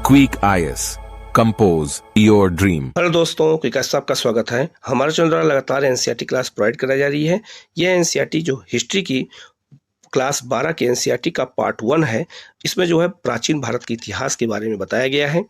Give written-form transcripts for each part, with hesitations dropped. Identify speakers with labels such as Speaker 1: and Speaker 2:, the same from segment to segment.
Speaker 1: Quick IAS compose your dream.
Speaker 2: Hello दोस्तों, quick IAS आपका स्वागत है। हमारे चैनल द्वारा लगातार एनसीईआरटी क्लास प्रोवाइड कराई जा रही है। यह एनसीईआरटी जो हिस्ट्री की क्लास 12 के एनसीईआरटी का पार्ट 1 है। इसमें जो है प्राचीन भारत के इतिहास के बारे में बताया गया है।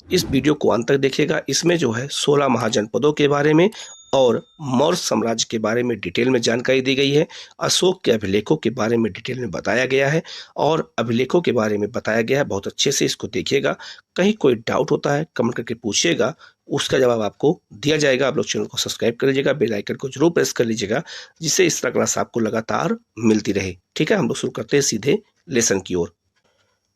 Speaker 2: इस वीडियो को अंत तक देखिएगा। इसमें जो है 16 महाजनपदों के बारे में और मौर्य साम्राज्य के बारे में डिटेल में जानकारी दी गई है। अशोक के अभिलेखों के बारे में डिटेल में बताया गया है और अभिलेखों के बारे में बताया गया है। बहुत अच्छे से इसको देखिएगा। कहीं कोई डाउट होता है कमेंट करके पूछिएगा, उसका जवाब आपको दिया जाएगा। आप लोग चैनल को सब्सक्राइब कर लीजिएगा, बेल आइकन को जरूर प्रेस कर लीजिएगा, जिससे इस तरह क्लास आपको लगातार मिलती रहे। ठीक है, हम लोग शुरू करते हैं सीधे लेसन की ओर।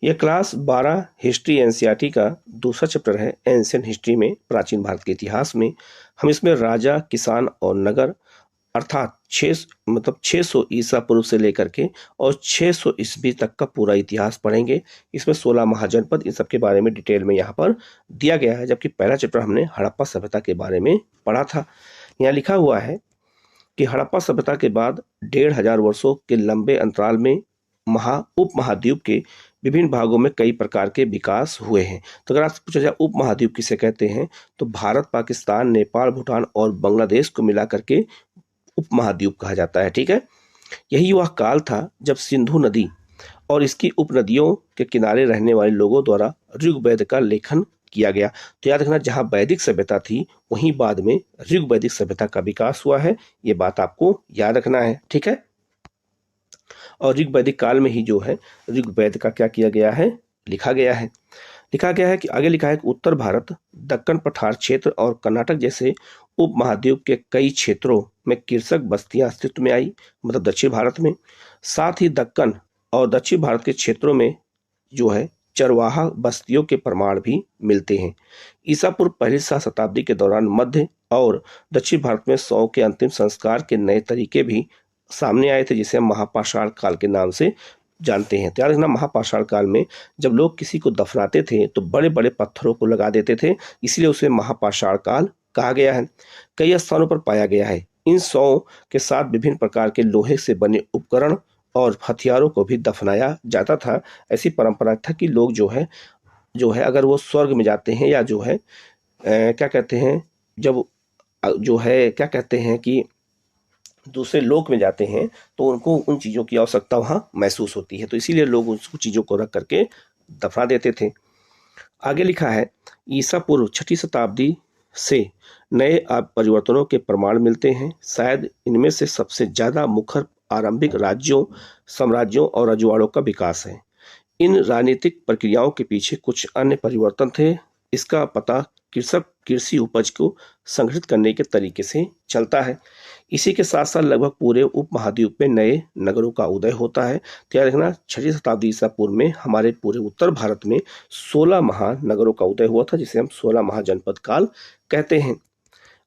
Speaker 2: यह क्लास 12 हिस्ट्री एनसीईआरटी का दूसरा चैप्टर है। एंशिएंट हिस्ट्री में प्राचीन भारत के इतिहास में हम इसमें राजा, किसान और नगर अर्थात 600 ईसा पूर्व से लेकर के और 600 ईस्वी तक का पूरा इतिहास पढ़ेंगे। इसमें 16 महाजनपद, इन सब के बारे में डिटेल में यहाँ पर दिया गया है। जबकि पहला चैप्टर हमने हड़प्पा सभ्यता के बारे में पढ़ा था। यहाँ लिखा हुआ है कि हड़प्पा सभ्यता के बाद 1500 वर्षों के लंबे अंतराल में उपमहाद्वीप के विभिन्न भागों में कई प्रकार के विकास हुए हैं। तो अगर आपसे पूछा जाए उपमहाद्वीप किसे कहते हैं, तो भारत, पाकिस्तान, नेपाल, भूटान और बांग्लादेश को मिला करके उपमहाद्वीप कहा जाता है। ठीक है, यही वह काल था जब सिंधु नदी और इसकी उपनदियों के किनारे रहने वाले लोगों द्वारा ऋग्वेद का लेखन किया गया। तो याद रखना, जहाँ वैदिक सभ्यता थी वहीं बाद में ऋग्वैदिक सभ्यता का विकास हुआ है। ये बात आपको याद रखना है। ठीक है, और ऋग्वैदिक काल में ही जो है ऋग्वेद का क्या किया गया है, लिखा गया है कि आगे लिखा है कि उत्तर भारत, दक्कन पठार क्षेत्र और कर्नाटक जैसे उपमहाद्वीप के कई क्षेत्रों में कृषक बस्तियां अस्तित्व में आई, मतलब दक्षिण भारत में। साथ ही दक्कन और दक्षिण भारत के क्षेत्रों में जो है चरवाहा बस्तियों के प्रमाण भी मिलते हैं। ईसा पूर्व पहली शताब्दी के दौरान मध्य और दक्षिण भारत में शव के अंतिम संस्कार के नए तरीके भी सामने आए थे, जिसे हम महापाषाण काल के नाम से जानते हैं। तो याद रखना, महापाषाण काल में जब लोग किसी को दफनाते थे तो बड़े बड़े पत्थरों को लगा देते थे, इसलिए उसे महापाषाण काल कहा गया है। कई स्थानों पर पाया गया है। इन शवों के साथ विभिन्न प्रकार के लोहे से बने उपकरण और हथियारों को भी दफनाया जाता था। ऐसी परंपरा था कि लोग जो है अगर वो स्वर्ग में जाते हैं या जो है क्या कहते हैं, जब जो है क्या कहते हैं कि दूसरे लोक में जाते हैं तो उनको उन चीज़ों की आवश्यकता वहाँ महसूस होती है, तो इसीलिए लोग उस चीज़ों को रख करके दफना देते थे। आगे लिखा है, ईसा पूर्व 6ठी शताब्दी से नए परिवर्तनों के प्रमाण मिलते हैं। शायद इनमें से सबसे ज़्यादा मुखर आरंभिक राज्यों, साम्राज्यों और रजवाड़ों का विकास है। इन राजनीतिक प्रक्रियाओं के पीछे कुछ अन्य परिवर्तन थे। इसका पता कृषक कृषि उपज को संगठित करने के तरीके से चलता है। इसी के साथ साथ लगभग पूरे उपमहाद्वीप में नए नगरों का उदय होता है। तो याद रखना, 6ठी शताब्दी ईसा पूर्व में हमारे पूरे उत्तर भारत में 16 महानगरों का उदय हुआ था, जिसे हम 16 महाजनपद काल कहते हैं।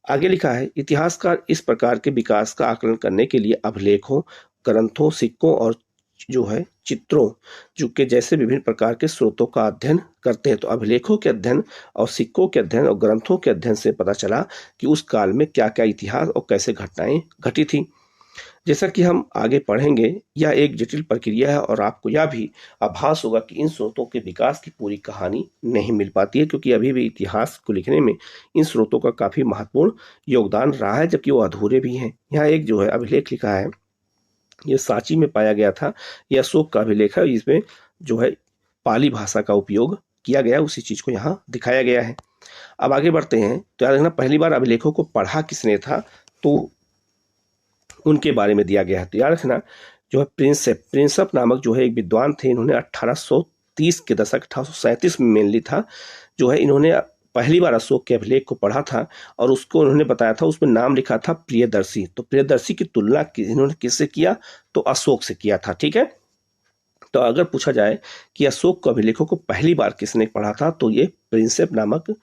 Speaker 2: आगे लिखा है, इतिहासकार इस प्रकार के विकास का आकलन करने के लिए अभिलेखों, ग्रंथों, सिक्कों और जो है चित्रों जो के जैसे विभिन्न प्रकार के स्रोतों का अध्ययन करते हैं। तो अभिलेखों के अध्ययन और सिक्कों के अध्ययन और ग्रंथों के अध्ययन से पता चला कि उस काल में क्या क्या इतिहास और कैसे घटनाएं घटी थी। जैसा कि हम आगे पढ़ेंगे, यह एक जटिल प्रक्रिया है और आपको यह भी आभास होगा कि इन स्रोतों के विकास की पूरी कहानी नहीं मिल पाती है, क्योंकि अभी भी इतिहास को लिखने में इन स्रोतों का काफी महत्वपूर्ण योगदान रहा है, जबकि वो अधूरे भी हैं। यहाँ एक जो है अभिलेख लिखा है, ये सांची में पाया गया था। यह अशोक का अभिलेख है, इसमें जो है पाली भाषा का उपयोग किया गया, उसी चीज को यहाँ दिखाया गया है। अब आगे बढ़ते हैं। तो याद रखना, पहली बार अभिलेखों को पढ़ा किसने था, तो उनके बारे में दिया गया है। तो याद रखना, जो है प्रिंसेप नामक जो है एक विद्वान थे। इन्होंने 1830 के दशक 1837 में मेनली था, जो है इन्होंने पहली बार अशोक के अभिलेख को पढ़ा था और उसको उन्होंने बताया था, उसमें नाम लिखा था प्रियदर्शी। तो प्रियदर्शी की तुलना इन्होंने किससे किया, तो अशोक से किया था। ठीक है, तो अगर पूछा जाए कि अशोक के अभिलेखों को पहली बार किसने पढ़ा था, तो ये प्रिंसेप नामक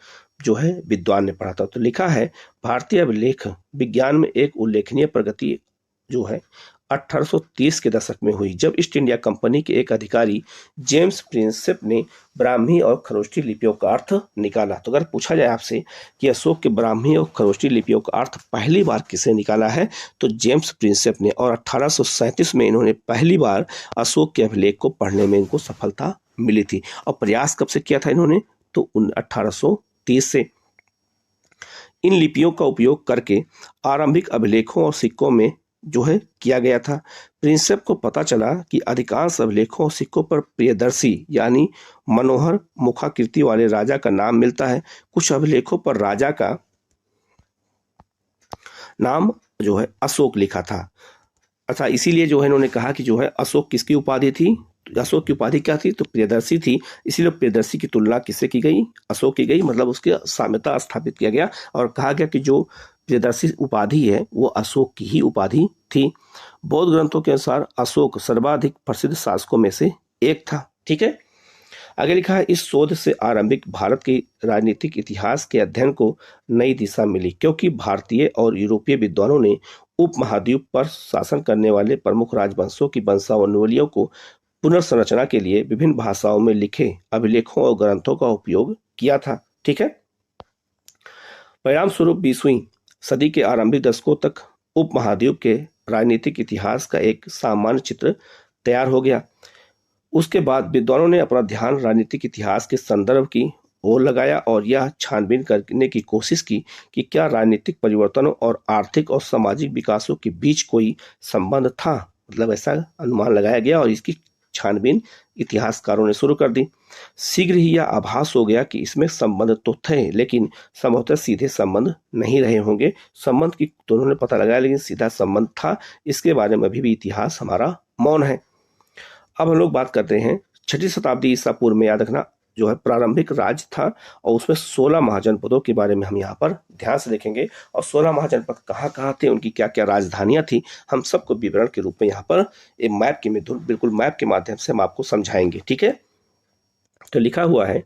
Speaker 2: जो है विद्वान ने पढ़ा था। तो लिखा है, भारतीय अभिलेख विज्ञान में एक उल्लेखनीय प्रगति जो है 1830 के दशक में हुई, जब ईस्ट इंडिया कंपनी के एक अधिकारी जेम्स प्रिंसेप ने ब्राह्मी और खरोष्टी लिपियों का अर्थ निकाला। तो अगर पूछा जाए आपसे कि अशोक के ब्राह्मी और खरोष्टी लिपियों का अर्थ पहली बार किसने निकाला है, तो जेम्स प्रिंसेप ने, और 1837 में इन्होंने पहली बार अशोक के अभिलेख को पढ़ने में इनको सफलता मिली थी। और प्रयास कब से किया था इन्होंने, तो 1830 से। इन लिपियों का उपयोग करके आरंभिक अभिलेखों और सिक्कों में जो है किया गया था। प्रिंसेप को पता चला कि अधिकांश अभिलेखों और सिक्कों पर प्रियदर्शी यानी मनोहर मुखाकृति वाले राजा का नाम मिलता है। कुछ अभिलेखों पर राजा का नाम जो है अशोक लिखा था। अच्छा, इसीलिए जो है इन्होंने कहा कि जो है अशोक किसकी उपाधि थी, अशोक की उपाधि क्या थी, तो प्रियदर्शी थी। इसीलिए प्रियदर्शी की तुलना किससे की गई, अशोक की गई, मतलब उसकी साम्यता स्थापित किया गया और कहा गया कि जो प्रियदर्शी उपाधि है वो अशोक की ही उपाधि थी। बौद्ध ग्रंथों के अनुसार अशोक सर्वाधिक प्रसिद्ध शासकों में से एक था। ठीक है, आगे लिखा है, इस शोध से आरंभिक भारत के राजनीतिक इतिहास के अध्ययन को नई दिशा मिली, क्योंकि भारतीय और यूरोपीय विद्वानों ने उपमहाद्वीप पर शासन करने वाले प्रमुख राजवंशों की वंशावलियों को पुनर्संरचना के लिए विभिन्न भाषाओं में लिखे अभिलेखों और ग्रंथों का उपयोग किया था। ठीक है, परिणाम स्वरूप 20वीं सदी के आरंभिक दशकों तक उपमहाद्वीप के राजनीतिक इतिहास का एक सामान्य चित्र तैयार हो गया। उसके बाद विद्वानों ने अपना ध्यान राजनीतिक इतिहास के संदर्भ की ओर लगाया और यह छानबीन करने की कोशिश की कि क्या राजनीतिक परिवर्तनों और आर्थिक और सामाजिक विकासों के बीच कोई संबंध था। मतलब ऐसा अनुमान लगाया गया और इसकी छानबीन इतिहासकारों ने शुरू कर दी। शीघ्र ही यह आभास हो गया कि इसमें संबंध तो थे, लेकिन संभवतः सीधे संबंध नहीं रहे होंगे। संबंध की तो उन्होंने पता लगाया, लेकिन सीधा संबंध था, इसके बारे में अभी भी इतिहास हमारा मौन है। अब हम लोग बात करते हैं 6ठी शताब्दी ईसा पूर्व में। याद रखना, जो है प्रारंभिक राज्य था और उसमें 16 महाजनपदों के बारे में हम यहाँ पर ध्यान से देखेंगे और 16 महाजनपद कहाँ कहाँ थे, उनकी क्या क्या राजधानियां थी, हम सबको विवरण के रूप में यहाँ पर एक मैप के बिल्कुल मैप के माध्यम से हम आपको समझाएंगे। ठीक है, तो लिखा हुआ है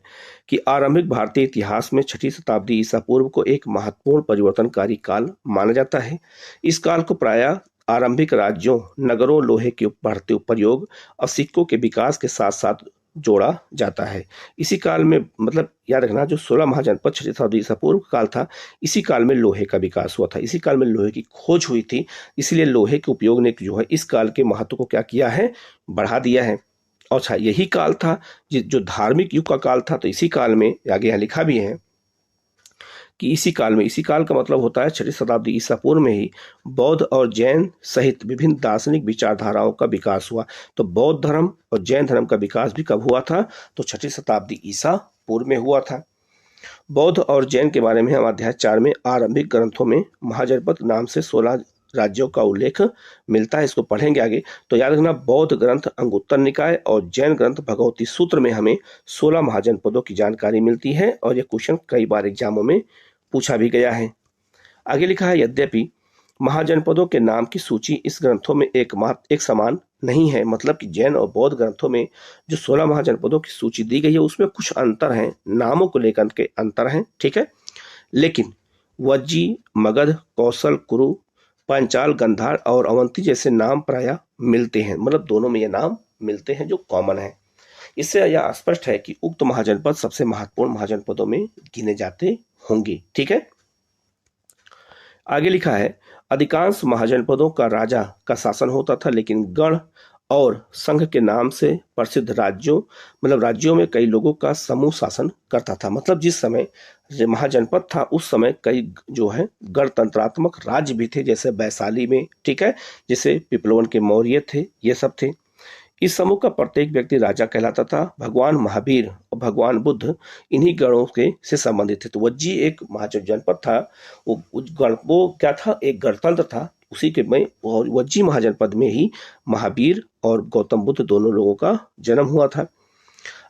Speaker 2: कि आरंभिक भारतीय इतिहास में 6ठी शताब्दी ईसा पूर्व को एक महत्वपूर्ण परिवर्तनकारी काल माना जाता है। इस काल को प्रायः आरंभिक राज्यों, नगरों, लोहे के बढ़ते प्रयोग और सिक्कों के विकास के साथ साथ जोड़ा जाता है। इसी काल में, मतलब याद रखना, जो 16 महाजनपद 6ठी शताब्दी ईसा पूर्व काल था, इसी काल में लोहे का विकास हुआ था, इसी काल में लोहे की खोज हुई थी। इसलिए लोहे के उपयोग ने जो है इस काल के महत्व को क्या किया है, बढ़ा दिया है। और अच्छा, यही काल था जो धार्मिक युग का काल था। तो इसी काल में आगे यहाँ लिखा भी है कि इसी काल का मतलब होता है 6ठी शताब्दी ईसा पूर्व में ही बौद्ध और जैन सहित विभिन्न दार्शनिक विचारधाराओं का विकास हुआ। तो बौद्ध धर्म और जैन धर्म का विकास भी कब हुआ था, तो 6ठी शताब्दी ईसा पूर्व में हुआ था। बौद्ध और जैन के बारे में हम अध्याय 4 में आरंभिक ग्रंथों में महाजनपद नाम से 16 राज्यों का उल्लेख मिलता है, इसको पढ़ेंगे आगे। तो याद रखना, बौद्ध ग्रंथ अंगुत्तर निकाय और जैन ग्रंथ भगवती सूत्र में हमें 16 महाजनपदों की जानकारी मिलती है और यह क्वेश्चन कई बार एग्जामों में पूछा भी गया है। आगे लिखा है, यद्यपि महाजनपदों के नाम की सूची इस ग्रंथों में एक समान नहीं है। मतलब कि जैन और बौद्ध ग्रंथों में जो 16 महाजनपदों की सूची दी गई है उसमें कुछ अंतर हैं, नामों को लेकर के अंतर हैं। ठीक है, लेकिन वज्जी, मगध, कौशल, कुरु, पांचाल, गंधार और अवंती जैसे नाम प्रायः मिलते हैं। मतलब दोनों में ये नाम मिलते हैं जो कॉमन है। इससे यह स्पष्ट है कि उक्त महाजनपद सबसे महत्वपूर्ण महाजनपदों में गिने जाते होंगे। ठीक है, आगे लिखा है, अधिकांश महाजनपदों का राजा का शासन होता था, लेकिन गण और संघ के नाम से प्रसिद्ध राज्यों में कई लोगों का समूह शासन करता था। मतलब जिस समय महाजनपद था उस समय कई जो है गणतंत्रात्मक राज्य भी थे, जैसे वैशाली में, ठीक है, जैसे पिपलवन के मौर्य थे, ये सब थे। इस समूह का प्रत्येक व्यक्ति राजा कहलाता था। भगवान महावीर और भगवान बुद्ध इन्हीं गणों के से संबंधित थे। तो वज्जी एक महाजनपद था, वो क्या था, एक गणतंत्र था, उसी के में और वज्जी महाजनपद में ही महावीर और गौतम बुद्ध दोनों लोगों का जन्म हुआ था।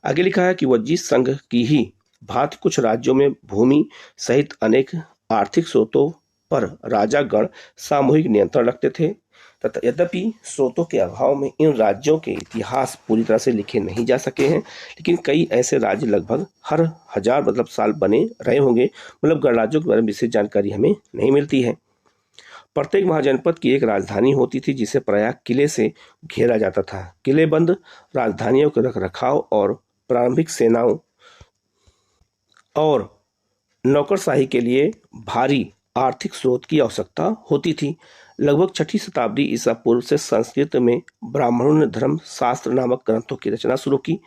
Speaker 2: आगे लिखा है कि वज्जी संघ की ही भांति कुछ राज्यों में भूमि सहित अनेक आर्थिक स्रोतों पर राजा गण सामूहिक नियंत्रण रखते थे। तथा यद्यपि स्रोतों के अभाव में इन राज्यों के इतिहास पूरी तरह से लिखे नहीं जा सके हैं, लेकिन कई ऐसे राज्य लगभग हर 1000 साल बने रहे होंगे। मतलब गणराज्यों के बारे में विशेष जानकारी हमें नहीं मिलती है। प्रत्येक महाजनपद की एक राजधानी होती थी जिसे प्रायः किले से घेरा जाता था। किलेबंद राजधानियों के रखरखाव और प्रारंभिक सेनाओं और नौकरशाही के लिए भारी आर्थिक स्रोत की आवश्यकता होती थी। लगभग 6ठी शताब्दी ईसा पूर्व से संस्कृत में ब्राह्मणों ने धर्म शास्त्र नामक ग्रंथों की रचना शुरू की।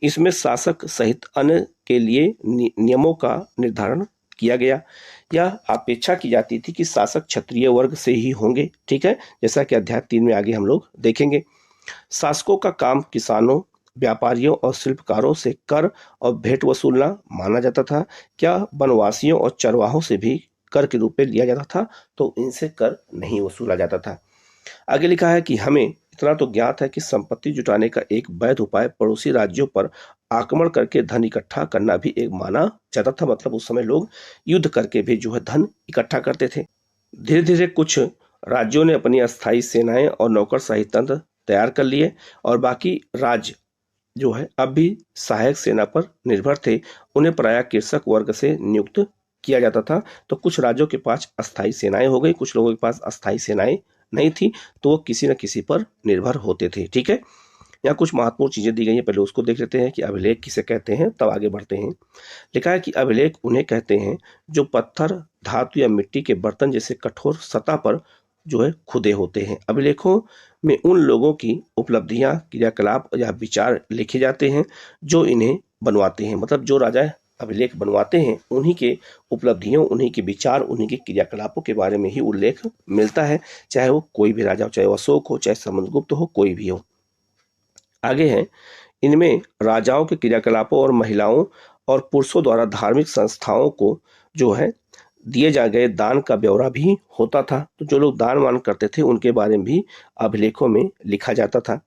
Speaker 2: इसमें शासक सहित अन्य के लिए नियमों का निर्धारण किया गया। यह अपेक्षा की जाती थी कि शासक क्षत्रिय वर्ग से ही होंगे, ठीक है, जैसा कि अध्याय 3 में आगे हम लोग देखेंगे। शासकों का काम किसानों, व्यापारियों और शिल्पकारों से कर और भेंट वसूलना माना जाता था। क्या वनवासियों और चरवाहों से भी कर के रूप में लिया जाता था, तो इनसे कर नहीं वसूला जाता था। आगे लिखा है कि हमें इतना तो ज्ञात है कि संपत्ति जुटाने का एक वैध उपाय पड़ोसी राज्यों पर आक्रमण करके धन इकट्ठा करना भी एक माना जाता था। मतलब उस समय लोग युद्ध करके भी जो है धन इकट्ठा करते थे। धीरे धीरे कुछ राज्यों ने अपनी अस्थायी सेनाएं और नौकरशाही तंत्र तैयार कर लिए और बाकी राज्य जो है अब भी सहायक सेना पर निर्भर थे। उन्हें प्रायः कृषक वर्ग से नियुक्त किया जाता था। तो कुछ राज्यों के पास अस्थायी सेनाएं हो गई, कुछ लोगों के पास अस्थायी सेनाएं नहीं थी, तो वो किसी न किसी पर निर्भर होते थे, ठीक है। यहाँ कुछ महत्वपूर्ण चीजें दी गई हैं, पहले उसको देख लेते हैं कि अभिलेख किसे कहते हैं, तब आगे बढ़ते हैं। लिखा है कि अभिलेख उन्हें कहते हैं जो पत्थर, धातु या मिट्टी के बर्तन जैसे कठोर सतह पर जो है खुदे होते हैं। अभिलेखों में उन लोगों की उपलब्धियां, क्रियाकलाप या विचार लिखे जाते हैं जो इन्हें बनवाते हैं। मतलब जो राजा अभिलेख बनवाते हैं उन्हीं के उपलब्धियों, उन्हीं के विचार, उन्हीं के क्रियाकलापों के बारे में ही उल्लेख मिलता है, चाहे वो कोई भी राजा हो, चाहे वो अशोक हो, चाहे समुद्रगुप्त हो, कोई भी हो। आगे है, इनमें राजाओं के क्रियाकलापों और महिलाओं और पुरुषों द्वारा धार्मिक संस्थाओं को जो है दिए जा गए दान का ब्यौरा भी होता था। तो जो लोग दान वान करते थे उनके बारे में भी अभिलेखों में लिखा जाता था।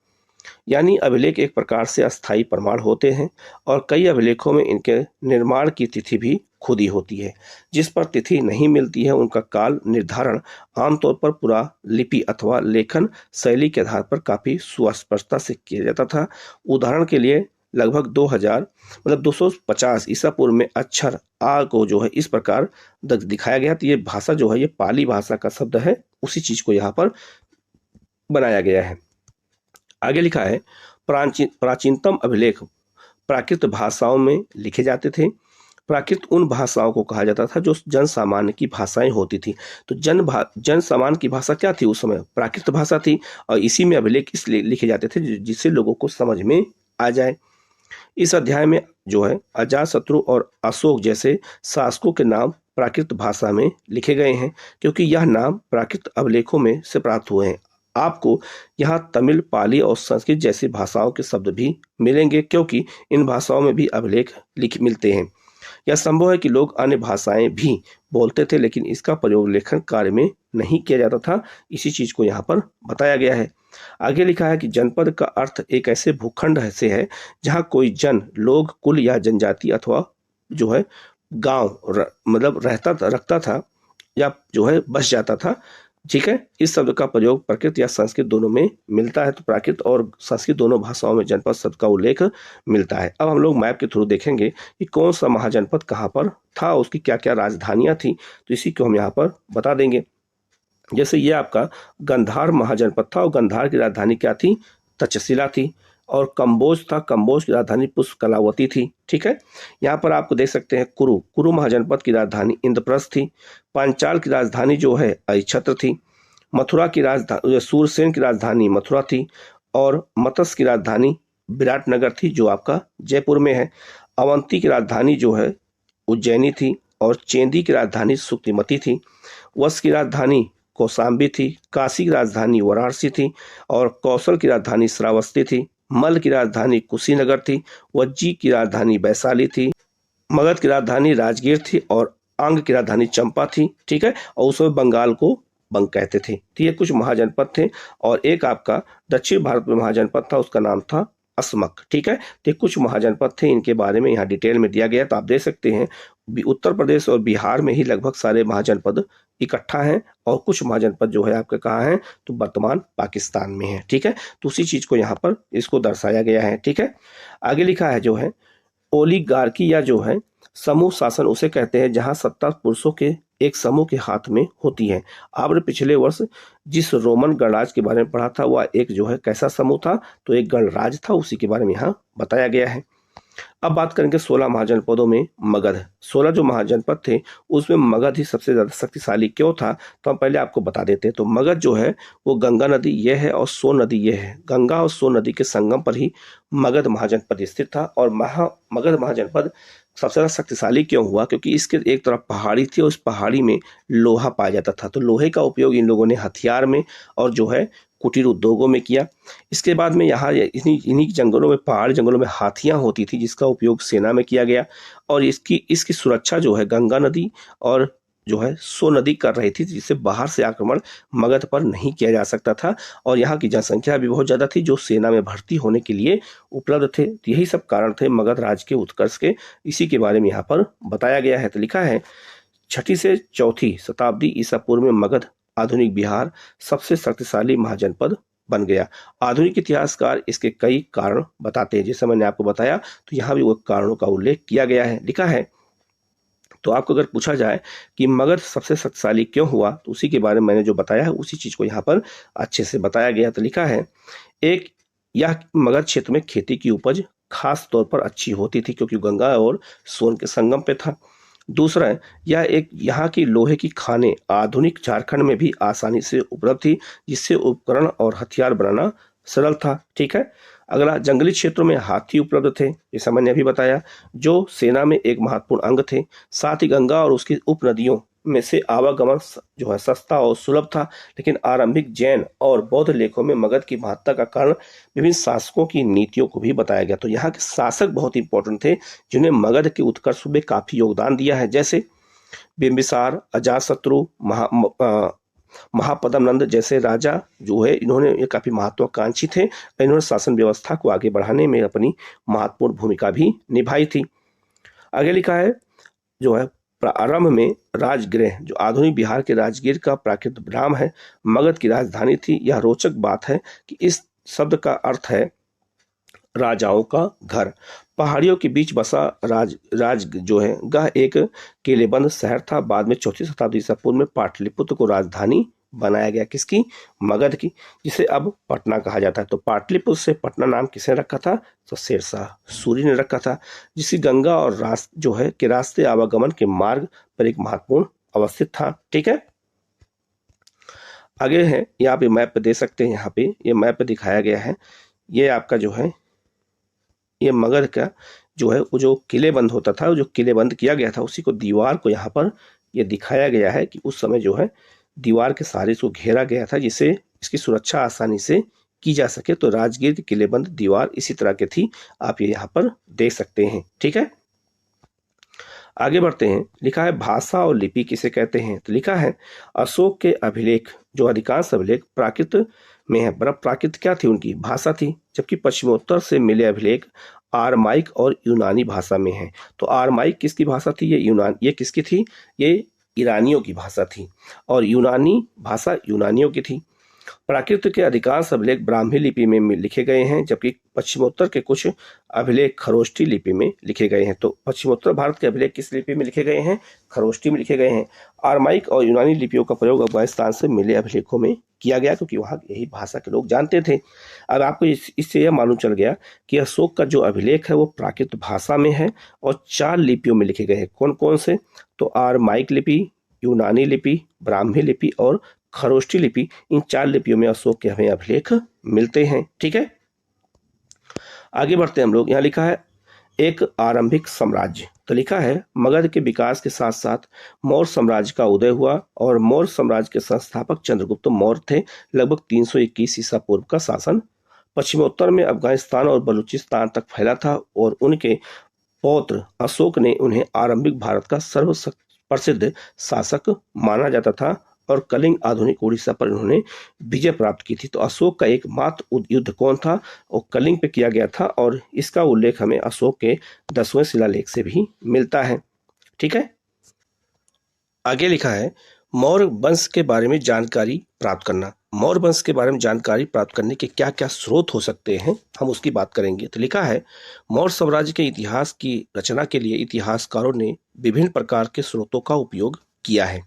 Speaker 2: यानी अभिलेख एक प्रकार से अस्थायी प्रमाण होते हैं और कई अभिलेखों में इनके निर्माण की तिथि भी खुद ही होती है। जिस पर तिथि नहीं मिलती है उनका काल निर्धारण आमतौर पर पूरा लिपि अथवा लेखन शैली के आधार पर काफी सुस्पष्टता से किया जाता था। उदाहरण के लिए लगभग 2000 मतलब 250 ईसा पूर्व में अक्षर आ को जो है इस प्रकार दिखाया गया। तो ये भाषा जो है ये पाली भाषा का शब्द है, उसी चीज को यहाँ पर बनाया गया है। आगे लिखा है, प्राचीनतम अभिलेख प्राकृत भाषाओं में लिखे जाते थे। प्राकृत उन भाषाओं को कहा जाता था जो जन सामान्य की भाषाएं होती थी। तो जन सामान्य की भाषा क्या थी उस समय? प्राकृत भाषा थी, और इसी में अभिलेख इसलिए लिखे जाते थे जिससे लोगों को समझ में आ जाए। इस अध्याय में जो है अजातशत्रु और अशोक जैसे शासकों के नाम प्राकृत भाषा में लिखे गए हैं, क्योंकि यह नाम प्राकृत अभिलेखों में से प्राप्त हुए हैं। आपको यहाँ तमिल, पाली और संस्कृत जैसी भाषाओं के शब्द भी मिलेंगे, क्योंकि इन भाषाओं में भी अभिलेख मिलते हैं। यह संभव है कि लोग अन्य भाषाएं भी बोलते थे, लेकिन इसका प्रयोग लेखन कार्य में नहीं किया जाता था। इसी चीज को यहाँ पर बताया गया है। आगे लिखा है कि जनपद का अर्थ एक ऐसे भूखंड से है जहाँ कोई जन, लोग, कुल या जनजाति अथवा जो है गांव मतलब रखता था या जो है बस जाता था, ठीक है। इस शब्द का प्रयोग प्राकृत या संस्कृत दोनों में मिलता है। तो प्राकृत और संस्कृत दोनों भाषाओं में जनपद शब्द का उल्लेख मिलता है। अब हम लोग मैप के थ्रू देखेंगे कि कौन सा महाजनपद कहाँ पर था, उसकी क्या क्या राजधानियां थी, तो इसी को हम यहाँ पर बता देंगे। जैसे ये आपका गंधार महाजनपद था और गंधार की राजधानी क्या थी? तक्षशिला थी। और कंबोज था, कंबोज की राजधानी पुष्पकलावती थी, ठीक है। यहाँ पर आपको देख सकते हैं कुरु महाजनपद की राजधानी इंद्रप्रस्थ थी। पांचाल की राजधानी जो है अहिछत्र थी। मथुरा की राजधानी, सूरसेन की राजधानी मथुरा थी। और मत्स्य की राजधानी विराटनगर थी जो आपका जयपुर में है। अवंती की राजधानी जो है उज्जैनी थी। और चेंदी की राजधानी सुक्तिमती थी। वश की राजधानी कौशाम्बी थी। काशी की राजधानी वाराणसी थी। और कौशल की राजधानी श्रावस्ती थी। मल्ल की राजधानी कुशीनगर थी। वज्जी की राजधानी वैशाली थी। मगध की राजधानी राजगीर थी। और अंग की राजधानी चंपा थी, ठीक है। और उस समय बंगाल को बंग कहते थे। तो ये कुछ महाजनपद थे। और एक आपका दक्षिण भारत में महाजनपद था, उसका नाम था अस्मक, ठीक है। तो कुछ महाजनपद थे, इनके बारे में यहाँ डिटेल में दिया गया। तो आप देख सकते हैं उत्तर प्रदेश और बिहार में ही लगभग सारे महाजनपद इकट्ठा हैं, और कुछ महाजनपद जो है आपके कहाँ हैं? तो वर्तमान पाकिस्तान में है, ठीक है। तो उसी चीज को यहाँ पर इसको दर्शाया गया है, ठीक है। आगे लिखा है जो है ओलिगार्की या जो है समूह शासन उसे कहते हैं जहां सत्ता पुरुषों के एक समूह के हाथ में होती है। आपने पिछले वर्ष जिस रोमन गणराज्य के बारे में पढ़ा था वह एक जो है कैसा समूह था? तो एक गणराज्य था, उसी के बारे में यहाँ बताया गया है। अब बात करेंगे 16 महाजनपदों में मगध। 16 जो महाजनपद थे उसमें मगध ही सबसे ज्यादा शक्तिशाली क्यों था, तो हम पहले आपको बता देते हैं। तो मगध जो है वो गंगा नदी ये है और सोन नदी ये है, गंगा और सोन नदी के संगम पर ही मगध महाजनपद स्थित था। और मगध महाजनपद सबसे ज्यादा शक्तिशाली क्यों हुआ, क्योंकि इसके एक तरफ पहाड़ी थी और उस पहाड़ी में लोहा पाया जाता था। तो लोहे का उपयोग इन लोगों ने हथियार में और जो है कुटीर उद्योगों में किया। इसके बाद में यहाँ इन्हीं जंगलों में, पहाड़ी जंगलों में हाथियां होती थी जिसका उपयोग सेना में किया गया। और इसकी इसकी सुरक्षा जो है गंगा नदी और जो है सो नदी कर रही थी, जिससे बाहर से आक्रमण मगध पर नहीं किया जा सकता था। और यहाँ की जनसंख्या भी बहुत ज्यादा थी जो सेना में भर्ती होने के लिए उपलब्ध थे। यही सब कारण थे मगध राज्य के उत्कर्ष के, इसी के बारे में यहाँ पर बताया गया है। तो लिखा है 6ठी से 4ठी शताब्दी ईसा पूर्व में मगध आधुनिक बिहार सबसे शक्तिशाली महाजनपद बन गया। आधुनिक इतिहासकार इसके कई कारण बताते हैं, जैसे मैंने आपको बताया, तो यहाँ भी वो कारणों का उल्लेख किया गया है। लिखा है, तो आपको अगर पूछा जाए कि मगध सबसे शक्तिशाली क्यों हुआ, तो उसी के बारे में मैंने जो बताया है उसी चीज को यहाँ पर अच्छे से बताया गया। तो लिखा है, एक, यह मगध क्षेत्र में खेती की उपज खास तौर पर अच्छी होती थी क्योंकि गंगा और सोन के संगम पे था। दूसरा है, यह एक यहाँ की लोहे की खानें आधुनिक झारखंड में भी आसानी से उपलब्ध थी, जिससे उपकरण और हथियार बनाना सरल था। ठीक है। अगला, जंगली क्षेत्रों में हाथी उपलब्ध थे, जैसा मैंने अभी बताया, जो सेना में एक महत्वपूर्ण अंग थे। साथ ही गंगा और उसकी उपनदियों में से आवागमन जो है सस्ता और सुलभ था। लेकिन आरंभिक जैन और बौद्ध लेखों में मगध की महत्ता का कारण विभिन्न शासकों की नीतियों को भी बताया गया। तो यहाँ के शासक बहुत इंपॉर्टेंट थे जिन्हें मगध के उत्कर्ष में काफी योगदान दिया है, जैसे बिंबिसार, अजातशत्रु, महापद्म नंद जैसे राजा जो है, इन्होंने ये काफी महत्वाकांक्षी थे। इन्होंने शासन व्यवस्था को आगे बढ़ाने में अपनी महत्वपूर्ण भूमिका भी निभाई थी। आगे लिखा है, जो है प्रारंभ में राजगृह, जो आधुनिक बिहार के राजगीर का प्राकृत नाम है, मगध की राजधानी थी। यह रोचक बात है कि इस शब्द का अर्थ है राजाओं का घर। पहाड़ियों के बीच बसा राज जो है गह एक किलेबंद शहर था। बाद में 4ठी शताब्दी ईसा पूर्व में पाटलिपुत्र को राजधानी बनाया गया, किसकी, मगध की, जिसे अब पटना कहा जाता है। तो पाटलिपुत्र से पटना नाम किसने रखा था, तो शेरशाह सूरी ने रखा था, जिसकी गंगा और जो है के रास्ते आवागमन के मार्ग पर एक महत्वपूर्ण अवस्थित था। ठीक है। आगे है, यहाँ पे मैप पे दे सकते हैं, यहाँ पे ये मैप पे दिखाया गया है। ये आपका जो है ये मगध का जो है वो जो किलेबंद होता था, जो किलेबंद किया गया था, उसी को दीवार को यहाँ पर ये दिखाया गया है कि उस समय जो है दीवार के सहारे इसको घेरा गया था, जिससे इसकी सुरक्षा आसानी से की जा सके। तो राजगीर की किलेबंद दीवार इसी तरह की थी, आप ये यहाँ पर देख सकते हैं। ठीक है। आगे बढ़ते हैं। लिखा है, भाषा और लिपि किसे कहते हैं, तो लिखा है अशोक के अभिलेख, जो अधिकांश अभिलेख प्राकृत में है। प्राकृत क्या थी, उनकी भाषा थी, जबकि पश्चिमोत्तर से मिले अभिलेख आरमाइक और यूनानी भाषा में है। तो आरमाइक किसकी भाषा थी, ये किसकी थी, ये ईरानियों की भाषा थी, और यूनानी भाषा यूनानियों की थी। प्राकृत के अधिकांश अभिलेख ब्राह्मी लिपि में लिखे गए हैं, जबकि पश्चिमोत्तर के कुछ अभिलेख खरोष्ठी लिपि में लिखे गए हैं। तो पश्चिमोत्तर भारत के अभिलेख किस लिपि में लिखे गए हैं, खरोष्ठी में लिखे गए हैं। आरमाइक और यूनानी लिपियों का प्रयोग अफगानिस्तान से मिले अभिलेखों में किया गया, क्योंकि वहाँ यही भाषा के लोग जानते थे। अब आपको इससे यह मालूम चल गया कि अशोक का जो अभिलेख है वो प्राकृत भाषा में है और 4 लिपियों में लिखे गए हैं। कौन कौन से, तो आरमाइक लिपि, यूनानी लिपि, ब्राह्मी लिपि और खरोष्ठी लिपि। इन 4 लिपियों में अशोक के हमें अभिलेख मिलते हैं। ठीक है। आगे बढ़ते हैं हम लोग। यहाँ लिखा है, एक आरंभिक साम्राज्य, तो लिखा है मगध के विकास के साथ साथ मौर्य साम्राज्य का उदय हुआ, और मौर्य साम्राज्य के संस्थापक चंद्रगुप्त मौर्य थे। लगभग 321 ईसा पूर्व का शासन पश्चिमोत्तर में अफगानिस्तान और बलूचिस्तान तक फैला था, और उनके पौत्र अशोक ने उन्हें आरंभिक भारत का सर्व प्रसिद्ध शासक माना जाता था, और कलिंग आधुनिक उड़ीसा पर उन्होंने विजय प्राप्त की थी। तो अशोक का एकमात्र युद्ध कौन था, और कलिंग पे किया गया था, और इसका उल्लेख हमें अशोक के 10वें शिलालेख से भी मिलता है। ठीक है। आगे लिखा है, मौर्य वंश के बारे में जानकारी प्राप्त करना। मौर्य वंश के बारे में जानकारी प्राप्त करने के क्या क्या स्रोत हो सकते हैं, हम उसकी बात करेंगे। तो लिखा है, मौर्य साम्राज्य के इतिहास की रचना के लिए इतिहासकारों ने विभिन्न प्रकार के स्रोतों का उपयोग किया है।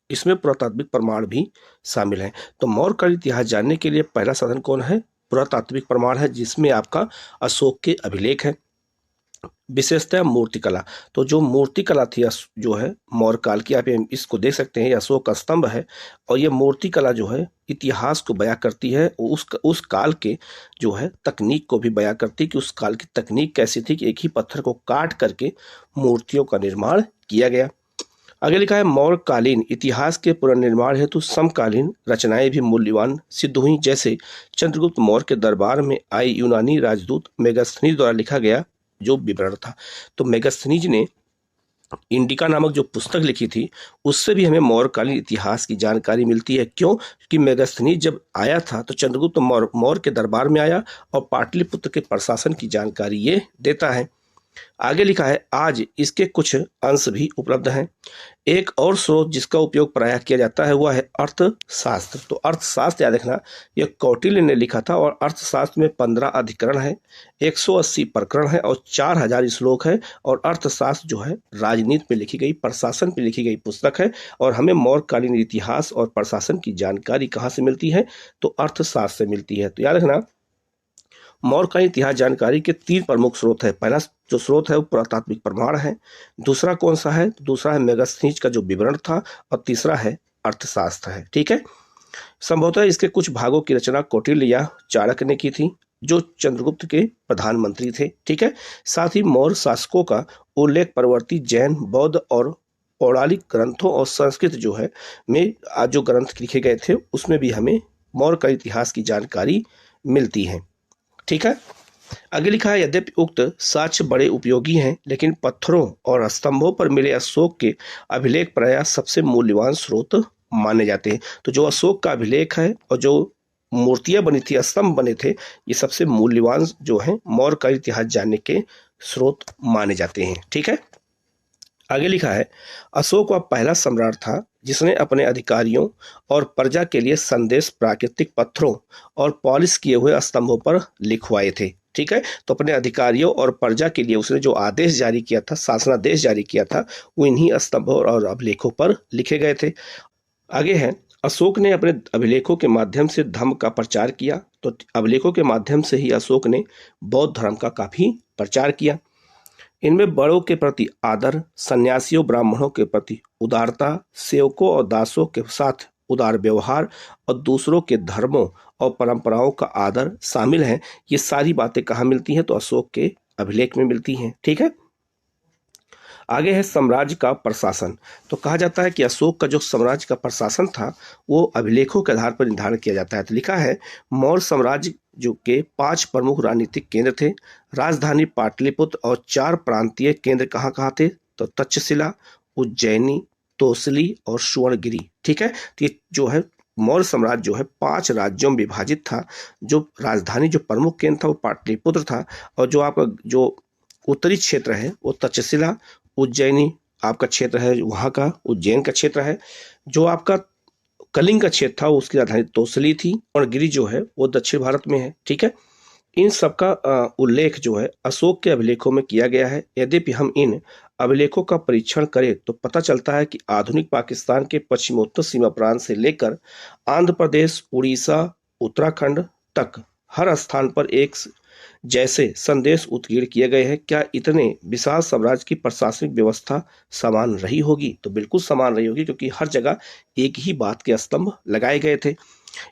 Speaker 2: इसमें पुरातात्विक प्रमाण भी शामिल है। तो मौर्य का इतिहास जानने के लिए पहला साधन कौन है, पुरातात्विक प्रमाण है, जिसमें आपका अशोक के अभिलेख है। विशेषतः मूर्तिकला। तो जो मूर्तिकला थी जो है मौर्य काल की, आप इसको देख सकते हैं, ये अशोक का स्तंभ है और ये मूर्तिकला जो है इतिहास को बयां करती है, उस काल के जो है तकनीक को भी बयां करती है कि उस काल की तकनीक कैसी थी कि एक ही पत्थर को काट करके मूर्तियों का निर्माण किया गया। आगे लिखा है मौर्य कालीन इतिहास के पुनर्निर्माण हेतु समकालीन रचनाएं भी मूल्यवान सिद्ध हुई, जैसे चंद्रगुप्त मौर्य के दरबार में आई यूनानी राजदूत मेगास्थनीज द्वारा लिखा गया जो विवरण था। तो मेगास्थनीज ने इंडिका नामक जो पुस्तक लिखी थी उससे भी हमें मौर्यकालीन इतिहास की जानकारी मिलती है। क्यों? क्योंकि मेगास्थनीज जब आया था तो चंद्रगुप्त मौर्य के दरबार में आया और पाटलिपुत्र के प्रशासन की जानकारी ये देता है। आगे लिखा है आज इसके कुछ अंश भी उपलब्ध हैं। एक और स्रोत जिसका उपयोग प्रायः किया जाता है वह है अर्थशास्त्र। तो अर्थशास्त्र याद रखना, यह कौटिल्य ने लिखा था और अर्थशास्त्र में 15 अधिकरण है, 180 प्रकरण है और 4000 श्लोक है। और अर्थशास्त्र जो है राजनीति में लिखी गई, प्रशासन पर लिखी गई पुस्तक है। और हमें मौर्यकालीन इतिहास और प्रशासन की जानकारी कहाँ से मिलती है? तो अर्थशास्त्र से मिलती है। तो याद रखना मौर्य का इतिहास जानकारी के 3 प्रमुख स्रोत है। पहला जो स्रोत है वो पुरातात्विक प्रमाण है, दूसरा कौन सा है? दूसरा है मेगास्थनीज का जो विवरण था और तीसरा है अर्थशास्त्र है। ठीक है, संभवतः इसके कुछ भागों की रचना कौटिल्य या चाणक्य ने की थी जो चंद्रगुप्त के प्रधानमंत्री थे। ठीक है, साथ ही मौर्य शासकों का उल्लेख परवर्ती जैन, बौद्ध और पौराणिक ग्रंथों और संस्कृत जो है में आज जो ग्रंथ लिखे गए थे उसमें भी हमें मौर्य का इतिहास की जानकारी मिलती है। ठीक है, आगे लिखा है यद्यपि उक्त साक्ष्य बड़े उपयोगी हैं लेकिन पत्थरों और स्तंभों पर मिले अशोक के अभिलेख प्रायः सबसे मूल्यवान स्रोत माने जाते हैं। तो जो अशोक का अभिलेख है और जो मूर्तियां बनी थी, स्तंभ बने थे, ये सबसे मूल्यवान जो है मौर्य का इतिहास जानने के स्रोत माने जाते हैं। ठीक है, आगे लिखा है अशोक वह पहला सम्राट था जिसने अपने अधिकारियों और प्रजा के लिए संदेश प्राकृतिक पत्थरों और पॉलिश किए हुए स्तंभों पर लिखवाए थे। ठीक है, तो अपने अधिकारियों और प्रजा के लिए उसने जो आदेश जारी किया था, शासनादेश जारी किया था, वो इन्हीं स्तंभों और अभिलेखों पर लिखे गए थे। आगे है अशोक ने अपने अभिलेखों के माध्यम से धर्म का प्रचार किया। तो अभिलेखों के माध्यम से ही अशोक ने बौद्ध धर्म का काफी प्रचार किया। इनमें बड़ों के प्रति आदर, सन्यासियों ब्राह्मणों के प्रति उदारता, सेवकों और दासों के साथ उदार व्यवहार और दूसरों के धर्मों और परंपराओं का आदर शामिल है। ये सारी बातें कहाँ मिलती हैं? तो अशोक के अभिलेख में मिलती हैं। ठीक है, आगे है साम्राज्य का प्रशासन। तो कहा जाता है कि अशोक का जो साम्राज्य का प्रशासन था वो अभिलेखों के आधार पर निर्धारण किया जाता है। तो लिखा है मौर्य साम्राज्य जो के 5 प्रमुख राजनीतिक केंद्र थे, राजधानी पाटलिपुत्र और 4 प्रांतीय केंद्र कहाँ कहाँ थे? तो तक्षशिला, उज्जैनी, तोसली और सुवर्णगिरी। ठीक है, तो ये जो है मौर्य साम्राज्य जो है 5 राज्यों में विभाजित था। जो राजधानी जो प्रमुख केंद्र था वो पाटलिपुत्र था और जो आपका जो उत्तरी क्षेत्र है वो तक्षशिला, उज्जैनी आपका क्षेत्र है, वहाँ का उज्जैन का क्षेत्र है। जो आपका कलिंग का क्षेत्र था उसकी राजधानी तोसली थी और गिरी जो है वो दक्षिण भारत में है। ठीक है, इन सबका उल्लेख जो है अशोक के अभिलेखों में किया गया है। यद्यपि हम इन अभिलेखों का परीक्षण करें तो पता चलता है कि आधुनिक पाकिस्तान के पश्चिमोत्तर सीमा प्रांत से लेकर आंध्र प्रदेश, उड़ीसा, उत्तराखंड तक हर स्थान पर एक जैसे संदेश उत्कीर्ण किए गए हैं। क्या इतने विशाल साम्राज्य की प्रशासनिक व्यवस्था समान रही होगी? तो बिल्कुल समान रही होगी, क्योंकि हर जगह एक ही बात के स्तंभ लगाए गए थे।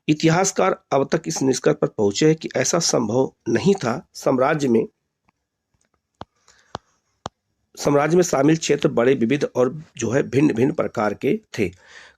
Speaker 2: इतिहासकार अब तक इस निष्कर्ष पर पहुंचे हैं कि ऐसा संभव नहीं था। साम्राज्य में शामिल क्षेत्र बड़े विविध और जो है भिन्न भिन्न प्रकार के थे।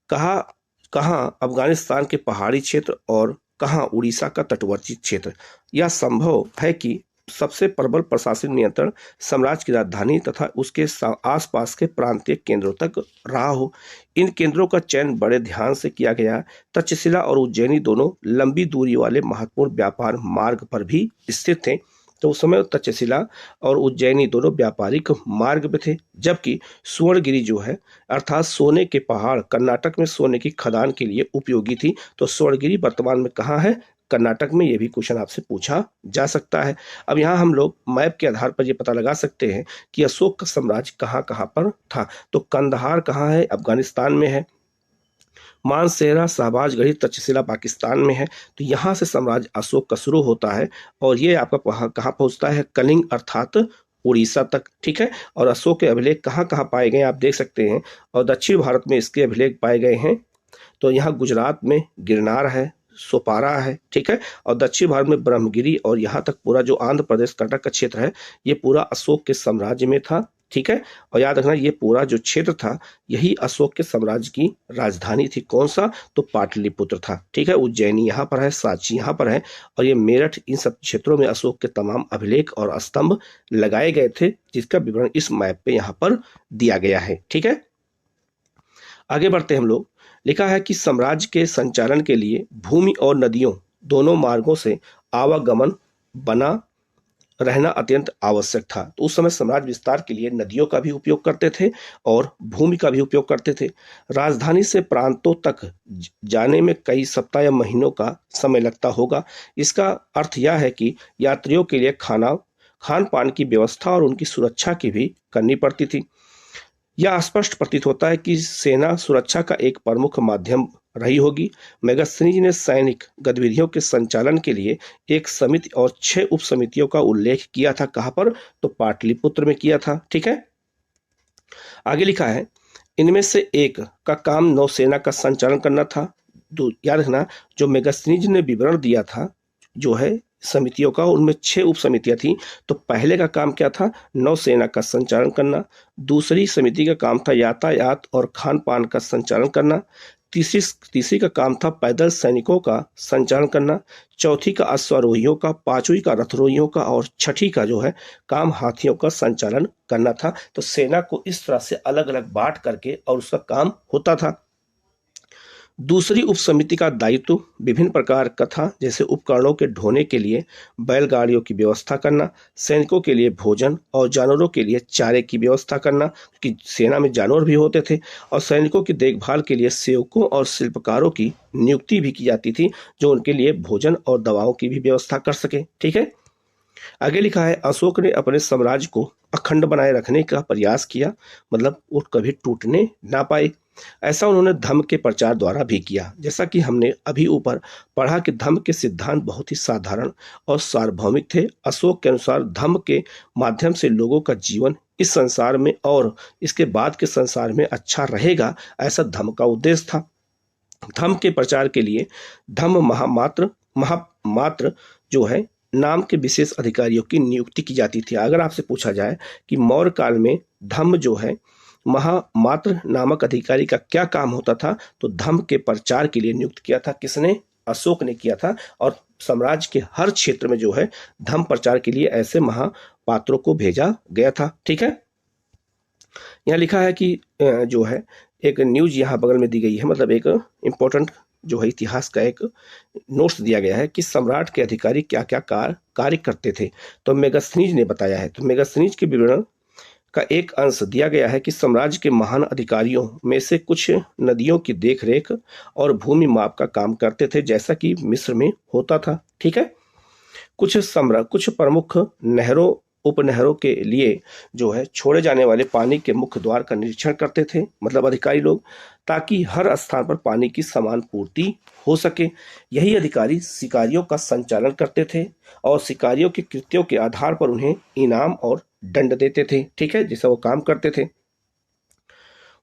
Speaker 2: कहाँ अफगानिस्तान के पहाड़ी क्षेत्र और कहाँ उड़ीसा का तटवर्ती क्षेत्र। यह संभव है कि सबसे प्रबल प्रशासनिक नियंत्रण साम्राज्य की राजधानी तथा उसके आसपास के प्रांतीय केंद्रों तक रहा हो। इन केंद्रों का चयन बड़े ध्यान से किया गया। तक्षशिला और उज्जैनी दोनों लंबी दूरी वाले महत्वपूर्ण व्यापार मार्ग पर भी स्थित थे। तो उस समय तक्षशिला और उज्जैनी दोनों व्यापारिक मार्ग पे थे, जबकि सुवर्णगिरी जो है अर्थात सोने के पहाड़ कर्नाटक में सोने की खदान के लिए उपयोगी थी। तो सुवर्णगिरी वर्तमान में कहाँ है? कर्नाटक में। ये भी क्वेश्चन आपसे पूछा जा सकता है। अब यहाँ हम लोग मैप के आधार पर ये पता लगा सकते हैं कि अशोक का साम्राज्य कहाँ कहाँ पर था। तो कंदहार कहाँ है? अफगानिस्तान में है। मानसेरा, शहबाजगढ़ी, तक्षशिला पाकिस्तान में है। तो यहाँ से साम्राज्य अशोक का शुरू होता है और ये आपका कहाँ पहुँचता है? कलिंग अर्थात उड़ीसा तक, ठीक है। और अशोक के अभिलेख कहाँ कहाँ पाए गए आप देख सकते हैं। और दक्षिण भारत में इसके अभिलेख पाए गए हैं तो यहाँ गुजरात में गिरनार है, सोपारा है, ठीक है। और दक्षिण भारत में ब्रह्मगिरी और यहाँ तक पूरा जो आंध्र प्रदेश कर्नाटक का क्षेत्र है ये पूरा अशोक के साम्राज्य में था, ठीक है। और याद रखना ये पूरा जो क्षेत्र था यही अशोक के साम्राज्य की राजधानी थी। कौन सा? तो पाटलिपुत्र था, ठीक है। उज्जैनी यहाँ पर है, सांची यहाँ पर है और ये मेरठ, इन सब क्षेत्रों में अशोक के तमाम अभिलेख और स्तंभ लगाए गए थे जिसका विवरण इस मैप पे यहाँ पर दिया गया है, ठीक है। आगे बढ़ते हम लोग। लिखा है कि साम्राज्य के संचालन के लिए भूमि और नदियों दोनों मार्गों से आवागमन बना रहना अत्यंत आवश्यक था। तो उस समय साम्राज्य विस्तार के लिए नदियों का भी उपयोग करते थे और भूमि का भी उपयोग करते थे। राजधानी से प्रांतों तक जाने में कई सप्ताह या महीनों का समय लगता होगा। इसका अर्थ यह है कि यात्रियों के लिए खान पान की व्यवस्था और उनकी सुरक्षा की भी करनी पड़ती थी। यह स्पष्ट प्रतीत होता है कि सेना सुरक्षा का एक प्रमुख माध्यम रही होगी। मेगास्थनीज ने सैनिक गतिविधियों के संचालन के लिए एक समिति और 6 उप समितियों का उल्लेख किया था। कहाँ पर? तो पाटलिपुत्र में किया था, ठीक है। आगे लिखा है इनमें से एक का काम नौसेना का संचालन करना था। याद रखना जो मेगास्थनीज ने विवरण दिया था जो है समितियों का, उनमें 6 उप समितियां थी। तो पहले का काम क्या था? नौसेना का संचालन करना। दूसरी समिति का काम था यातायात और खान पान का संचालन करना। तीसरी का काम था पैदल सैनिकों का संचालन करना। चौथी का अश्वारोहियों का, पांचवी का रथरोहियों का और छठी का जो है काम हाथियों का संचालन करना था। तो सेना को इस तरह से अलग अलग बांट करके और उसका काम होता था। दूसरी उप समिति का दायित्व विभिन्न प्रकार का था, जैसे उपकरणों के ढोने के लिए बैलगाड़ियों की व्यवस्था करना, सैनिकों के लिए भोजन और जानवरों के लिए चारे की व्यवस्था करना, क्योंकि सेना में जानवर भी होते थे, और सैनिकों की देखभाल के लिए सेवकों और शिल्पकारों की नियुक्ति भी की जाती थी जो उनके लिए भोजन और दवाओं की भी व्यवस्था कर सके, ठीक है। आगे लिखा है अशोक ने अपने साम्राज्य को अखंड बनाए रखने का प्रयास किया, मतलब वो कभी टूटने ना पाए। ऐसा उन्होंने धम्म के प्रचार द्वारा भी किया। जैसा कि हमने अभी ऊपर पढ़ा कि धम्म के सिद्धांत बहुत ही साधारण और सार्वभौमिक थे। अशोक के अनुसार धम्म के माध्यम से लोगों का जीवन इस संसार में और इसके बाद के संसार में अच्छा रहेगा, ऐसा धम्म का उद्देश्य था। धम्म के प्रचार के लिए धम्म महामात्र जो है नाम के विशेष अधिकारियों की नियुक्ति की जाती थी। अगर आपसे पूछा जाए कि मौर्य काल में धम्म जो है महामात्र नामक अधिकारी का क्या काम होता था, तो धम्म के प्रचार के लिए नियुक्त किया था। किसने? अशोक ने किया था। और साम्राज्य के हर क्षेत्र में जो है धम्म प्रचार के लिए ऐसे महापात्रों को भेजा गया था, ठीक है। यहाँ लिखा है कि जो है एक न्यूज यहाँ बगल में दी गई है, मतलब एक इम्पोर्टेंट जो है इतिहास का एक नोट्स दिया गया है कि सम्राट के अधिकारी क्या क्या कार्य करते थे। तो मेगास्थनीज ने बताया है। तो मेगास्थनीज के विवरण का एक अंश दिया गया है कि साम्राज्य के महान अधिकारियों में से कुछ नदियों की देखरेख और भूमि माप का काम करते थे, जैसा कि मिस्र में होता था, ठीक है। कुछ प्रमुख नहरों उपनहरों के लिए जो है छोड़े जाने वाले पानी के मुख्य द्वार का निरीक्षण करते थे, मतलब अधिकारी लोग, ताकि हर स्थान पर पानी की समान पूर्ति हो सके। यही अधिकारी शिकारियों का संचालन करते थे और शिकारियों के कृत्यों के आधार पर उन्हें इनाम और दंड देते थे, ठीक है, जैसा वो काम करते थे।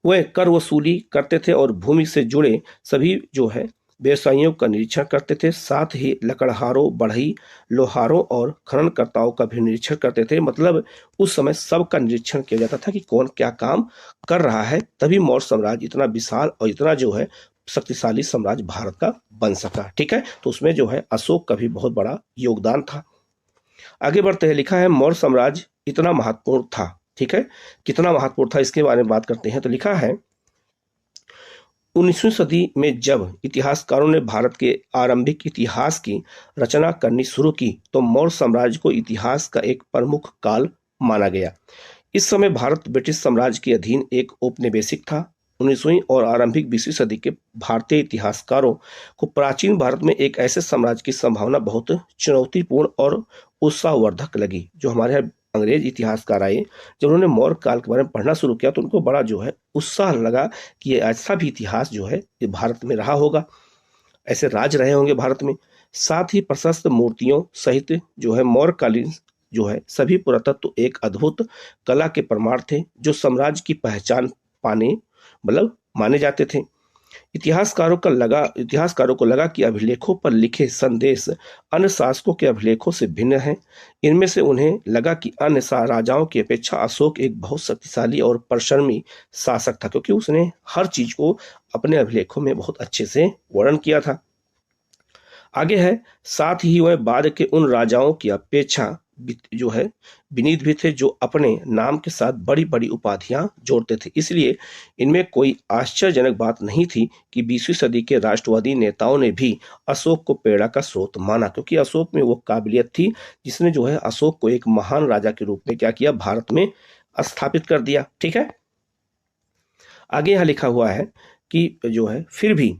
Speaker 2: वह कर वसूली करते थे और भूमि से जुड़े सभी जो है व्यवसायियों का निरीक्षण करते थे। साथ ही लकड़हारों, बढ़ई, लोहारों और खननकर्ताओं का भी निरीक्षण करते थे। मतलब उस समय सबका निरीक्षण किया जाता था कि कौन क्या काम कर रहा है, तभी मौर्य साम्राज्य इतना विशाल और इतना जो है शक्तिशाली साम्राज्य भारत का बन सका, ठीक है। तो उसमें जो है अशोक का भी बहुत बड़ा योगदान था। आगे बढ़ते हैं। लिखा है मौर्य साम्राज्य इतना महत्वपूर्ण था, ठीक है। कितना महत्वपूर्ण था इसके बारे में बात करते हैं। तो लिखा है 19वीं सदी में जब इतिहासकारों ने भारत के आरंभिक इतिहास की रचना करनी शुरू की तो मौर्य साम्राज्य को इतिहास का एक प्रमुख काल माना गया। इस समय भारत ब्रिटिश साम्राज्य के अधीन एक औपनिवेशिक था। 19वीं और आरंभिक 20वीं सदी के भारतीय इतिहासकारों को प्राचीन भारत में एक ऐसे साम्राज्य की संभावना बहुत चुनौतीपूर्ण और उत्साहवर्धक लगी। जो हमारे यहाँ अंग्रेज इतिहासकार आए, जब उन्होंने मौर्य काल के बारे में पढ़ना शुरू किया तो उनको बड़ा जो है उत्साह लगा कि ये ऐसा भी इतिहास जो है ये भारत में रहा होगा, ऐसे राज रहे होंगे भारत में। साथ ही प्रशस्त मूर्तियों सहित जो है मौर्यकालीन जो है सभी पुरातत्व एक अद्भुत कला के प्रमाण थे जो साम्राज्य की पहचान पाने मतलब माने जाते थे। इतिहासकारों को लगा कि अभिलेखों पर लिखे संदेश अन्य शासकों के अभिलेखों से भिन्न हैं। इनमें से उन्हें लगा कि अन्य राजाओं की अपेक्षा अशोक एक बहुत शक्तिशाली और परिश्रमी शासक था, क्योंकि उसने हर चीज को अपने अभिलेखों में बहुत अच्छे से वर्णन किया था। आगे है, साथ ही वह बाद के उन राजाओं की अपेक्षा जो है विनीत भी थे जो अपने नाम के साथ बड़ी बड़ी उपाधियां जोड़ते थे। इसलिए इनमें कोई आश्चर्यजनक बात नहीं थी कि 20वीं सदी के राष्ट्रवादी नेताओं ने भी अशोक को प्रेरणा का स्रोत माना, क्योंकि अशोक में वो काबिलियत थी जिसने जो है अशोक को एक महान राजा के रूप में क्या किया, भारत में स्थापित कर दिया। ठीक है, आगे यहाँ लिखा हुआ है कि जो है फिर भी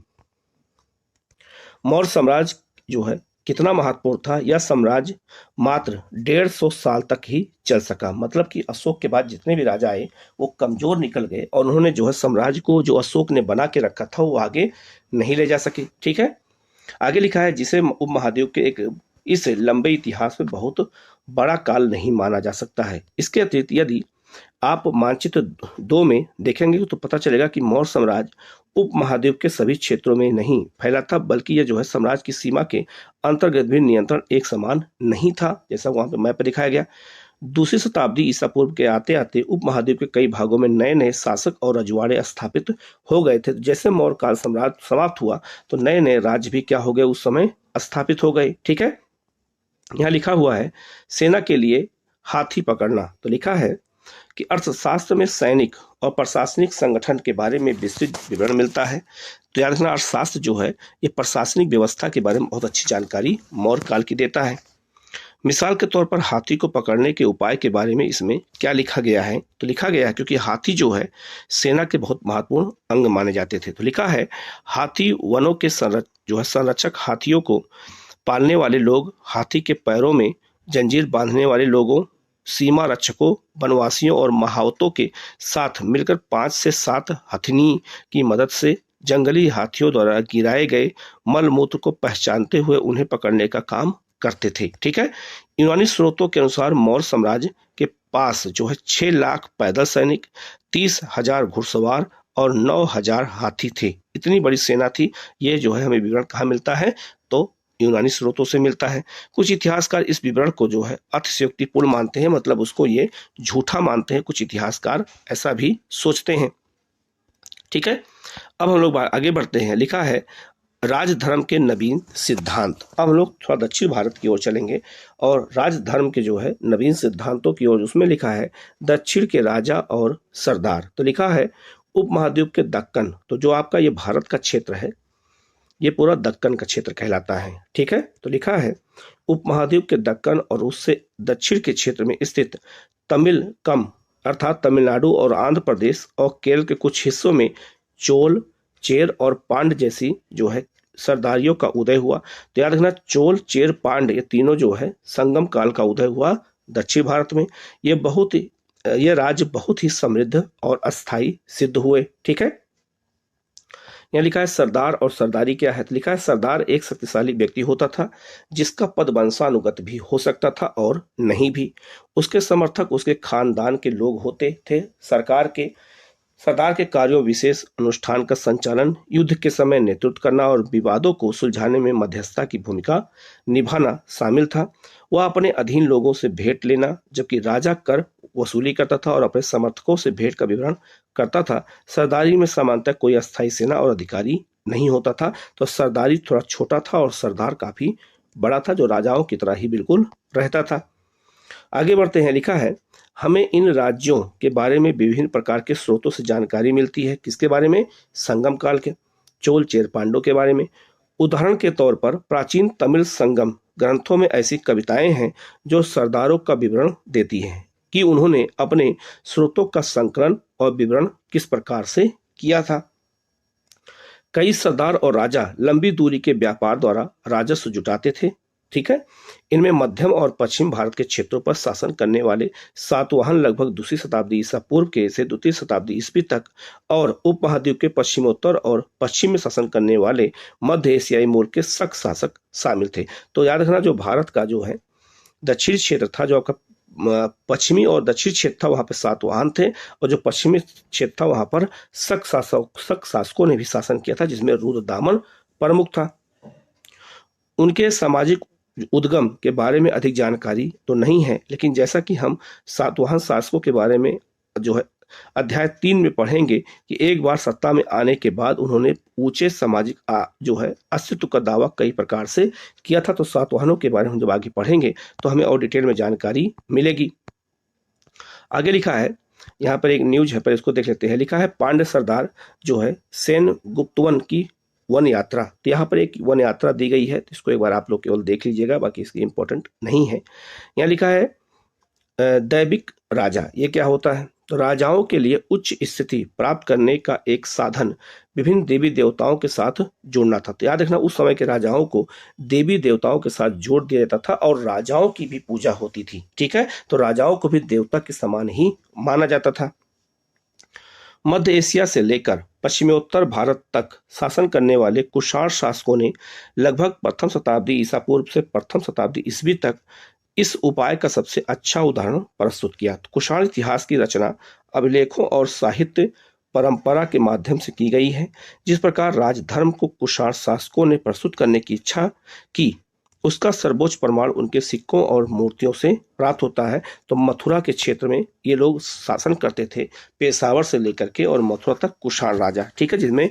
Speaker 2: मौर्य साम्राज्य जो है कितना महत्वपूर्ण था, यह साम्राज्य मात्र 150 साल तक ही चल सका। मतलब कि अशोक के बाद जितने भी राजा आए वो कमजोर निकल गए और उन्होंने जो है साम्राज्य को जो अशोक ने बना के रखा था वो आगे नहीं ले जा सके। ठीक है, आगे लिखा है, जिसे उपमहाद्वीप के एक इस लंबे इतिहास में बहुत बड़ा काल नहीं माना जा सकता है। इसके अतिरिक्त यदि आप मानचित्र 2 में देखेंगे तो पता चलेगा कि मौर्य साम्राज्य उपमहाद्वीप के सभी क्षेत्रों में नहीं फैला था, बल्कि यह जो है साम्राज्य की सीमा के अंतर्गत भी नियंत्रण एक समान नहीं था, जैसा वहां पे मैप पर दिखाया गया। दूसरी शताब्दी ईसा पूर्व के आते आते उपमहाद्वीप के कई भागों में नए नए शासक और रजवाड़े स्थापित हो गए थे। जैसे मौर्य काल साम्राज्य समाप्त हुआ तो नए नए राज्य भी क्या हो गए, उस समय स्थापित हो गए। ठीक है, यहाँ लिखा हुआ है, सेना के लिए हाथी पकड़ना। तो लिखा है कि अर्थशास्त्र में सैनिक और प्रशासनिक संगठन के बारे में विस्तृत विवरण मिलता है। तो याद रखना, अर्थशास्त्र जो है ये प्रशासनिक व्यवस्था के बारे में बहुत अच्छी जानकारी मौर्य काल की देता है। मिसाल के तौर पर हाथी को पकड़ने के उपाय के बारे में इसमें क्या लिखा गया है, तो लिखा गया है क्योंकि हाथी जो है सेना के बहुत महत्वपूर्ण अंग माने जाते थे। तो लिखा है, हाथी वनों के संरक्षक, हाथियों को पालने वाले लोग, हाथी के पैरों में जंजीर बांधने वाले लोगों, सीमा रक्षकों, वनवासियों और महावतों के साथ मिलकर 5 से 7 हथिनी की मदद से जंगली हाथियों द्वारा गिराए गए मल मूत्र को पहचानते हुए उन्हें पकड़ने का काम करते थे। ठीक है, यूनानी स्रोतों के अनुसार मौर्य साम्राज्य के पास जो है 6 लाख पैदल सैनिक, 30,000 घुड़सवार और 9,000 हाथी थे। इतनी बड़ी सेना थी। ये जो है हमें विवरण कहाँ मिलता है, तो यूनानी स्रोतों से मिलता है। कुछ इतिहासकार इस विवरण को जो है अतिशयोक्तिपूर्ण मानते हैं, मतलब उसको ये झूठा मानते हैं। कुछ इतिहासकार ऐसा भी सोचते हैं। ठीक है, अब हम लोग आगे बढ़ते हैं। लिखा है, राजधर्म के नवीन सिद्धांत। अब हम लोग थोड़ा दक्षिण भारत की ओर चलेंगे और राजधर्म के जो है नवीन सिद्धांतों की ओर। उसमें लिखा है, दक्षिण के राजा और सरदार। तो लिखा है, उपमहाद्वीप के दक्कन, तो जो आपका ये भारत का क्षेत्र है ये पूरा दक्कन का क्षेत्र कहलाता है। ठीक है, तो लिखा है, उपमहाद्वीप के दक्कन और उससे दक्षिण के क्षेत्र में स्थित तमिलकम अर्थात तमिलनाडु और आंध्र प्रदेश और केरल के कुछ हिस्सों में चोल, चेर और पांड जैसी जो है सरदारियों का उदय हुआ। तो याद रखना, चोल, चेर, पांड ये तीनों जो है संगम काल का उदय हुआ दक्षिण भारत में। ये राज्य बहुत ही समृद्ध और अस्थायी सिद्ध हुए। ठीक है, यहाँ लिखा है, सरदार और सरदारी क्या है। तो लिखा है, सरदार एक शक्तिशाली व्यक्ति होता था जिसका पद वंशानुगत भी हो सकता था और नहीं भी। उसके समर्थक उसके खानदान के लोग होते थे। सरदार के कार्यों, विशेष अनुष्ठान का संचालन, युद्ध के समय नेतृत्व करना और विवादों को सुलझाने में मध्यस्थता की भूमिका निभाना शामिल था। वह अपने अधीन लोगों से भेंट लेना, जबकि राजा कर वसूली करता था और अपने समर्थकों से भेंट का विवरण करता था। सरदारी में सामान्यतः कोई अस्थायी सेना और अधिकारी नहीं होता था। तो सरदारी थोड़ा छोटा था और सरदार काफी बड़ा था, जो राजाओं की तरह ही बिल्कुल रहता था। आगे बढ़ते हैं। लिखा है, हमें इन राज्यों के बारे में विभिन्न प्रकार के स्रोतों से जानकारी मिलती है। किसके बारे में? संगम काल के, चोल, चेर, पांडव के बारे में। उदाहरण के तौर पर प्राचीन तमिल संगम ग्रंथों में ऐसी कविताएं हैं जो सरदारों का विवरण देती हैं कि उन्होंने अपने स्रोतों का संकलन और विवरण किस प्रकार से किया था। कई सरदार और राजा लंबी दूरी के व्यापार द्वारा राजस्व जुटाते थे। ठीक है, इनमें मध्यम और पश्चिम भारत के क्षेत्रों पर शासन करने वाले सातवाहन लगभग दूसरी शताब्दी ईसा पूर्व के से द्वितीय शताब्दी ईस्वी तक और उपमहाद्वीप के पश्चिमोत्तर और पश्चिम में शासन करने वाले मध्य एशियाई मूल के शक शासक शामिल थे। तो याद रखना, जो भारत का जो है दक्षिण क्षेत्र था, जो आपका पश्चिमी और दक्षिणी क्षेत्र था वहां पर सातवाहन थे, और जो पश्चिमी क्षेत्र था वहां पर शक शासकों ने भी शासन किया था, जिसमें रुद्रदामन प्रमुख था। उनके सामाजिक उद्गम के बारे में अधिक जानकारी तो नहीं है, लेकिन जैसा कि हम सातवाहन शासकों के बारे में जो है अध्याय 3 में पढ़ेंगे कि एक बार सत्ता में आने के बाद उन्होंने ऊंचे सामाजिक जो है अस्तित्व का दावा कई प्रकार से किया था। तो सातवाहनों के बारे में जब आगे पढ़ेंगे तो हमें और डिटेल में जानकारी मिलेगी। आगे लिखा है, यहाँ पर एक न्यूज है पर इसको देख लेते हैं। लिखा है पांड्य सरदार जो है सेन गुप्तवन की वन यात्रा। तो यहाँ पर एक वन यात्रा दी गई है, तो इसको एक बार आप लोग केवल देख लीजिएगा, बाकी इसकी इंपॉर्टेंट नहीं है। यहाँ लिखा है दैविक राजा, ये क्या होता है? तो राजाओं के लिए उच्च स्थिति प्राप्त करने का एक साधन विभिन्न देवी देवताओं के साथ जोड़ना था। तो याद रखना, उस समय के राजाओं को देवी देवताओं के साथ जोड़ दिया जाता था और राजाओं की भी पूजा होती थी। ठीक है, तो राजाओं को भी देवता के समान ही माना जाता था। मध्य एशिया से लेकर पश्चिमोत्तर भारत तक शासन करने वाले कुषाण शासकों ने लगभग प्रथम शताब्दी ईसा पूर्व से प्रथम शताब्दी ईस्वी तक इस उपाय का सबसे अच्छा उदाहरण प्रस्तुत किया। तो कुषाण इतिहास की रचना अभिलेखों और साहित्य परंपरा के माध्यम से की गई है। जिस प्रकार राजधर्म को कुषाण शासकों ने प्रस्तुत करने की इच्छा की, उसका सर्वोच्च प्रमाण उनके सिक्कों और मूर्तियों से प्राप्त होता है। तो मथुरा के क्षेत्र में ये लोग शासन करते थे, पेशावर से लेकर के और मथुरा तक कुषाण राजा। ठीक है, जिसमें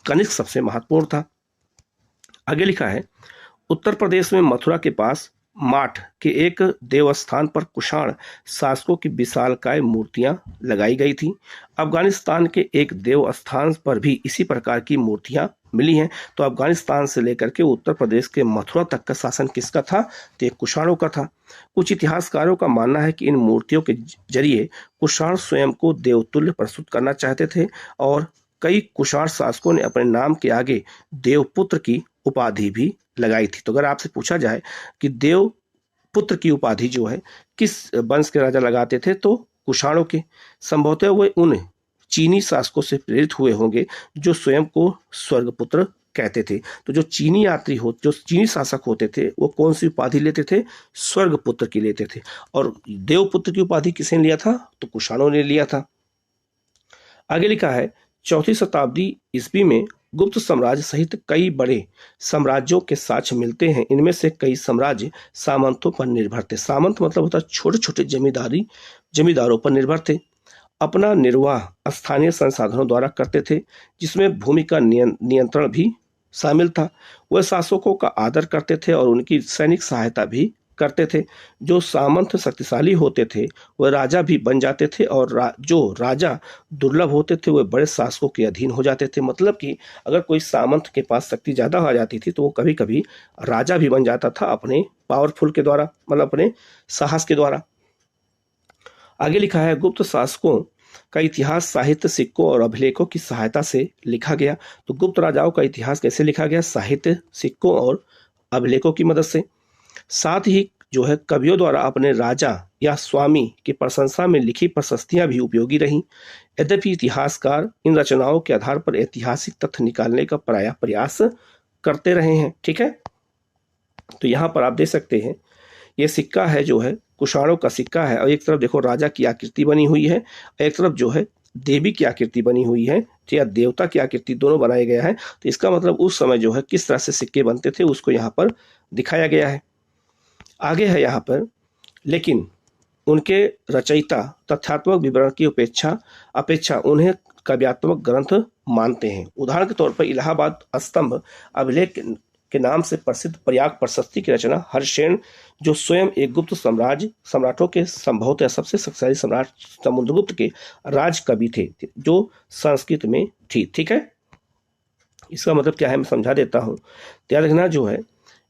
Speaker 2: कनिष्क सबसे महत्वपूर्ण था। आगे लिखा है, उत्तर प्रदेश में मथुरा के पास माठ के एक देवस्थान पर कुषाण शासकों की विशालकाय मूर्तियां लगाई गई थी। अफगानिस्तान के एक देवस्थान पर भी इसी प्रकार की मूर्तियां मिली हैं। तो अफगानिस्तान से लेकर के उत्तर प्रदेश के मथुरा तक का शासन किसका था? तो ये कुषाणों का था। कुछ इतिहासकारों का मानना है कि इन मूर्तियों के जरिए कुषाण स्वयं को देवतुल्य प्रस्तुत करना चाहते थे, और कई कुषाण शासकों ने अपने नाम के आगे देवपुत्र की उपाधि भी लगाई थी। तो अगर आपसे पूछा जाए कि देवपुत्र की उपाधि जो है किस वंश के राजा लगाते थे, तो कुषाणों के। संभवतः वे उन चीनी शासकों से प्रेरित हुए होंगे जो स्वयं को स्वर्गपुत्र कहते थे। तो जो चीनी शासक होते थे वो कौन सी उपाधि लेते थे? स्वर्गपुत्र की लेते थे। और देवपुत्र की उपाधि किसने लिया था? तो कुषाणों ने लिया था। आगे लिखा है, 4वीं शताब्दी ईस्वी में गुप्त साम्राज्य सहित कई बड़े साम्राज्यों के साक्ष्य मिलते हैं। इनमें से कई साम्राज्य सामंतों पर निर्भर थे। सामंत मतलब होता है छोटे छोटे जमींदारों पर निर्भर थे। अपना निर्वाह स्थानीय संसाधनों द्वारा करते थे, जिसमें भूमि का नियंत्रण भी शामिल था। वह शासकों का आदर करते थे और उनकी सैनिक सहायता भी करते थे। जो सामंत शक्तिशाली होते थे वह राजा भी बन जाते थे, और जो राजा दुर्लभ होते थे वह बड़े शासकों के अधीन हो जाते थे। मतलब कि अगर कोई सामंत के पास शक्ति ज़्यादा आ जाती थी तो वो कभी कभी राजा भी बन जाता था अपने पावरफुल के द्वारा, मतलब अपने साहस के द्वारा। आगे लिखा है, गुप्त शासकों का इतिहास साहित्य, सिक्कों और अभिलेखों की सहायता से लिखा गया। तो गुप्त राजाओं का इतिहास कैसे लिखा गया? साहित्य, सिक्कों और अभिलेखों की मदद से। साथ ही जो है कवियों द्वारा अपने राजा या स्वामी की प्रशंसा में लिखी प्रशस्तियां भी उपयोगी रहीं। यद्यपि इतिहासकार इन रचनाओं के आधार पर ऐतिहासिक तथ्य निकालने का प्रायः प्रयास करते रहे हैं। ठीक है, तो यहाँ पर आप देख सकते हैं ये सिक्का है जो है कुषाणों का सिक्का है, और एक तरफ देखो राजा की आकृति बनी हुई है, एक तरफ जो है देवी की आकृति बनी हुई है या देवता की आकृति, दोनों बनाया गया है। तो इसका मतलब उस समय जो है किस तरह से सिक्के बनते थे उसको यहाँ पर दिखाया गया है। आगे है यहाँ पर, लेकिन उनके रचयिता तथ्यात्मक विवरण की अपेक्षा उन्हें काव्यात्मक ग्रंथ मानते हैं। उदाहरण के तौर पर इलाहाबाद स्तंभ अभिलेख के नाम से प्रसिद्ध प्रयाग प्रशस्ति की रचना हर्षेन, जो स्वयं एक गुप्त सम्राटों के संभवतः सबसे शक्तिशाली सम्राट समुद्रगुप्त के राज कवि थे, जो संस्कृत में थी। ठीक है, इसका मतलब क्या है मैं समझा देता हूँ। याद रखना, जो है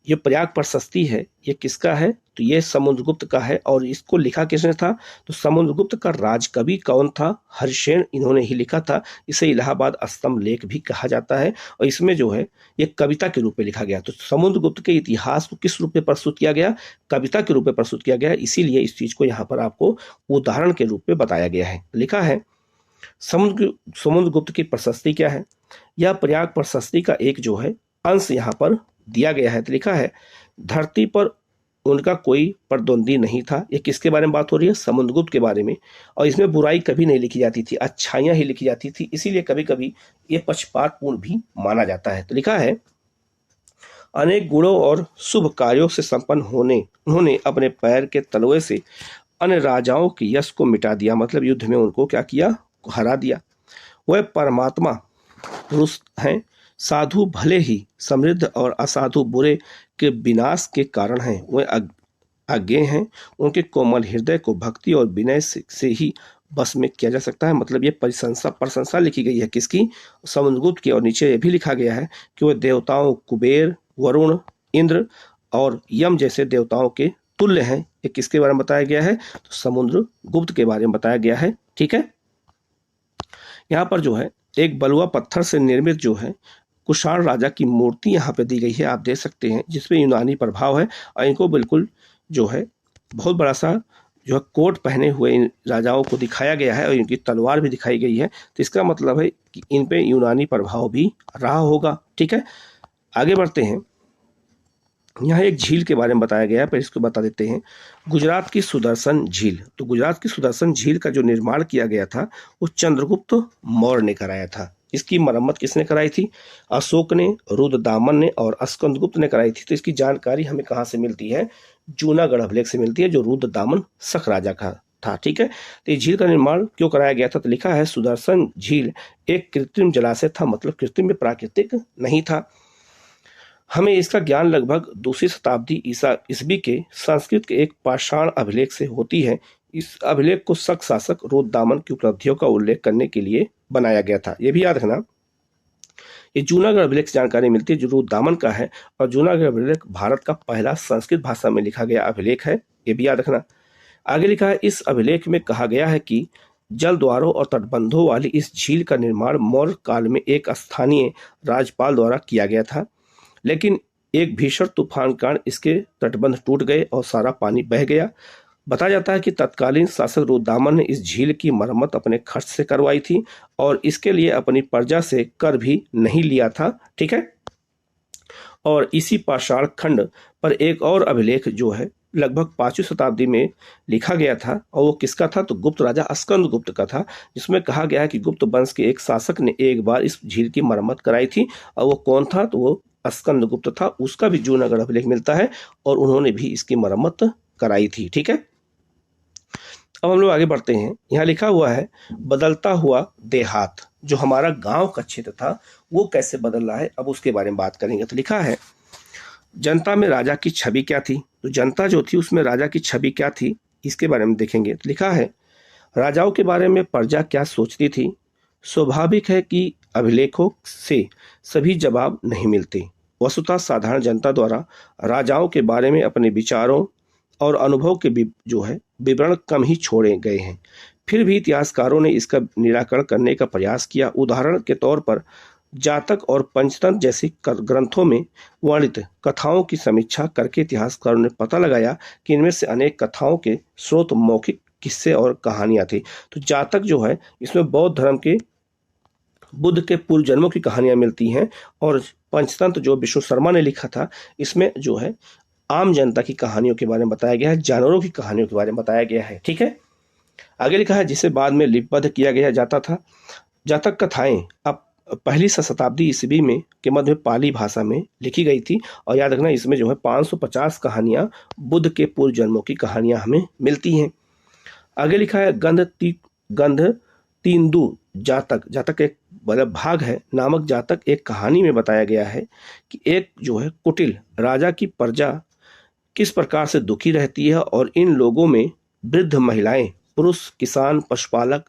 Speaker 2: ये प्रयाग प्रशस्ति है, ये किसका है? तो ये समुद्रगुप्त का है। और इसको लिखा किसने था? तो समुद्रगुप्त का राजकवि कौन था? हर्षेन, इन्होंने ही लिखा था। इसे इलाहाबाद स्तंभ लेख भी कहा जाता है, और इसमें जो है ये कविता के रूप में लिखा गया। तो समुद्रगुप्त के इतिहास को किस रूप में प्रस्तुत किया गया? कविता के रूप में प्रस्तुत किया गया। इसीलिए इस चीज को यहाँ पर आपको उदाहरण के रूप में बताया गया है। लिखा है, समुद्रगुप्त की प्रशस्ति क्या है? यह प्रयाग प्रशस्ति का एक जो है अंश यहाँ पर दिया गया है। तो लिखा है, धरती पर उनका कोई प्रतिद्वंदी नहीं था। ये किसके बारे में बात हो रही है? समुद्रगुप्त के बारे में। और इसमें बुराई कभी नहीं लिखी जाती थी, अच्छाइयाँ ही लिखी जाती थी, इसीलिए कभी कभी ये पक्षपातपूर्ण भी माना जाता है। तो लिखा है, अनेक गुणों और शुभ कार्यों से संपन्न होने उन्होंने अपने पैर के तलवे से अन्य राजाओं के यश को मिटा दिया, मतलब युद्ध में उनको क्या किया? हरा दिया। वह परमात्मा पुरुष हैं, साधु भले ही समृद्ध और असाधु बुरे के विनाश के कारण हैं। वह अज्ञेय हैं, उनके कोमल हृदय को भक्ति और विनय से ही बस में किया जा सकता है। मतलब ये प्रशंसा लिखी गई है किसकी? समुद्रगुप्त की। और नीचे ये भी लिखा गया है कि वह देवताओं कुबेर, वरुण, इंद्र और यम जैसे देवताओं के तुल्य हैं। ये किसके बारे में बताया गया है? तो समुद्रगुप्त के बारे में बताया गया है। ठीक है, यहाँ पर जो है एक बलुआ पत्थर से निर्मित जो है कुषाण राजा की मूर्ति यहाँ पे दी गई है, आप देख सकते हैं, जिसमें यूनानी प्रभाव है। और इनको बिल्कुल जो है बहुत बड़ा सा जो है कोट पहने हुए इन राजाओं को दिखाया गया है और इनकी तलवार भी दिखाई गई है। तो इसका मतलब है कि इन पे यूनानी प्रभाव भी रहा होगा। ठीक है, आगे बढ़ते हैं। यहाँ एक झील के बारे में बताया गया है, पर इसको बता देते हैं। गुजरात की सुदर्शन झील। तो गुजरात की सुदर्शन झील का जो निर्माण किया गया था वो चंद्रगुप्त मौर्य ने कराया था। इसकी मरम्मत किसने कराई थी? अशोक ने, रुद्रदामन ने और स्कंदगुप्त ने कराई थी। तो इसकी जानकारी हमें कहाँ से मिलती है? जूनागढ़ अभिलेख से मिलती है, जो रुद्रदामन शक राजा का था। ठीक है, तो इस झील का निर्माण क्यों कराया गया था? तो लिखा है, सुदर्शन झील एक कृत्रिम जलाशय था, मतलब कृत्रिम में प्राकृतिक नहीं था। हमें इसका ज्ञान लगभग 2वीं शताब्दी ईसा ईस्वी के संस्कृत के एक पाषाण अभिलेख से होती है। इस अभिलेख को शक शासक रुद्रदामन की उपलब्धियों का उल्लेख करने के लिए बनाया गया था। ये भी याद रखना, ये जूनागढ़ अभिलेख से जानकारी मिलती है जो रुद्रदामन का है। और जूनागढ़ अभिलेख भारत का पहला संस्कृत भाषा में लिखा गया अभिलेख है, ये भी याद रखना। आगे लिखा है, इस अभिलेख में कहा गया है कि जल द्वारों और तटबंधों वाली इस झील का निर्माण मौर्य काल में एक स्थानीय राजपाल द्वारा किया गया था, लेकिन एक भीषण तूफान के कारण इसके तटबंध टूट गए और सारा पानी बह गया। बताया जाता है कि तत्कालीन शासक रुद्रदामन ने इस झील की मरम्मत अपने खर्च से करवाई थी और इसके लिए अपनी प्रजा से कर भी नहीं लिया था। ठीक है, और इसी पाषाण खंड पर एक और अभिलेख जो है लगभग 5वीं शताब्दी में लिखा गया था, और वो किसका था? तो गुप्त राजा स्कंदगुप्त का था, जिसमें कहा गया है कि गुप्त वंश के एक शासक ने एक बार इस झील की मरम्मत कराई थी। और वो कौन था? तो वो स्कंदगुप्त था। उसका भी जूनागढ़ अभिलेख मिलता है और उन्होंने भी इसकी मरम्मत कराई थी। ठीक है, अब हम लोग आगे बढ़ते हैं। यहाँ लिखा हुआ है, बदलता हुआ देहात। जो हमारा गांव का क्षेत्र था वो कैसे बदल रहा है, अब उसके बारे में बात करेंगे। तो लिखा है, जनता में राजा की छवि क्या थी? तो जनता जो थी उसमें राजा की छवि क्या थी, इसके बारे में देखेंगे। तो लिखा है, राजाओं के बारे में प्रजा क्या सोचती थी? स्वाभाविक है कि अभिलेखों से सभी जवाब नहीं मिलते। वस्तुतः साधारण जनता द्वारा राजाओं के बारे में अपने विचारों और अनुभव के जो है विवरण कम ही छोड़े गए हैं। फिर भी इतिहासकारों ने इसका निराकरण करने का प्रयास किया। उदाहरण के तौर पर जातक और पंचतंत्र जैसे ग्रंथों में वर्णित कथाओं की समीक्षा करके इतिहासकारों ने पता लगाया कि इनमें से अनेक कथाओं के स्रोत मौखिक किस्से और कहानियां थी। तो जातक जो है इसमें बौद्ध धर्म के बुद्ध के पूर्व जन्मों की कहानियां मिलती हैं, और पंचतंत्र जो विष्णु शर्मा ने लिखा था इसमें जो है आम जनता की कहानियों के बारे में बताया गया है, जानवरों की कहानियों के बारे में बताया गया है। ठीक है, आगे लिखा है, जिसे बाद में लिपिबद्ध किया गया जाता था। जातक कथाएं अब पहली शताब्दी ईस्वी में के मध्य में पाली भाषा में लिखी गई थी। और याद रखना, इसमें जो है 550 कहानियां बुद्ध के पूर्व जन्मों की कहानियां हमें मिलती हैं। आगे लिखा है, गंध तीन्दु जातक एक मतलब भाग है नामक जातक एक कहानी में बताया गया है कि एक जो है कुटिल राजा की प्रजा किस प्रकार से दुखी रहती है, और इन लोगों में वृद्ध महिलाएं, पुरुष, किसान, पशुपालक,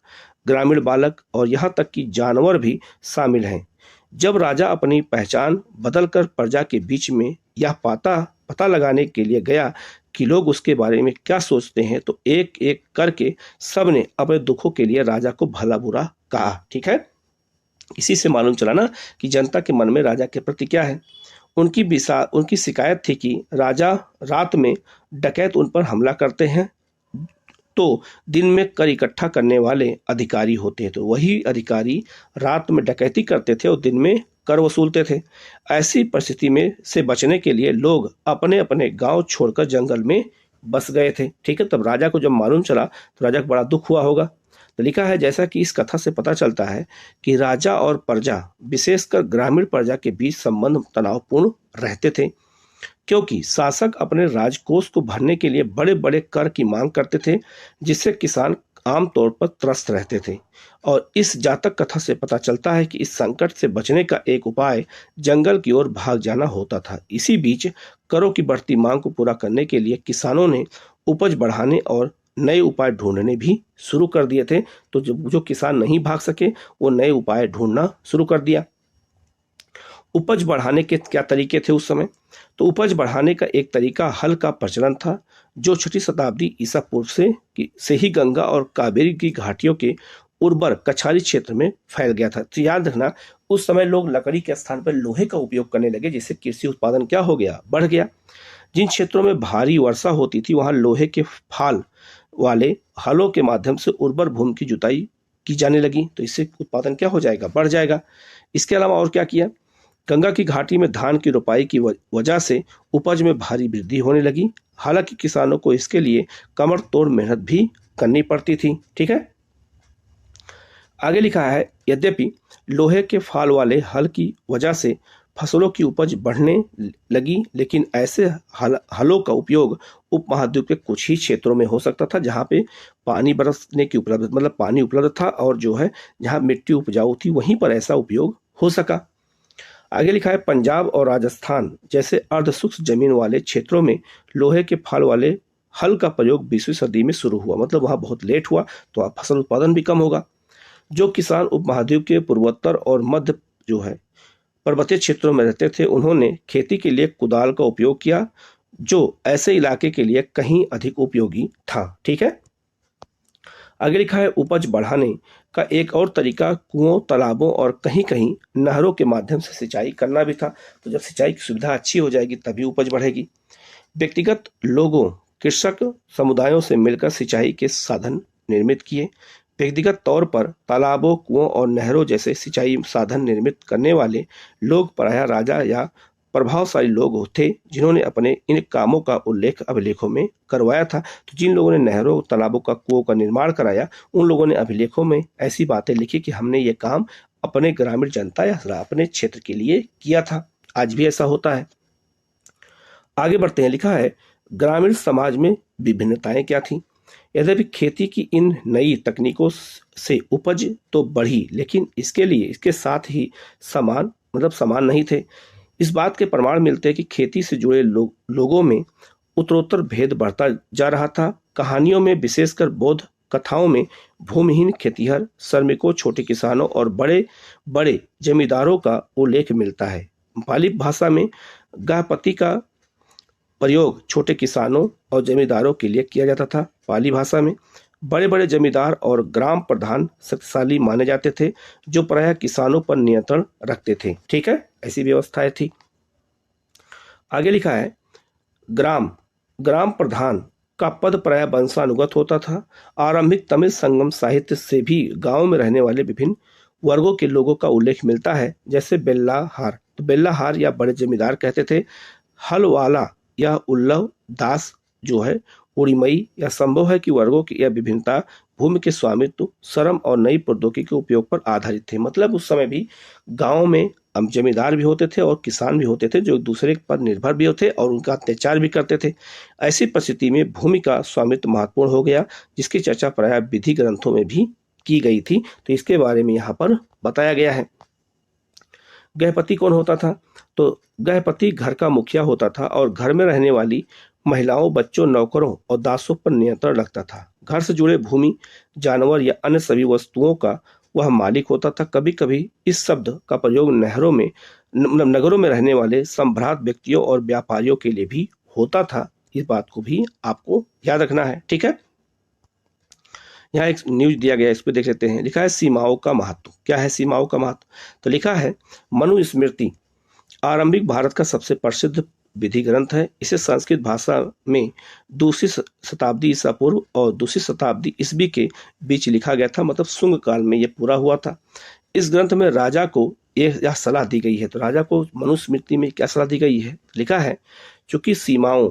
Speaker 2: ग्रामीण बालक और यहाँ तक कि जानवर भी शामिल हैं। जब राजा अपनी पहचान बदलकर प्रजा के बीच में यह पता लगाने के लिए गया कि लोग उसके बारे में क्या सोचते हैं, तो एक एक करके सबने अपने दुखों के लिए राजा को भला बुरा कहा। ठीक है, इसी से मालूम चला ना कि जनता के मन में राजा के प्रति क्या है। उनकी शिकायत थी कि राजा रात में डकैत उन पर हमला करते हैं, तो दिन में कर इकट्ठा करने वाले अधिकारी होते हैं। तो वही अधिकारी रात में डकैती करते थे और दिन में कर वसूलते थे। ऐसी परिस्थिति में से बचने के लिए लोग अपने अपने गांव छोड़कर जंगल में बस गए थे। ठीक है, तब राजा को जब मालूम चला तो राजा को बड़ा दुख हुआ होगा। तो लिखा है, जैसा कि इस कथा से पता चलता है कि राजा और प्रजा, विशेषकर ग्रामीण प्रजा के बीच संबंध तनावपूर्ण रहते थे, क्योंकि शासक अपने राजकोष को भरने के लिए बड़े बड़े कर की मांग करते थे, जिससे किसान आमतौर पर त्रस्त रहते थे। और इस जातक कथा से पता चलता है कि इस संकट से बचने का एक उपाय जंगल की ओर भाग जाना होता था। इसी बीच करों की बढ़ती मांग को पूरा करने के लिए किसानों ने उपज बढ़ाने और नए उपाय ढूंढने भी शुरू कर दिए थे। तो जो किसान नहीं भाग सके वो नए उपाय ढूंढना शुरू कर दिया। उपज बढ़ाने के क्या तरीके थे उस समय? तो उपज बढ़ाने का एक तरीका हल का प्रचलन था, जो 6वीं शताब्दी ईसा पूर्व से ही गंगा और कावेरी की घाटियों के उर्वर कछारी क्षेत्र में फैल गया था। तो याद रखना, उस समय लोग लकड़ी के स्थान पर लोहे का उपयोग करने लगे, जिससे कृषि उत्पादन क्या हो गया, बढ़ गया। जिन क्षेत्रों में भारी वर्षा होती थी वहां लोहे के फाल वाले हलों के माध्यम से उर्वर भूमि की जुताई की जाने लगी, तो इससे उत्पादन क्या हो जाएगा, बढ़ जाएगा। इसके अलावा और क्या किया, गंगा की घाटी में धान की रोपाई की वजह से उपज में भारी वृद्धि होने लगी। हालांकि किसानों को इसके लिए कमर तोड़ मेहनत भी करनी पड़ती थी। ठीक है, आगे लिखा है, यद्यपि लोहे के फाल वाले हल की वजह से फसलों की उपज बढ़ने लगी, लेकिन ऐसे हलों का उपयोग उपमहाद्वीप के कुछ ही क्षेत्रों में हो सकता था, जहां पे पानी बरसने की उपलब्ध मतलब पानी उपलब्ध था, और जो है जहां मिट्टी उपजाऊ थी वहीं पर ऐसा उपयोग हो सका। आगे लिखा है, पंजाब और राजस्थान जैसे अर्धशुष्क जमीन वाले क्षेत्रों में लोहे के फाल वाले हल का प्रयोग 20वीं सदी में शुरू हुआ। मतलब वहां बहुत लेट हुआ, तो वहां फसल उत्पादन भी कम होगा। जो किसान उपमहाद्वीप के पूर्वोत्तर और मध्य जो है पर्वतीय क्षेत्रों में रहते थे, उन्होंने खेती के लिए कुदाल का उपयोग किया, जो ऐसे इलाके के लिए कहीं अधिक उपयोगी था। ठीक है, आगे लिखा है, उपज बढ़ाने का एक और तरीका कुओं, तालाबों और कहीं कहीं नहरों के माध्यम से सिंचाई करना भी था। तो जब सिंचाई की सुविधा अच्छी हो जाएगी तभी उपज बढ़ेगी। व्यक्तिगत लोगों, कृषक समुदायों से मिलकर सिंचाई के साधन निर्मित किए। व्यक्तिगत तौर पर तालाबों, कुओं और नहरों जैसे सिंचाई साधन निर्मित करने वाले लोग प्रायः राजा या प्रभावशाली लोग थे, जिन्होंने अपने इन कामों का उल्लेख अभिलेखों में करवाया था। तो जिन लोगों ने नहरों, तालाबों का, कुओं का निर्माण कराया, उन लोगों ने अभिलेखों में ऐसी बातें लिखी कि हमने ये काम अपने ग्रामीण जनता या अपने क्षेत्र के लिए किया था। आज भी ऐसा होता है। आगे बढ़ते हैं, लिखा है, ग्रामीण समाज में विभिन्नताएं क्या थी? यद्यपि खेती की इन नई तकनीकों से उपज तो बढ़ी, लेकिन इसके साथ ही समान नहीं थे। इस बात के प्रमाण मिलते हैं कि खेती से जुड़े लोगों में उत्तरोत्तर भेद बढ़ता जा रहा था। कहानियों में, विशेषकर बौद्ध कथाओं में, भूमिहीन खेतिहर, श्रमिकों, छोटे किसानों और बड़े बड़े जमींदारों का उल्लेख मिलता है। पाली भाषा में गृहपति का प्रयोग छोटे किसानों और जमींदारों के लिए किया जाता था। पाली भाषा में बड़े बड़े जमींदार और ग्राम प्रधान शक्तिशाली माने जाते थे, जो प्रायः किसानों पर नियंत्रण रखते थे। ठीक है, ऐसी व्यवस्थाएं थी। आगे लिखा है, ग्राम प्रधान का पद प्रायः वंशानुगत होता था। आरंभिक तमिल संगम साहित्य से भी गांव में रहने वाले विभिन्न वर्गों के लोगों का उल्लेख मिलता है, जैसे बेल्लाहार। तो बेल्लाहार या बड़े जमींदार कहते थे। हलवाला या उल्लव दास जो है उड़ीमई। या संभव है कि वर्गों की यह विभिन्नता भूमि के स्वामित्व, श्रम और नई प्रौद्योगिकी के उपयोग पर आधारित थे। मतलब उस समय भी गांव में जमींदार भी होते थे और किसान भी होते थे, जो एक दूसरे पर निर्भर भी होते और उनका अत्याचार भी करते थे। ऐसी परिस्थिति में भूमि का स्वामित्व महत्वपूर्ण हो गया, जिसकी चर्चा प्रायः विधि ग्रंथों में भी की गई थी। तो इसके बारे में यहाँ पर बताया गया है। गृहपति कौन होता था? तो गृहपति घर का मुखिया होता था और घर में रहने वाली महिलाओं, बच्चों, नौकरों और दासों पर नियंत्रण रखता था। घर से जुड़े भूमि, जानवर या अन्य सभी वस्तुओं का वह मालिक होता था। कभी कभी इस शब्द का प्रयोग नगरों में रहने वाले संभ्रांत व्यक्तियों और व्यापारियों के लिए भी होता था। इस बात को भी आपको याद रखना है। ठीक है, यहाँ एक न्यूज दिया गया, इस पर देख लेते हैं। लिखा है, सीमाओं का महत्व। क्या है सीमाओं का महत्व? तो लिखा है, मनुस्मृति आरंभिक भारत का सबसे प्रसिद्ध विधि ग्रंथ है। इसे संस्कृत भाषा में 2वीं शताब्दी ईसा पूर्व और 2वीं शताब्दी ईस्वी के बीच लिखा गया था। मतलब शुंग काल में यह पूरा हुआ था। इस ग्रंथ में राजा को यह सलाह दी गई है। तो राजा को मनुस्मृति में क्या सलाह दी गई है? लिखा है, चूंकि सीमाओं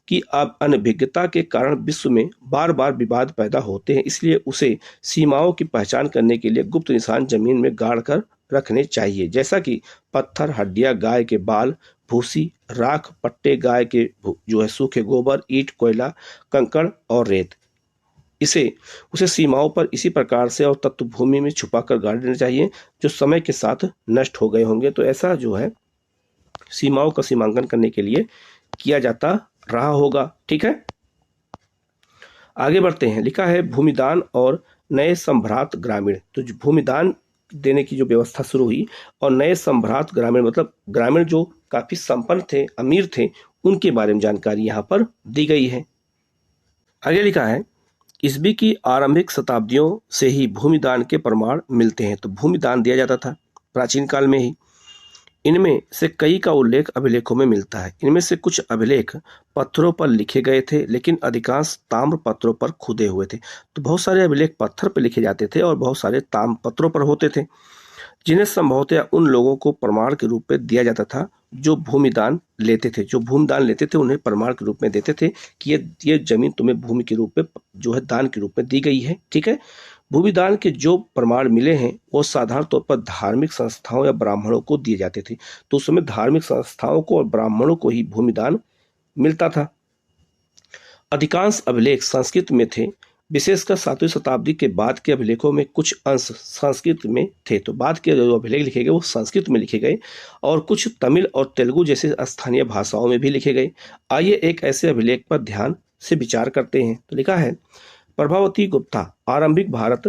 Speaker 2: की अब अनभिज्ञता के कारण विश्व में बार बार विवाद पैदा होते हैं, इसलिए उसे सीमाओं की पहचान करने के लिए गुप्त निशान जमीन में गाड़ कर रखने चाहिए, जैसा कि पत्थर, हड्डियां, गाय के बाल, भूसी, राख, पट्टे, गाय के जो है सूखे गोबर, ईंट, कोयला, कंकड़ और रेत। उसे सीमाओं पर इसी प्रकार से और तत्व भूमि में छुपा कर गाड़ देना चाहिए जो समय के साथ नष्ट हो गए होंगे। तो ऐसा जो है सीमाओं का सीमांकन करने के लिए किया जाता रहा होगा। ठीक है, आगे बढ़ते हैं। लिखा है, भूमिदान और नए संभ्रात ग्रामीण। तो जो भूमिदान देने की जो व्यवस्था शुरू हुई और नए संभ्रात ग्रामीण मतलब ग्रामीण जो काफी संपन्न थे, अमीर थे, उनके बारे में जानकारी यहाँ पर दी गई है। आगे लिखा है, ईस्वी की आरंभिक शताब्दियों से ही भूमिदान के प्रमाण मिलते हैं। तो भूमिदान दिया जाता था प्राचीन काल में ही। इनमें से कई का उल्लेख अभिलेखों में मिलता है। इनमें से कुछ अभिलेख पत्थरों पर लिखे गए थे, लेकिन अधिकांश ताम्र पत्रों पर खुदे हुए थे। तो बहुत सारे अभिलेख पत्थर पर लिखे जाते थे और बहुत सारे ताम्र पत्रों पर होते थे, जिन्हें संभवतः उन लोगों को प्रमाण के रूप में दिया जाता था जो भूमिदान लेते थे। जो भूमिदान लेते थे उन्हें प्रमाण के रूप में देते थे कि ये जमीन तुम्हें भूमि के रूप में जो है दान के रूप में दी गई है। ठीक है, भूमिदान के जो प्रमाण मिले हैं वो साधारण तौर पर धार्मिक संस्थाओं या ब्राह्मणों को दिए जाते थे। तो उस समय धार्मिक संस्थाओं को और ब्राह्मणों को ही भूमिदान मिलता था। अधिकांश अभिलेख संस्कृत में थे, विशेषकर 7वीं शताब्दी के बाद के अभिलेखों में कुछ अंश संस्कृत में थे। तो बाद के जो अभिलेख लिखे गए वो संस्कृत में लिखे गए और कुछ तमिल और तेलुगु जैसे स्थानीय भाषाओं में भी लिखे गए। आइए एक ऐसे अभिलेख पर ध्यान से विचार करते हैं। तो लिखा है, प्रभावती गुप्ता आरंभिक भारत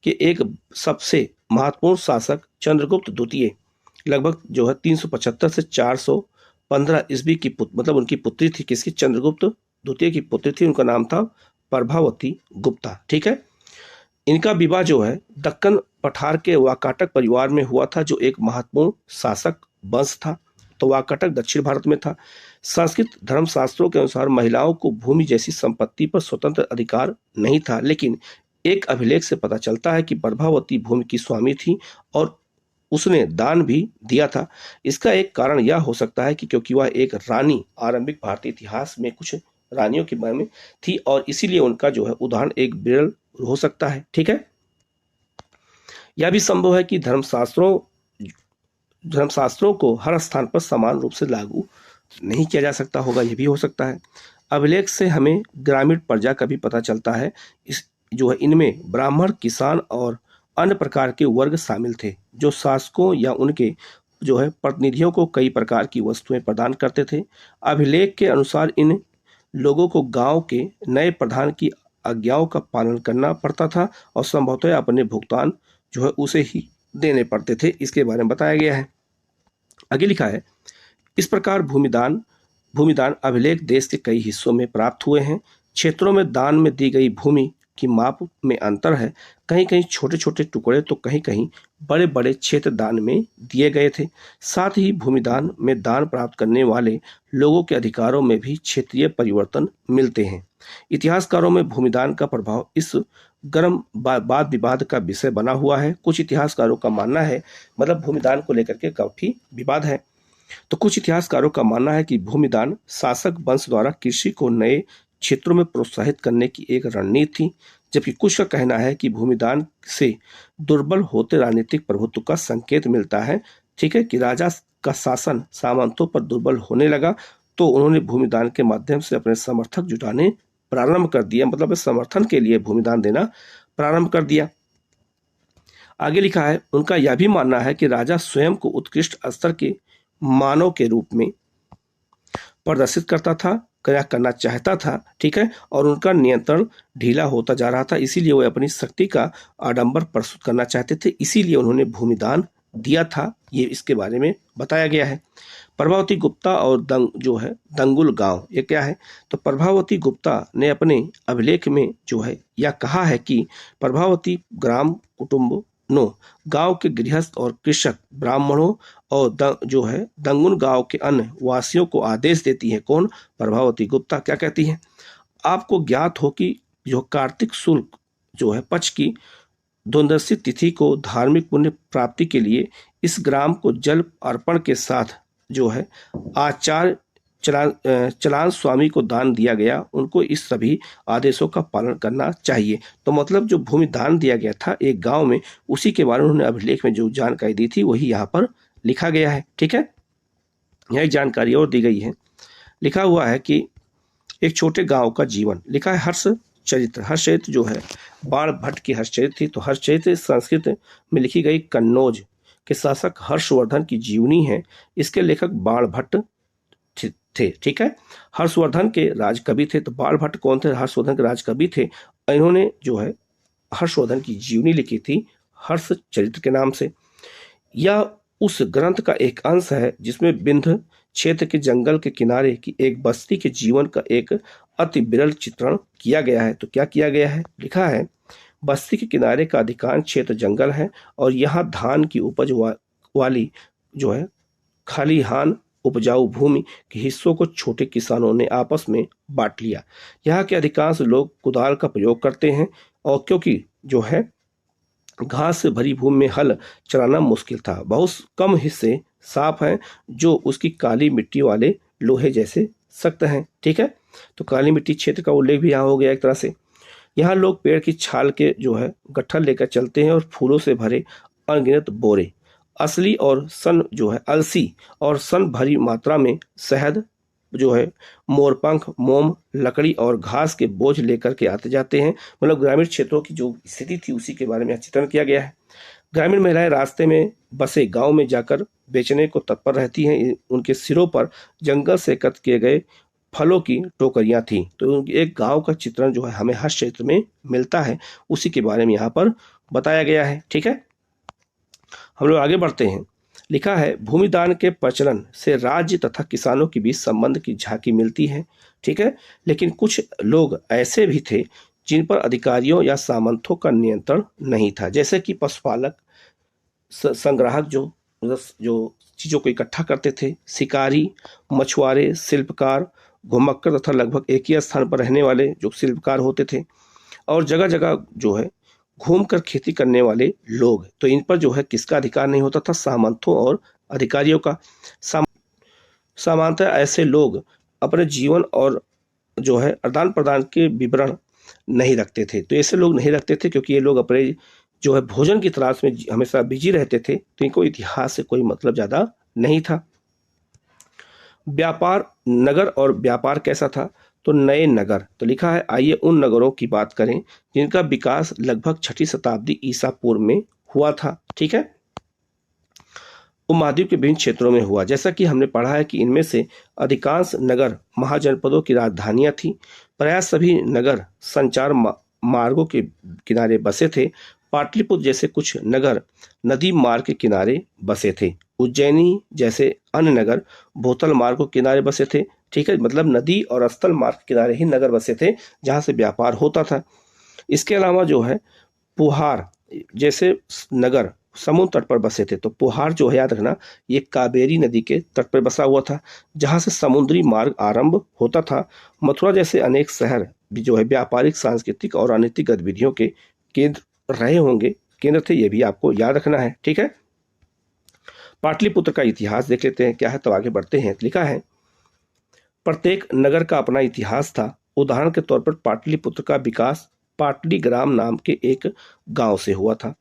Speaker 2: के एक सबसे महत्वपूर्ण शासक चंद्रगुप्त द्वितीय लगभग जो है 375 से 415 ईस्वी की मतलब उनकी पुत्री थी। किसकी? चंद्रगुप्त द्वितीय की पुत्री थी। उनका नाम था प्रभावती गुप्ता। ठीक है, इनका विवाह जो है दक्कन पठार के वाकाटक परिवार में हुआ था, जो एक महत्वपूर्ण शासक वंश था। तो वाकाटक दक्षिण भारत में था। संस्कृत धर्मशास्त्रों के अनुसार महिलाओं को भूमि जैसी संपत्ति पर स्वतंत्र अधिकार नहीं था, लेकिन एक अभिलेख से पता चलता है कि प्रभावती भूमि की स्वामी थी और उसने दान भी दिया था। इसका एक कारण यह हो सकता है कि क्योंकि वह एक रानी आरंभिक भारतीय इतिहास में कुछ रानियों के बारे में थी और इसीलिए उनका जो है उदाहरण एक विरल हो सकता है। ठीक है, यह भी संभव है कि धर्मशास्त्रों को हर स्थान पर समान रूप से लागू नहीं किया जा सकता होगा, यह भी हो सकता है। अभिलेख से हमें ग्रामीण प्रजा का भी पता चलता है। इस जो है इनमें ब्राह्मण, किसान और अन्य प्रकार के वर्ग शामिल थे, जो शासकों या उनके जो है प्रतिनिधियों को कई प्रकार की वस्तुएं प्रदान करते थे। अभिलेख के अनुसार इन लोगों को गांव के नए प्रधान की आज्ञाओं का पालन करना पड़ता था और संभवतः अपने भुगतान जो है उसे ही देने पड़ते थे। इसके बारे में बताया गया है। आगे लिखा है, इस प्रकार भूमिदान अभिलेख देश के कई हिस्सों में प्राप्त हुए हैं। क्षेत्रों में दान में दी गई भूमि की माप में अंतर है। कहीं कहीं छोटे छोटे टुकड़े तो कहीं कहीं बड़े बड़े क्षेत्र दान में दिए गए थे। साथ ही भूमिदान में दान प्राप्त करने वाले लोगों के अधिकारों में भी क्षेत्रीय परिवर्तन मिलते हैं। इतिहासकारों में भूमिदान का प्रभाव इस गर्म वाद विवाद का विषय बना हुआ है। कुछ इतिहासकारों का मानना है, मतलब भूमिदान को लेकर के काफी विवाद है। तो कुछ इतिहासकारों का मानना है कि भूमिदान शासक वंश द्वारा कृषि को नए क्षेत्रों में प्रोत्साहित करने की एक रणनीति थी, जबकि कुछ का कहना है कि भूमिदान से दुर्बल होते राजनीतिक प्रभुत्व का संकेत मिलता है। ठीक है, कि राजा का शासन सामंतों पर दुर्बल होने लगा तो उन्होंने भूमिदान के माध्यम से अपने समर्थक जुटाने प्रारंभ कर दिया, मतलब समर्थन के लिए भूमिदान देना प्रारंभ कर दिया। आगे लिखा है, उनका यह भी मानना है कि राजा स्वयं को उत्कृष्ट स्तर के मानव के रूप में प्रदर्शित करना चाहता था। ठीक है, और उनका नियंत्रण ढीला होता जा रहा था, इसीलिए वे अपनी शक्ति का आडंबर प्रस्तुत करना चाहते थे, इसीलिए उन्होंने भूमिदान दिया था। ये इसके बारे में बताया गया है। प्रभावती गुप्ता और दंगुल गांव, ये क्या है? तो प्रभावती गुप्ता ने अपने अभिलेख में जो है यह कहा है कि प्रभावती ग्राम कुटुंबों गांव के गृहस्थ और कृषक ब्राह्मणों और दंगुल गांव के अन्य वासियों को आदेश देती है। कौन? प्रभावती गुप्ता। क्या कहती है? आपको ज्ञात हो कि जो कार्तिक शुल्क जो है पक्ष की द्वादशी तिथि को धार्मिक पुण्य प्राप्ति के लिए इस ग्राम को जल अर्पण के साथ जो है आचार्य चलान स्वामी को दान दिया गया, उनको इस सभी आदेशों का पालन करना चाहिए। तो मतलब जो भूमि दान दिया गया था एक गांव में, उसी के बारे में उन्होंने अभिलेख में जो जानकारी दी थी वही यहाँ पर लिखा गया है। ठीक है, यह एक जानकारी और दी गई है। लिखा हुआ है कि एक छोटे गांव का जीवन, लिखा है हर्ष चरित्र। हर्ष चरित्र जो है बाण भट्ट की हर्ष चरित्र थी। तो हर्ष चरित्र संस्कृत में लिखी गई कन्नौज के शासक हर्षवर्धन की जीवनी है। इसके लेखक बाण भट्ट थे। ठीक है, हर्षवर्धन के राजकवि थे। तो बाण भट्ट कौन थे? हर्षवर्धन के राजकवि थे। इन्होंने जो है हर्षवर्धन की जीवनी लिखी थी हर्ष चरित्र के नाम से। यह उस ग्रंथ का एक अंश है जिसमें विंध्य क्षेत्र के जंगल के किनारे की एक बस्ती के जीवन का एक अति विरल चित्रण किया गया है। तो क्या किया गया है? लिखा है बस्ती के किनारे का अधिकांश क्षेत्र जंगल है और यहाँ धान की उपज वाली जो है खलिहान उपजाऊ भूमि के हिस्सों को छोटे किसानों ने आपस में बांट लिया। यहाँ के अधिकांश लोग कुदाल का प्रयोग करते हैं और क्योंकि जो है घास से भरी भूमि में हल चलाना मुश्किल था। बहुत कम हिस्से साफ हैं जो उसकी काली मिट्टी वाले लोहे जैसे सख्त हैं। ठीक है, तो काली मिट्टी क्षेत्र का उल्लेख भी यहाँ हो गया एक तरह से। यहाँ लोग पेड़ की छाल के जो है गट्ठर लेकर चलते हैं और फूलों से भरे अनगिनत बोरे, असली और सन जो है अलसी और सन भरी मात्रा में शहद जो है मोरपंख, मोम, लकड़ी और घास के बोझ लेकर के आते जाते हैं। मतलब ग्रामीण क्षेत्रों की जो स्थिति थी उसी के बारे में चित्रण किया गया है। ग्रामीण महिलाएं रास्ते में बसे गांव में जाकर बेचने को तत्पर रहती हैं। उनके सिरों पर जंगल से एकत्र किए गए फलों की टोकरियां थीं। तो एक गांव का चित्रण जो है हमें हर क्षेत्र में मिलता है, उसी के बारे में यहाँ पर बताया गया है। ठीक है, हम लोग आगे बढ़ते हैं। लिखा है भूमिदान के प्रचलन से राज्य तथा किसानों के बीच संबंध की झांकी मिलती है। ठीक है, लेकिन कुछ लोग ऐसे भी थे जिन पर अधिकारियों या सामंतों का नियंत्रण नहीं था, जैसे कि पशुपालक, संग्राहक जो चीज़ों को इकट्ठा करते थे, शिकारी, मछुआरे, शिल्पकार, घुमक्कर तथा लगभग एक ही स्थान पर रहने वाले जो शिल्पकार होते थे, और जगह जगह जो है घूमकर खेती करने वाले लोग। तो इन पर जो है किसका अधिकार नहीं होता था? सामंतों और अधिकारियों का। सामान्यतः ऐसे लोग अपने जीवन और जो है आदान प्रदान के विवरण नहीं रखते थे। तो ऐसे लोग नहीं रखते थे क्योंकि ये लोग अपने जो है भोजन की तलाश में हमेशा बिजी रहते थे, तो इनको इतिहास से कोई मतलब ज़्यादा नहीं था। व्यापार, नगर और व्यापार कैसा था? तो नए नगर। तो लिखा है आइए उन नगरों की बात करें जिनका विकास लगभग 6वीं शताब्दी ईसा पूर्व में हुआ था। ठीक है, उपमहाद्वीप के विभिन्न क्षेत्रों में हुआ। जैसा कि हमने पढ़ा है कि इनमें से अधिकांश नगर महाजनपदों की राजधानियां थी। प्राय सभी नगर संचार मार्गों के किनारे बसे थे। पाटलिपुत्र जैसे कुछ नगर नदी मार्ग के किनारे बसे थे। उज्जैनी जैसे अन्य नगर भूतल मार्ग के किनारे बसे थे। ठीक है, मतलब नदी और स्थल मार्ग के किनारे ही नगर बसे थे जहाँ से व्यापार होता था। इसके अलावा जो है पुहार जैसे नगर समुद्र तट पर बसे थे। तो पुहार जो है याद रखना ये कावेरी नदी के तट पर बसा हुआ था जहाँ से समुद्री मार्ग आरंभ होता था। मथुरा जैसे अनेक शहर भी जो है व्यापारिक, सांस्कृतिक और अनैतिक गतिविधियों के केंद्र रहे होंगे, केंद्र थे, ये भी आपको याद रखना है। ठीक है, पाटलिपुत्र का इतिहास देख लेते हैं क्या है, तो आगे बढ़ते हैं। लिखा है प्रत्येक नगर का अपना इतिहास था। उदाहरण के तौर पर पाटलिपुत्र का विकास पाटलीग्राम नाम के एक गांव से हुआ था।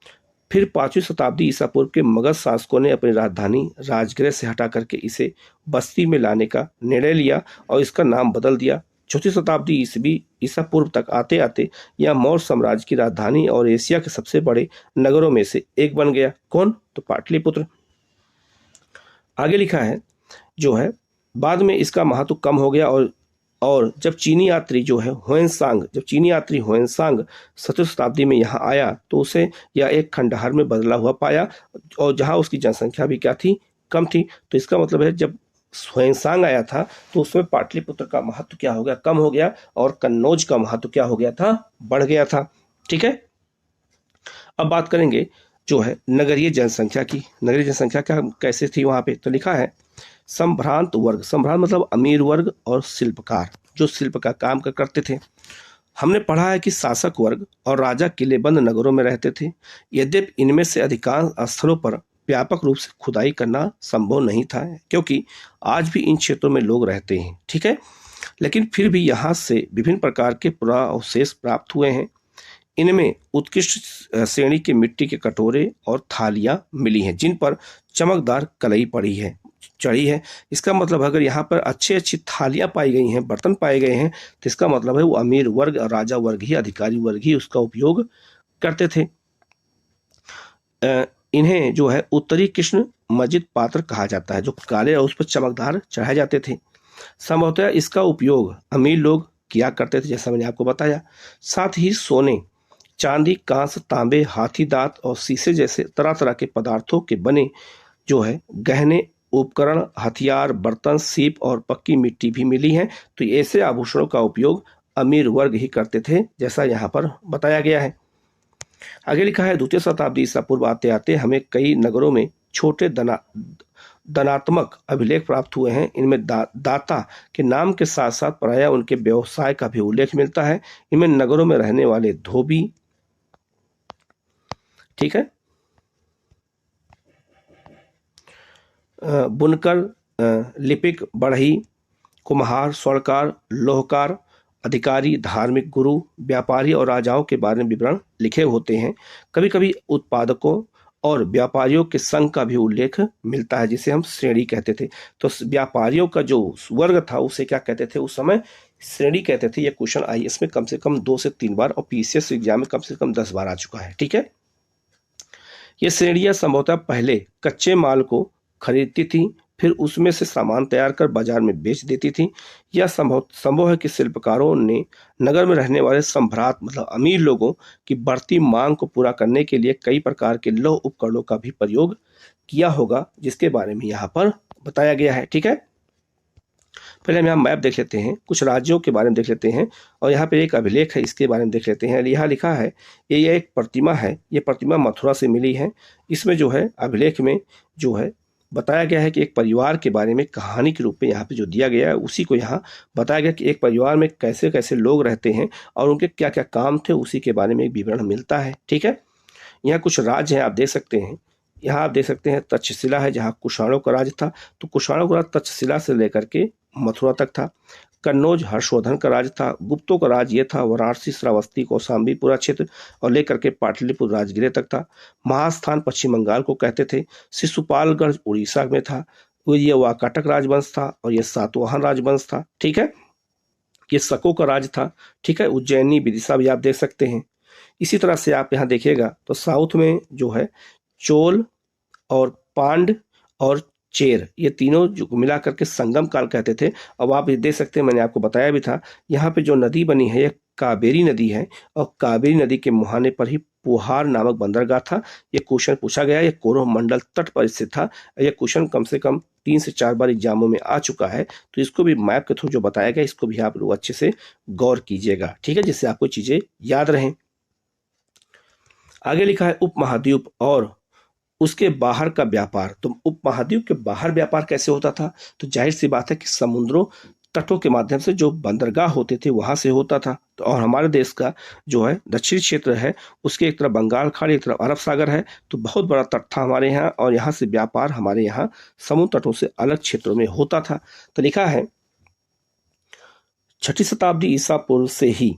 Speaker 2: फिर 5वीं शताब्दी ईसा पूर्व के मगध शासकों ने अपनी राजधानी राजगृह से हटा करके इसे बस्ती में लाने का निर्णय लिया और इसका नाम बदल दिया। 4वीं शताब्दी ईस्वी ईसा पूर्व तक आते आते यह मौर्य साम्राज्य की राजधानी और एशिया के सबसे बड़े नगरों में से एक बन गया। कौन? तो पाटलिपुत्र। आगे लिखा है जो है बाद में इसका महत्व कम हो गया और जब चीनी यात्री हुएनसांग 7वीं शताब्दी में यहाँ आया तो उसे यह एक खंडहर में बदला हुआ पाया और जहाँ उसकी जनसंख्या भी क्या थी? कम थी। तो इसका मतलब है जब हुएनसांग आया था तो उसमें पाटलिपुत्र का महत्व क्या हो गया? कम हो गया और कन्नौज का महत्व क्या हो गया था? बढ़ गया था। ठीक है, अब बात करेंगे जो है नगरीय जनसंख्या की। नगरीय जनसंख्या क्या कैसे थी वहाँ पे? तो लिखा है संभ्रांत वर्ग। संभ्रांत मतलब अमीर वर्ग और शिल्पकार जो शिल्प का काम करते थे। हमने पढ़ा है कि शासक वर्ग और राजा किलेबंद नगरों में रहते थे। यद्यपि इनमें से अधिकांश स्थलों पर व्यापक रूप से खुदाई करना संभव नहीं था, क्योंकि आज भी इन क्षेत्रों में लोग रहते हैं, ठीक है। लेकिन फिर भी यहाँ से विभिन्न प्रकार के पुराअवशेष प्राप्त हुए हैं। इनमें उत्कृष्ट श्रेणी के मिट्टी के कटोरे और थालियां मिली हैं, जिन पर चमकदार कलई चढ़ी है। इसका मतलब अगर यहाँ पर अच्छी थालियां पाई गई हैं, बर्तन पाए गए हैं, तो इसका मतलब है वो अमीर वर्ग और राजा वर्ग ही, अधिकारी वर्ग ही उसका उपयोग करते थे। इन्हें जो है उत्तरी कृष्ण मस्जिद पात्र कहा जाता है, जो काले और उस पर चमकदार चढ़ाए जाते थे। संभवतः इसका उपयोग अमीर लोग किया करते थे, जैसा मैंने आपको बताया। साथ ही सोने, चांदी, कांस्य, तांबे, हाथी दांत और शीशे जैसे तरह तरह के पदार्थों के बने जो है गहने, उपकरण, हथियार, बर्तन, सीप और पक्की मिट्टी भी मिली हैं। तो ऐसे आभूषणों का उपयोग अमीर वर्ग ही करते थे, जैसा यहाँ पर बताया गया है। आगे लिखा है, द्वितीय शताब्दी ईसा पूर्व आते आते हमें कई नगरों में छोटे धनात्मक अभिलेख प्राप्त हुए हैं। इनमें दाता के नाम के साथ साथ प्रायः उनके व्यवसाय का भी उल्लेख मिलता है। इनमें नगरों में रहने वाले धोबी, ठीक है, बुनकर, लिपिक, बढ़ई, कुम्हार, स्वर्णकार, लोहकार, अधिकारी, धार्मिक गुरु, व्यापारी और राजाओं के बारे में विवरण लिखे होते हैं। कभी कभी उत्पादकों और व्यापारियों के संघ का भी उल्लेख मिलता है, जिसे हम श्रेणी कहते थे। तो व्यापारियों का जो वर्ग था उसे क्या कहते थे उस समय? श्रेणी कहते थे। यह क्वेश्चन आईएएस में कम से कम 2 से 3 बार और पीसीएस एग्जाम में कम से कम 10 बार आ चुका है, ठीक है। ये श्रेणियां संभवतः पहले कच्चे माल को खरीदती थी, फिर उसमें से सामान तैयार कर बाजार में बेच देती थी। यह संभव है कि शिल्पकारों ने नगर में रहने वाले सम्भ्रांत मतलब अमीर लोगों की बढ़ती मांग को पूरा करने के लिए कई प्रकार के लौह उपकरणों का भी प्रयोग किया होगा, जिसके बारे में यहाँ पर बताया गया है, ठीक है। पहले हम यहाँ मैप देख लेते हैं, कुछ राज्यों के बारे में देख लेते हैं, और यहाँ पे एक अभिलेख है, इसके बारे में देख लेते हैं। यहाँ लिखा है, ये एक प्रतिमा है, ये प्रतिमा मथुरा से मिली है। इसमें जो है अभिलेख में जो है बताया गया है कि एक परिवार के बारे में कहानी के रूप में यहाँ पे जो दिया गया है उसी को यहाँ बताया गया कि एक परिवार में कैसे कैसे लोग रहते हैं और उनके क्या क्या काम थे, उसी के बारे में एक विवरण मिलता है, ठीक है। यहाँ कुछ राज्य हैं, आप देख सकते हैं। यहाँ आप देख सकते हैं तक्षशिला है, जहाँ कुषाणों का राज था। तो कुषाणों का राज तक्षशिला से लेकर के मथुरा तक था। कन्नौज हर्षवर्धन का राज था। गुप्तों का राज ये था, वाराणसी, श्रावस्ती, कौशाम्बी पूरा क्षेत्र और लेकर के पाटलिपुत्र राजगृह तक था। महास्थान पश्चिम बंगाल को कहते थे। शिशुपालगढ़ उड़ीसा में था। ये वाकाटक राजवंश था और ये सातवाहन राजवंश था, ठीक है। ये शकों का राज था, ठीक है। उज्जैनी, विदिशा भी आप देख सकते हैं। इसी तरह से आप यहाँ देखिएगा तो साउथ में जो है चोल और पांड और चेर, ये तीनों जो मिला करके संगम काल कहते थे। अब आप ये देख सकते हैं, मैंने आपको बताया भी था, यहाँ पे जो नदी बनी है ये कावेरी नदी है और कावेरी नदी के मुहाने पर ही पुहार नामक बंदरगाह था। ये क्वेश्चन पूछा गया, ये कोरोमंडल तट पर स्थित था। ये क्वेश्चन कम से कम 3 से 4 बार एग्जामों में आ चुका है, तो इसको भी मैप के थ्रू जो बताया गया इसको भी आप लोग अच्छे से गौर कीजिएगा, ठीक है, जिससे आपको चीजें याद रहें। आगे लिखा है उपमहाद्वीप और उसके बाहर का व्यापार। तो उपमहाद्वीप के बाहर व्यापार कैसे होता था? तो जाहिर सी बात है कि समुद्रों तटों के माध्यम से जो बंदरगाह होते थे वहां से होता था। तो और हमारे देश का जो है दक्षिणी क्षेत्र है उसके एक तरफ बंगाल खाड़ी, एक तरफ अरब सागर है, तो बहुत बड़ा तट था हमारे यहाँ और यहाँ से व्यापार हमारे यहाँ समुद्र तटों से अलग क्षेत्रों में होता था। तो लिखा है 6ठी शताब्दी ईसा पूर्व से ही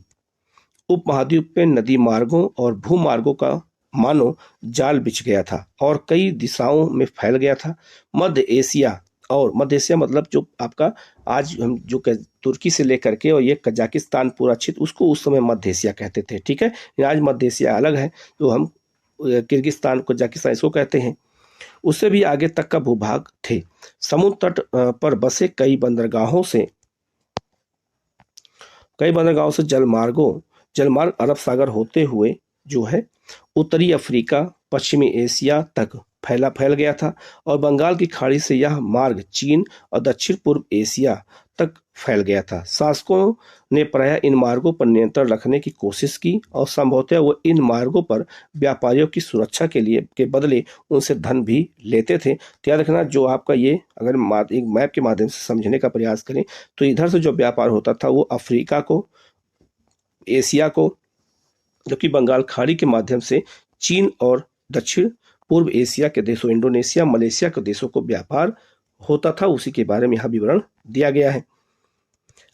Speaker 2: उपमहाद्वीप में नदी मार्गों और भूमार्गों का मानो जाल बिछ गया था और कई दिशाओं में फैल गया था। मध्य एशिया, और मध्य एशिया मतलब जो आपका आज हम जो तुर्की से लेकर के और ये कजाकिस्तान पूरा क्षेत्र, उसको उस समय मध्य एशिया कहते थे, ठीक है। आज मध्य एशिया अलग है, तो हम किर्गिस्तान, कजाकिस्तान इसको कहते हैं। उससे भी आगे तक का भूभाग थे। समुद्र तट पर बसे कई बंदरगाहों से जलमार्ग अरब सागर होते हुए जो है उत्तरी अफ्रीका, पश्चिमी एशिया तक फैल गया था और बंगाल की खाड़ी से यह मार्ग चीन और दक्षिण पूर्व एशिया तक फैल गया था। शासकों ने प्रायः इन मार्गों पर नियंत्रण रखने की कोशिश की और संभवतः वो इन मार्गों पर व्यापारियों की सुरक्षा के बदले उनसे धन भी लेते थे। तो याद रखना, जो आपका ये अगर एक मैप के माध्यम से समझने का प्रयास करें तो इधर से जो व्यापार होता था वो अफ्रीका को, एशिया को, जबकि बंगाल खाड़ी के माध्यम से चीन और दक्षिण पूर्व एशिया के देशों इंडोनेशिया, मलेशिया के देशों को व्यापार होता था। उसी के बारे में यहाँ विवरण दिया गया है।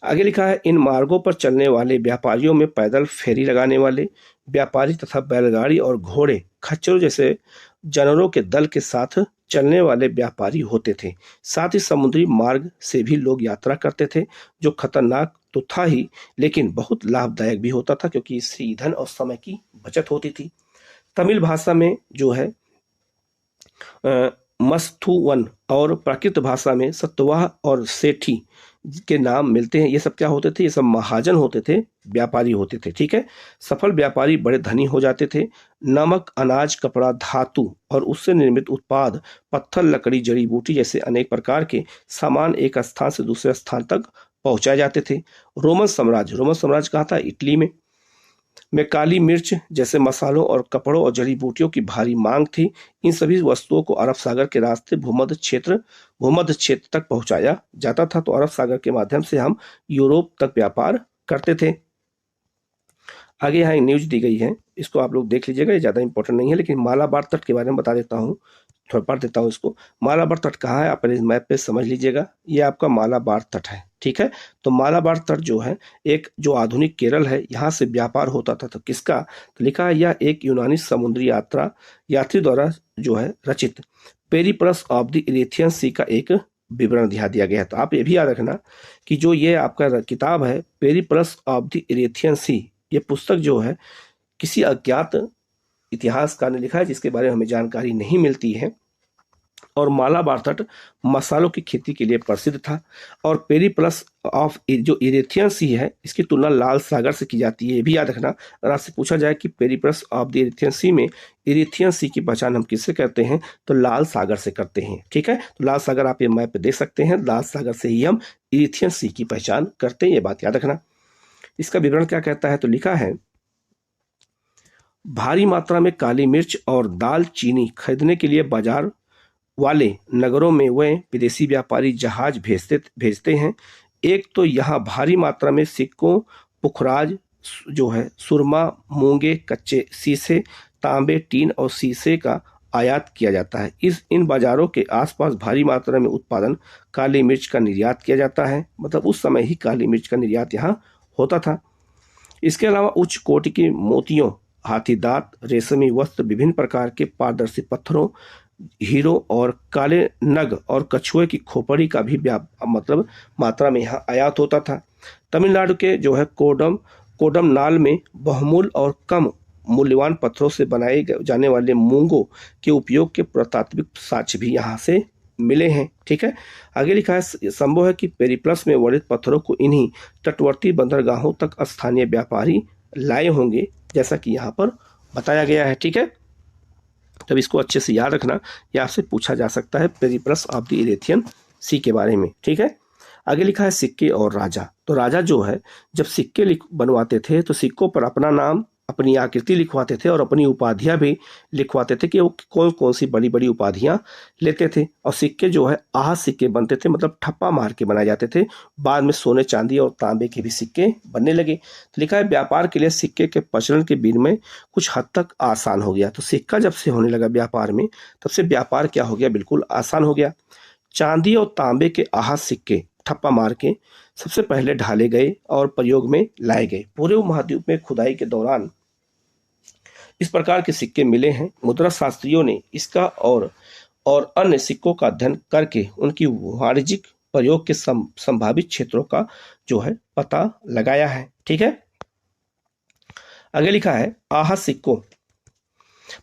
Speaker 2: आगे लिखा है, इन मार्गों पर चलने वाले व्यापारियों में पैदल फेरी लगाने वाले व्यापारी तथा बैलगाड़ी और घोड़े, खच्चरों जैसे जानवरों के दल के साथ चलने वाले व्यापारी होते थे। साथ ही समुद्री मार्ग से भी लोग यात्रा करते थे, जो खतरनाक तो था ही, लेकिन बहुत लाभदायक भी होता था, क्योंकि इससे ईंधन और समय की बचत होती थी। तमिल भाषा में जो है मस्तुवन और प्राकृत भाषा में सतवाह और सेठी के नाम मिलते हैं। ये सब क्या होते थे? ये सब महाजन होते थे, व्यापारी होते थे। ठीक है। सफल व्यापारी बड़े धनी हो जाते थे। नमक, अनाज, कपड़ा, धातु और उससे निर्मित उत्पाद, पत्थर, लकड़ी, जड़ी बूटी जैसे अनेक प्रकार के सामान एक स्थान से दूसरे स्थान तक पहुंचाए जाते थे। रोमन साम्राज्य कहाँ था? इटली में काली मिर्च जैसे मसालों और कपड़ों और जड़ी बूटियों की भारी मांग थी। इन सभी वस्तुओं को अरब सागर के रास्ते भूमध्य क्षेत्र तक पहुंचाया जाता था। तो अरब सागर के माध्यम से हम यूरोप तक व्यापार करते थे। आगे यहाँ न्यूज दी गई है, इसको आप लोग देख लीजिएगा, ये ज़्यादा इंपॉर्टेंट नहीं है, लेकिन मालाबार तट के बारे में बता देता हूँ, थोड़ा पढ़ देता हूँ इसको। मालाबार तट कहाँ है, आप इस मैप पे समझ लीजिएगा। ये आपका मालाबार तट है। ठीक है। तो मालाबार तट जो है एक जो आधुनिक केरल है, यहाँ से व्यापार होता था। तो किसका? तो लिखा है यह एक यूनानी समुद्री यात्री द्वारा जो है रचित पेरिप्लस ऑफ द इरेथियन सी का एक विवरण दिया गया है। तो आप ये भी याद रखना कि जो ये आपका किताब है पेरिप्लस ऑफ द इरेथियन सी, ये पुस्तक जो है किसी अज्ञात इतिहासकार ने लिखा है, जिसके बारे में हमें जानकारी नहीं मिलती है। और मालाबार तट मसालों की खेती के लिए प्रसिद्ध था। और पेरिप्लस ऑफ जो इरेथियन सी है, इसकी तुलना लाल सागर से की जाती है। ये भी याद रखना, अगर आपसे पूछा जाए कि पेरिप्लस ऑफ द इरेथियन सी में इरेथियन सी की पहचान हम किससे करते हैं, तो लाल सागर से करते हैं। ठीक है। तो लाल सागर आप ये मैप पे देख सकते हैं, लाल सागर से ही हम इरेथियन सी की पहचान करते हैं। ये बात याद रखना। इसका विवरण क्या कहता है? तो लिखा है, भारी मात्रा में काली मिर्च और दाल चीनी खरीदने के लिए बाजार वाले नगरों में वे विदेशी व्यापारी जहाज भेजते हैं। एक तो यहाँ भारी मात्रा में सिक्कों, पुखराज जो है, सुरमा, मूंगे, कच्चे शीशे, तांबे, टीन और शीशे का आयात किया जाता है। इन बाजारों के आसपास भारी मात्रा में उत्पादन काली मिर्च का निर्यात किया जाता है। मतलब उस समय ही काली मिर्च का निर्यात यहाँ होता था। इसके अलावा उच्च कोटि के मोतियों, हाथी दांत, रेशमी वस्त्र, विभिन्न प्रकार के पारदर्शी पत्थरों, हीरो और काले नग और कछुए की खोपड़ी का भी मतलब मात्रा में यहाँ आयात होता था। तमिलनाडु के जो है कोडम नाल में बहुमूल्य और कम मूल्यवान पत्थरों से बनाए जाने वाले मूंगों के उपयोग के पुरातात्विक साक्ष्य भी यहाँ से मिले हैं। ठीक है। आगे लिखा है, संभव है कि पेरिप्लस में वर्णित पत्थरों को इन्हीं तटवर्ती बंदरगाहों तक स्थानीय व्यापारी लाए होंगे, जैसा कि यहाँ पर बताया गया है। ठीक है। तब इसको अच्छे से याद रखना, या आपसे पूछा जा सकता है पेरिप्लस ऑफ द इरेथियन सी के बारे में। ठीक है। आगे लिखा है, सिक्के और राजा। तो राजा जो है जब सिक्के बनवाते थे तो सिक्कों पर अपना नाम, अपनी आकृति लिखवाते थे और अपनी उपाधियां भी लिखवाते थे कि वो कौन कौन सी बड़ी बड़ी उपाधियां लेते थे। और सिक्के जो है आहत सिक्के बनते थे, मतलब ठप्पा मार के बनाए जाते थे। बाद में सोने, चांदी और तांबे के भी सिक्के बनने लगे। तो लिखा है, व्यापार के लिए सिक्के के प्रचलन के विनिमय कुछ हद तक आसान हो गया। तो सिक्का जब से होने लगा व्यापार में, तब से व्यापार क्या हो गया? बिल्कुल आसान हो गया। चांदी और तांबे के आहत सिक्के ठप्पा मार के सबसे पहले ढाले गए और प्रयोग में लाए गए। पूरे महाद्वीप में खुदाई के दौरान इस प्रकार के सिक्के मिले हैं। मुद्रा शास्त्रियों ने इसका और अन्य सिक्कों का अध्ययन करके उनकी वाणिज्यिक प्रयोग के संभावित क्षेत्रों का जो है पता लगाया है। ठीक है। आगे लिखा है, आहत सिक्कों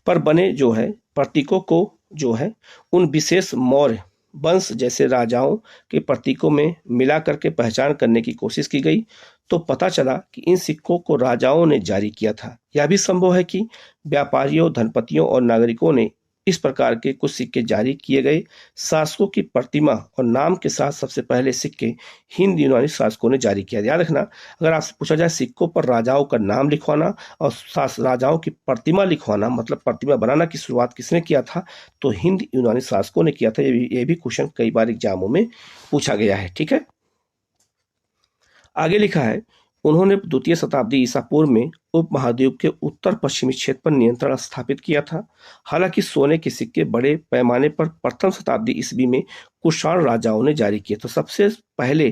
Speaker 2: पर बने जो है प्रतीकों को जो है उन विशेष मौर्य वंश जैसे राजाओं के प्रतीकों में मिला करके पहचान करने की कोशिश की गई। तो पता चला कि इन सिक्कों को राजाओं ने जारी किया था। यह भी संभव है कि व्यापारियों, धनपतियों और नागरिकों ने इस प्रकार के कुछ सिक्के जारी किए गए। शासकों की प्रतिमा और नाम के साथ सबसे पहले सिक्के हिंद यूनानी शासकों ने जारी किया। याद रखना, अगर आपसे पूछा जाए सिक्कों पर राजाओं का नाम लिखवाना और राजाओं की प्रतिमा लिखवाना, मतलब प्रतिमा बनाना की शुरुआत किसने किया था? तो हिंद यूनानी शासकों ने किया था। ये भी क्वेश्चन कई बार एग्जामों में पूछा गया है। ठीक है। आगे लिखा है, उन्होंने द्वितीय शताब्दी ईसा पूर्व में उपमहाद्वीप के उत्तर पश्चिमी क्षेत्र पर नियंत्रण स्थापित किया था। हालांकि सोने के सिक्के बड़े पैमाने पर प्रथम शताब्दी ईस्वी में कुषाण राजाओं ने जारी किए। तो सबसे पहले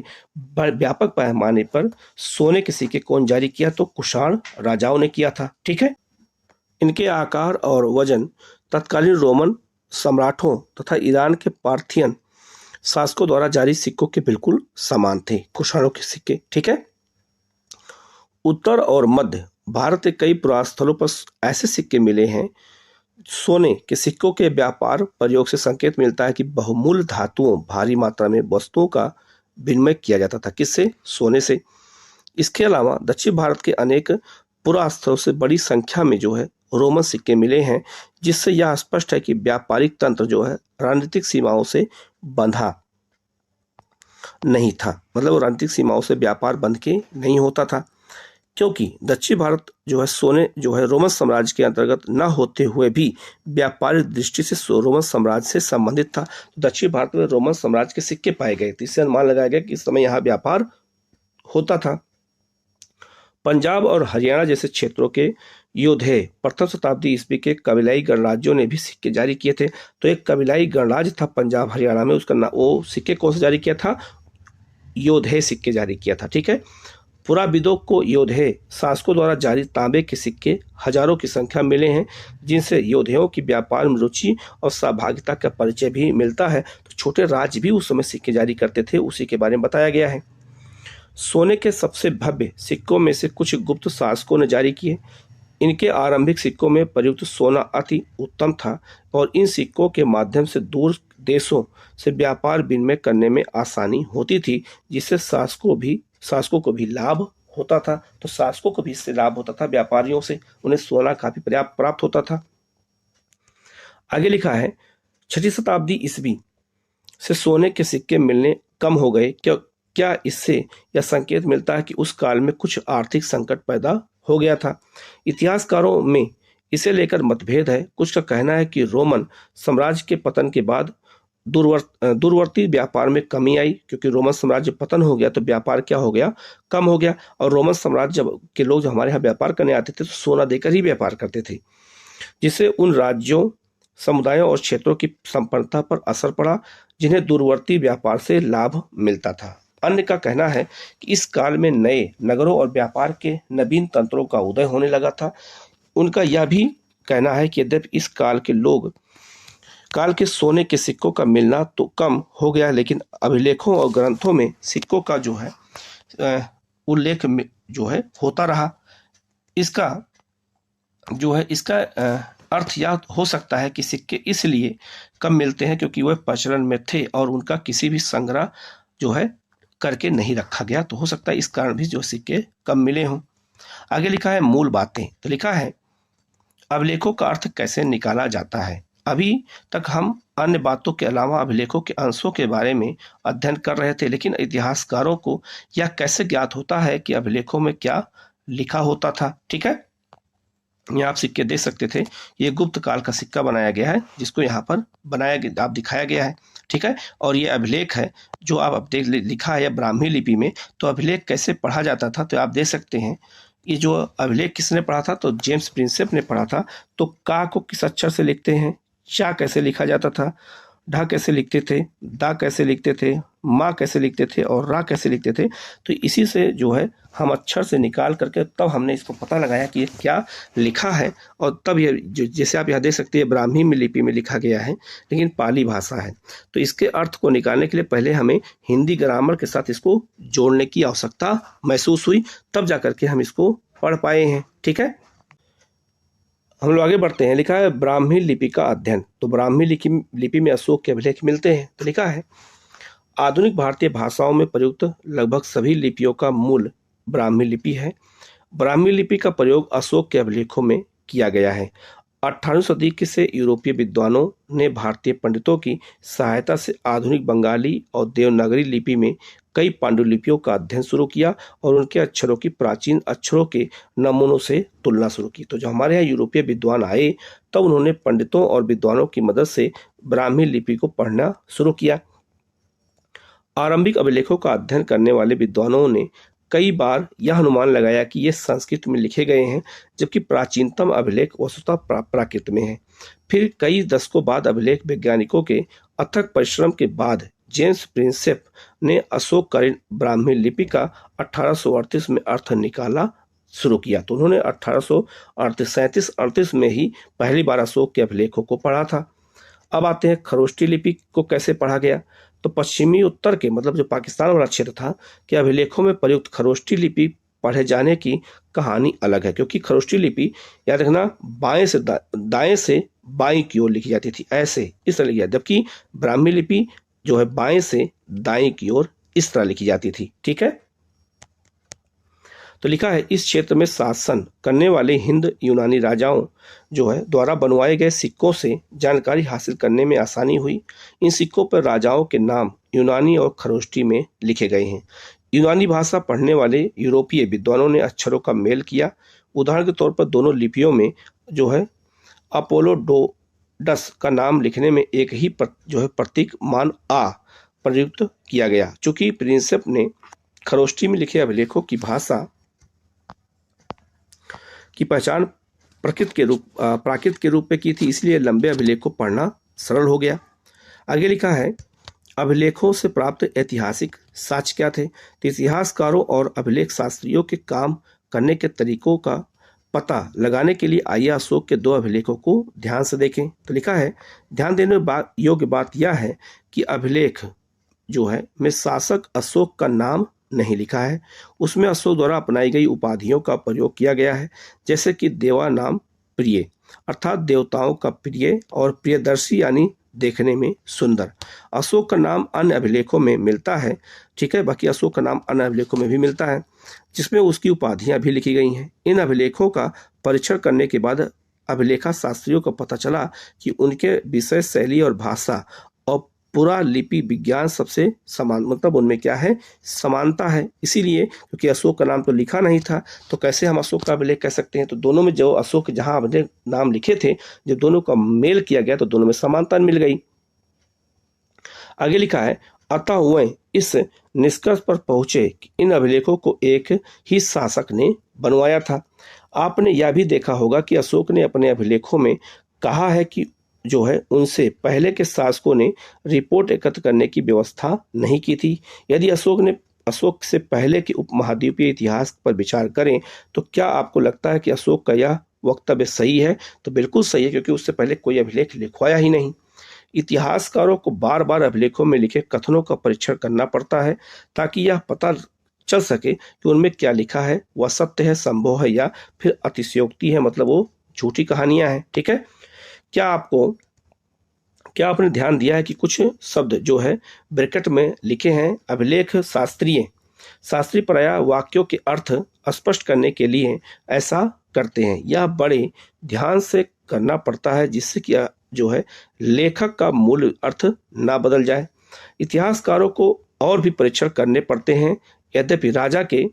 Speaker 2: व्यापक पैमाने पर सोने के सिक्के कौन जारी किया? तो कुषाण राजाओं ने किया था। ठीक है। इनके आकार और वजन तत्कालीन रोमन सम्राटों तथा ईरान के पार्थियन शासकों द्वारा जारी सिक्कों के बिल्कुल समान थे, कुषाणों के सिक्के। ठीक है। उत्तर और मध्य भारत के कई पुरास्थलों पर ऐसे सिक्के मिले हैं। सोने के सिक्कों के व्यापार प्रयोग से संकेत मिलता है कि बहुमूल्य धातुओं, भारी मात्रा में वस्तुओं का विनिमय किया जाता था। किससे? सोने से। इसके अलावा दक्षिण भारत के अनेक पुरास्थलों से बड़ी संख्या में जो है रोमन सिक्के मिले हैं, जिससे यह स्पष्ट है कि व्यापारिक तंत्र जो है रणनीतिक सीमाओं से बंधा नहीं था। मतलब रणनीतिक सीमाओं से व्यापार बंध के नहीं होता था, क्योंकि दक्षिण भारत जो है सोने जो है रोमन साम्राज्य के अंतर्गत न होते हुए भी व्यापारिक दृष्टि से रोमन साम्राज्य से संबंधित था। तो दक्षिण भारत में रोमन साम्राज्य के सिक्के पाए गए थे। इससे अनुमान लगाया गया कि इस समय यहाँ व्यापार होता था। पंजाब और हरियाणा जैसे क्षेत्रों के योद्धे प्रथम शताब्दी ईस्वी के कबीलाई गणराज्यों ने भी सिक्के जारी किए थे। तो एक कबीलाई गणराज्य था पंजाब हरियाणा में, उसका वो सिक्के कौन से जारी किया था? योद्धे सिक्के जारी किया था। ठीक है। पुराविदों को योद्धे शासकों द्वारा जारी तांबे के सिक्के हजारों की संख्या मिले हैं, जिनसे योद्धेयों की व्यापार में रुचि और सहभागिता का परिचय भी मिलता है। तो छोटे राज्य भी उस समय सिक्के जारी करते थे, उसी के बारे में बताया गया है। सोने के सबसे भव्य सिक्कों में से कुछ गुप्त शासकों ने जारी किए। इनके आरंभिक सिक्कों में प्रयुक्त सोना अति उत्तम था और इन सिक्कों के माध्यम से दूर देशों से व्यापार विनिमय करने में आसानी होती थी, जिससे शासकों को भी लाभ होता था। तो शासकों को भी इससे लाभ होता था, व्यापारियों से उन्हें सोना काफी पर्याप्त प्राप्त होता था। आगे लिखा है, 6वीं शताब्दी ईस्वी से सोने के सिक्के मिलने कम हो गए। क्या इससे यह संकेत मिलता है कि उस काल में कुछ आर्थिक संकट पैदा हो गया था? इतिहासकारों में इसे लेकर मतभेद है। कुछ का कहना है कि रोमन साम्राज्य के पतन के बाद दूरवर्ती व्यापार में कमी आई, क्योंकि रोमन साम्राज्य पतन हो गया तो व्यापार क्या हो गया? कम हो गया। और रोमन साम्राज्य के लोग जब हमारे यहाँ व्यापार करने आते थे तो सोना देकर ही व्यापार करते थे, जिससे उन राज्यों, समुदायों और क्षेत्रों की संपन्नता पर असर पड़ा, जिन्हें दूरवर्ती व्यापार से लाभ मिलता था। अन्य का कहना है कि इस काल में नए नगरों और व्यापार के नवीन तंत्रों का उदय होने लगा था। उनका यह भी कहना है कि यद्यपि इस काल के सोने के सिक्कों का मिलना तो कम हो गया, लेकिन अभिलेखों और ग्रंथों में सिक्कों का जो है उल्लेख जो है होता रहा। इसका अर्थ यह हो सकता है कि सिक्के इसलिए कम मिलते हैं क्योंकि वह प्रचलन में थे और उनका किसी भी संग्रह जो है करके नहीं रखा गया। तो हो सकता है इस कारण भी जो सिक्के कम मिले हों। आगे लिखा है मूल बातें। तो लिखा है, अभिलेखों का अर्थ कैसे निकाला जाता है? अभी तक हम अन्य बातों के अलावा अभिलेखों के अंशों के बारे में अध्ययन कर रहे थे, लेकिन इतिहासकारों को यह कैसे ज्ञात होता है कि अभिलेखों में क्या लिखा होता था? ठीक है। यहाँ आप सिक्के देख सकते थे, ये गुप्त काल का सिक्का बनाया गया है, जिसको यहाँ पर दिखाया गया है। ठीक है। और ये अभिलेख है जो आप देख लिखा है ब्राह्मी लिपि में। तो अभिलेख कैसे पढ़ा जाता था? तो आप देख सकते हैं, ये जो अभिलेख किसने पढ़ा था? तो जेम्स प्रिंसेप ने पढ़ा था। तो का को किस अक्षर से लिखते हैं, चा कैसे लिखा जाता था, ढा कैसे लिखते थे, दा कैसे लिखते थे, माँ कैसे लिखते थे और रा कैसे लिखते थे। तो इसी से जो है हम अक्षर से निकाल करके तब हमने इसको पता लगाया कि ये क्या लिखा है। और तब ये जैसे आप यहाँ देख सकते हैं ब्राह्मी में लिपि में लिखा गया है, लेकिन पाली भाषा है। तो इसके अर्थ को निकालने के लिए पहले हमें हिंदी ग्रामर के साथ इसको जोड़ने की आवश्यकता महसूस हुई, तब जा करके हम इसको पढ़ पाए हैं। ठीक है। हम लोग आगे बढ़ते हैं। लिखा है ब्राह्मी लिपि का अध्ययन। तो ब्राह्मी लिपि में अशोक के अभिलेख मिलते हैं। तो लिखा है, आधुनिक भारतीय भाषाओं में प्रयुक्त लगभग सभी लिपियों का मूल ब्राह्मी लिपि है। ब्राह्मी लिपि का प्रयोग अशोक के अभिलेखों में किया गया है। 18वीं सदी से यूरोपीय विद्वानों ने भारतीय पंडितों की सहायता से आधुनिक बंगाली और देवनागरी लिपि में कई पांडुलिपियों का अध्ययन शुरू किया और उनके अक्षरों की प्राचीन अक्षरों के नमूनों से तुलना शुरू की। तो जब हमारे यहाँ यूरोपीय विद्वान आए तब उन्होंने पंडितों और विद्वानों की मदद से ब्राह्मी लिपि को पढ़ना शुरू किया। आरंभिक अभिलेखों का अध्ययन करने वाले विद्वानों ने कई बार यह अनुमान लगाया कि ये संस्कृत में लिखे गए हैं, जबकि प्राचीनतम अभिलेख वस्तुतः प्राकृत में है। फिर कई दशकों बाद अभिलेख वैज्ञानिकों के अथक परिश्रम के बाद जेम्स प्रिंसेप ने अशोककालीन ब्राह्मी लिपि का 1838 में अर्थ निकाला शुरू किया। तो उन्होंने 1837-38 में ही पहली बार अशोक के अभिलेखों को पढ़ा था। अब आते हैं खरोष्टी लिपि को कैसे पढ़ा गया। तो पश्चिमी उत्तर के मतलब जो पाकिस्तान वाला क्षेत्र था के अभिलेखों में प्रयुक्त खरोष्टी लिपि पढ़े जाने की कहानी अलग है, क्योंकि खरोष्टी लिपि याद रखना दाएं से बाएं की ओर लिखी जाती थी, ऐसे इस तरह लिखी जाती, जबकि ब्राह्मी लिपि जो है बाएं से दाएं की ओर इस तरह लिखी जाती थी। ठीक है, तो लिखा है इस क्षेत्र में शासन करने वाले हिंद यूनानी राजाओं जो है द्वारा बनवाए गए सिक्कों से जानकारी हासिल करने में आसानी हुई। इन सिक्कों पर राजाओं के नाम यूनानी और खरोष्टी में लिखे गए हैं। यूनानी भाषा पढ़ने वाले यूरोपीय विद्वानों ने अक्षरों का मेल किया। उदाहरण के तौर पर दोनों लिपियों में जो है अपोलोडोडस का नाम लिखने में एक ही जो है प्रतीक मान आ प्रयुक्त किया गया। चूंकि प्रिंसेप ने खरोष्टी में लिखे अभिलेखों की भाषा की पहचान प्राकृत के रूप में की थी, इसलिए लंबे अभिलेख को पढ़ना सरल हो गया। आगे लिखा है अभिलेखों से प्राप्त ऐतिहासिक साक्ष्य क्या थे। तो इतिहासकारों और अभिलेख शास्त्रियों के काम करने के तरीकों का पता लगाने के लिए आइए अशोक के 2 अभिलेखों को ध्यान से देखें। तो लिखा है ध्यान देने योग्य बात यह है कि अभिलेख जो है में शासक अशोक का नाम नहीं लिखा है, उसमें अशोक द्वारा अपनाई गई उपाधियों का प्रयोग किया गया है, जैसे कि देवा नाम प्रिय अर्थात देवताओं का प्रिय और प्रियदर्शी यानी देखने में सुंदर। अशोक का नाम अन्य अभिलेखों में मिलता है। ठीक है, बाकी अशोक का नाम अन्य अभिलेखों में भी मिलता है, जिसमें उसकी उपाधियां भी लिखी गई हैं। इन अभिलेखों का परीक्षण करने के बाद अभिलेखा शास्त्रियों को पता चला कि उनके विषय शैली और भाषा और पूरा लिपि विज्ञान सबसे समान, मतलब उनमें क्या है समानता है। इसीलिए क्योंकि अशोक का नाम तो लिखा नहीं था, तो कैसे हम अशोक का अभिलेख कह सकते हैं। तो दोनों में जो अशोक जहां अभिलेख नाम लिखे थे, जब दोनों का मेल किया गया तो दोनों में समानता मिल गई। आगे लिखा है अतः वह इस निष्कर्ष पर पहुंचे कि इन अभिलेखों को एक ही शासक ने बनवाया था। आपने यह भी देखा होगा कि अशोक ने अपने अभिलेखों में कहा है कि जो है उनसे पहले के शासकों ने रिपोर्ट एकत्र करने की व्यवस्था नहीं की थी। यदि अशोक से पहले के उपमहाद्वीपीय इतिहास पर विचार करें तो क्या आपको लगता है कि अशोक का यह वक्तव्य सही है? तो बिल्कुल सही है, क्योंकि उससे पहले कोई अभिलेख लिखवाया ही नहीं। इतिहासकारों को बार बार अभिलेखों में लिखे कथनों का परीक्षण करना पड़ता है ताकि यह पता चल सके कि उनमें क्या लिखा है वह सत्य है, संभव है या फिर अतिशयोक्ति है, मतलब वो झूठी कहानियां हैं। ठीक है, क्या आपने ध्यान दिया है कि कुछ शब्द जो है ब्रैकेट में लिखे हैं। अभिलेख शास्त्री प्रायः वाक्यों के अर्थ स्पष्ट करने के लिए ऐसा करते हैं। यह बड़े ध्यान से करना पड़ता है जिससे कि जो है लेखक का मूल अर्थ ना बदल जाए। इतिहासकारों को और भी परीक्षण करने पड़ते हैं। यद्यपि राजा के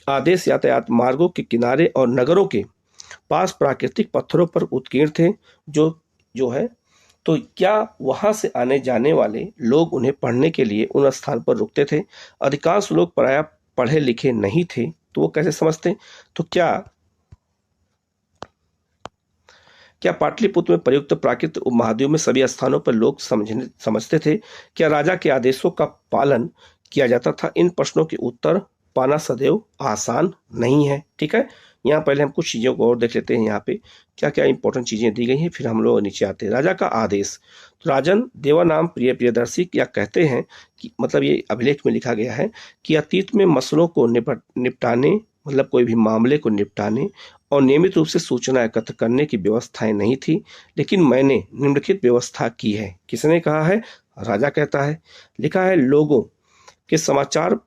Speaker 2: आदेश यातायात मार्गों के किनारे और नगरों के पास प्राकृतिक पत्थरों पर उत्कीर्ण थे जो है, तो क्या वहां से आने जाने वाले लोग उन्हें पढ़ने के लिए उन स्थान पर रुकते थे? अधिकांश लोग प्रायः पढ़े लिखे नहीं थे, तो वो कैसे समझते? तो क्या पाटलिपुत्र में प्रयुक्त प्राकृत उपमहाद्वीप में सभी स्थानों पर लोग समझते थे? क्या राजा के आदेशों का पालन किया जाता था? इन प्रश्नों के उत्तर पाना सदैव आसान नहीं है। ठीक है, यहाँ पहले हम कुछ चीज़ों को और देख लेते हैं। यहाँ पे क्या क्या इंपॉर्टेंट चीज़ें दी गई हैं, फिर हम लोग नीचे आते हैं। राजा का आदेश, तो राजन देवा नाम प्रियदर्शी क्या कहते हैं कि मतलब ये अभिलेख में लिखा गया है कि अतीत में मसलों को निपटाने मतलब कोई भी मामले को निपटाने और नियमित रूप से सूचना एकत्र करने की व्यवस्थाएं नहीं थी, लेकिन मैंने निम्नलिखित व्यवस्था की है। किसने कहा है? राजा कहता है। लिखा है लोगों के समाचार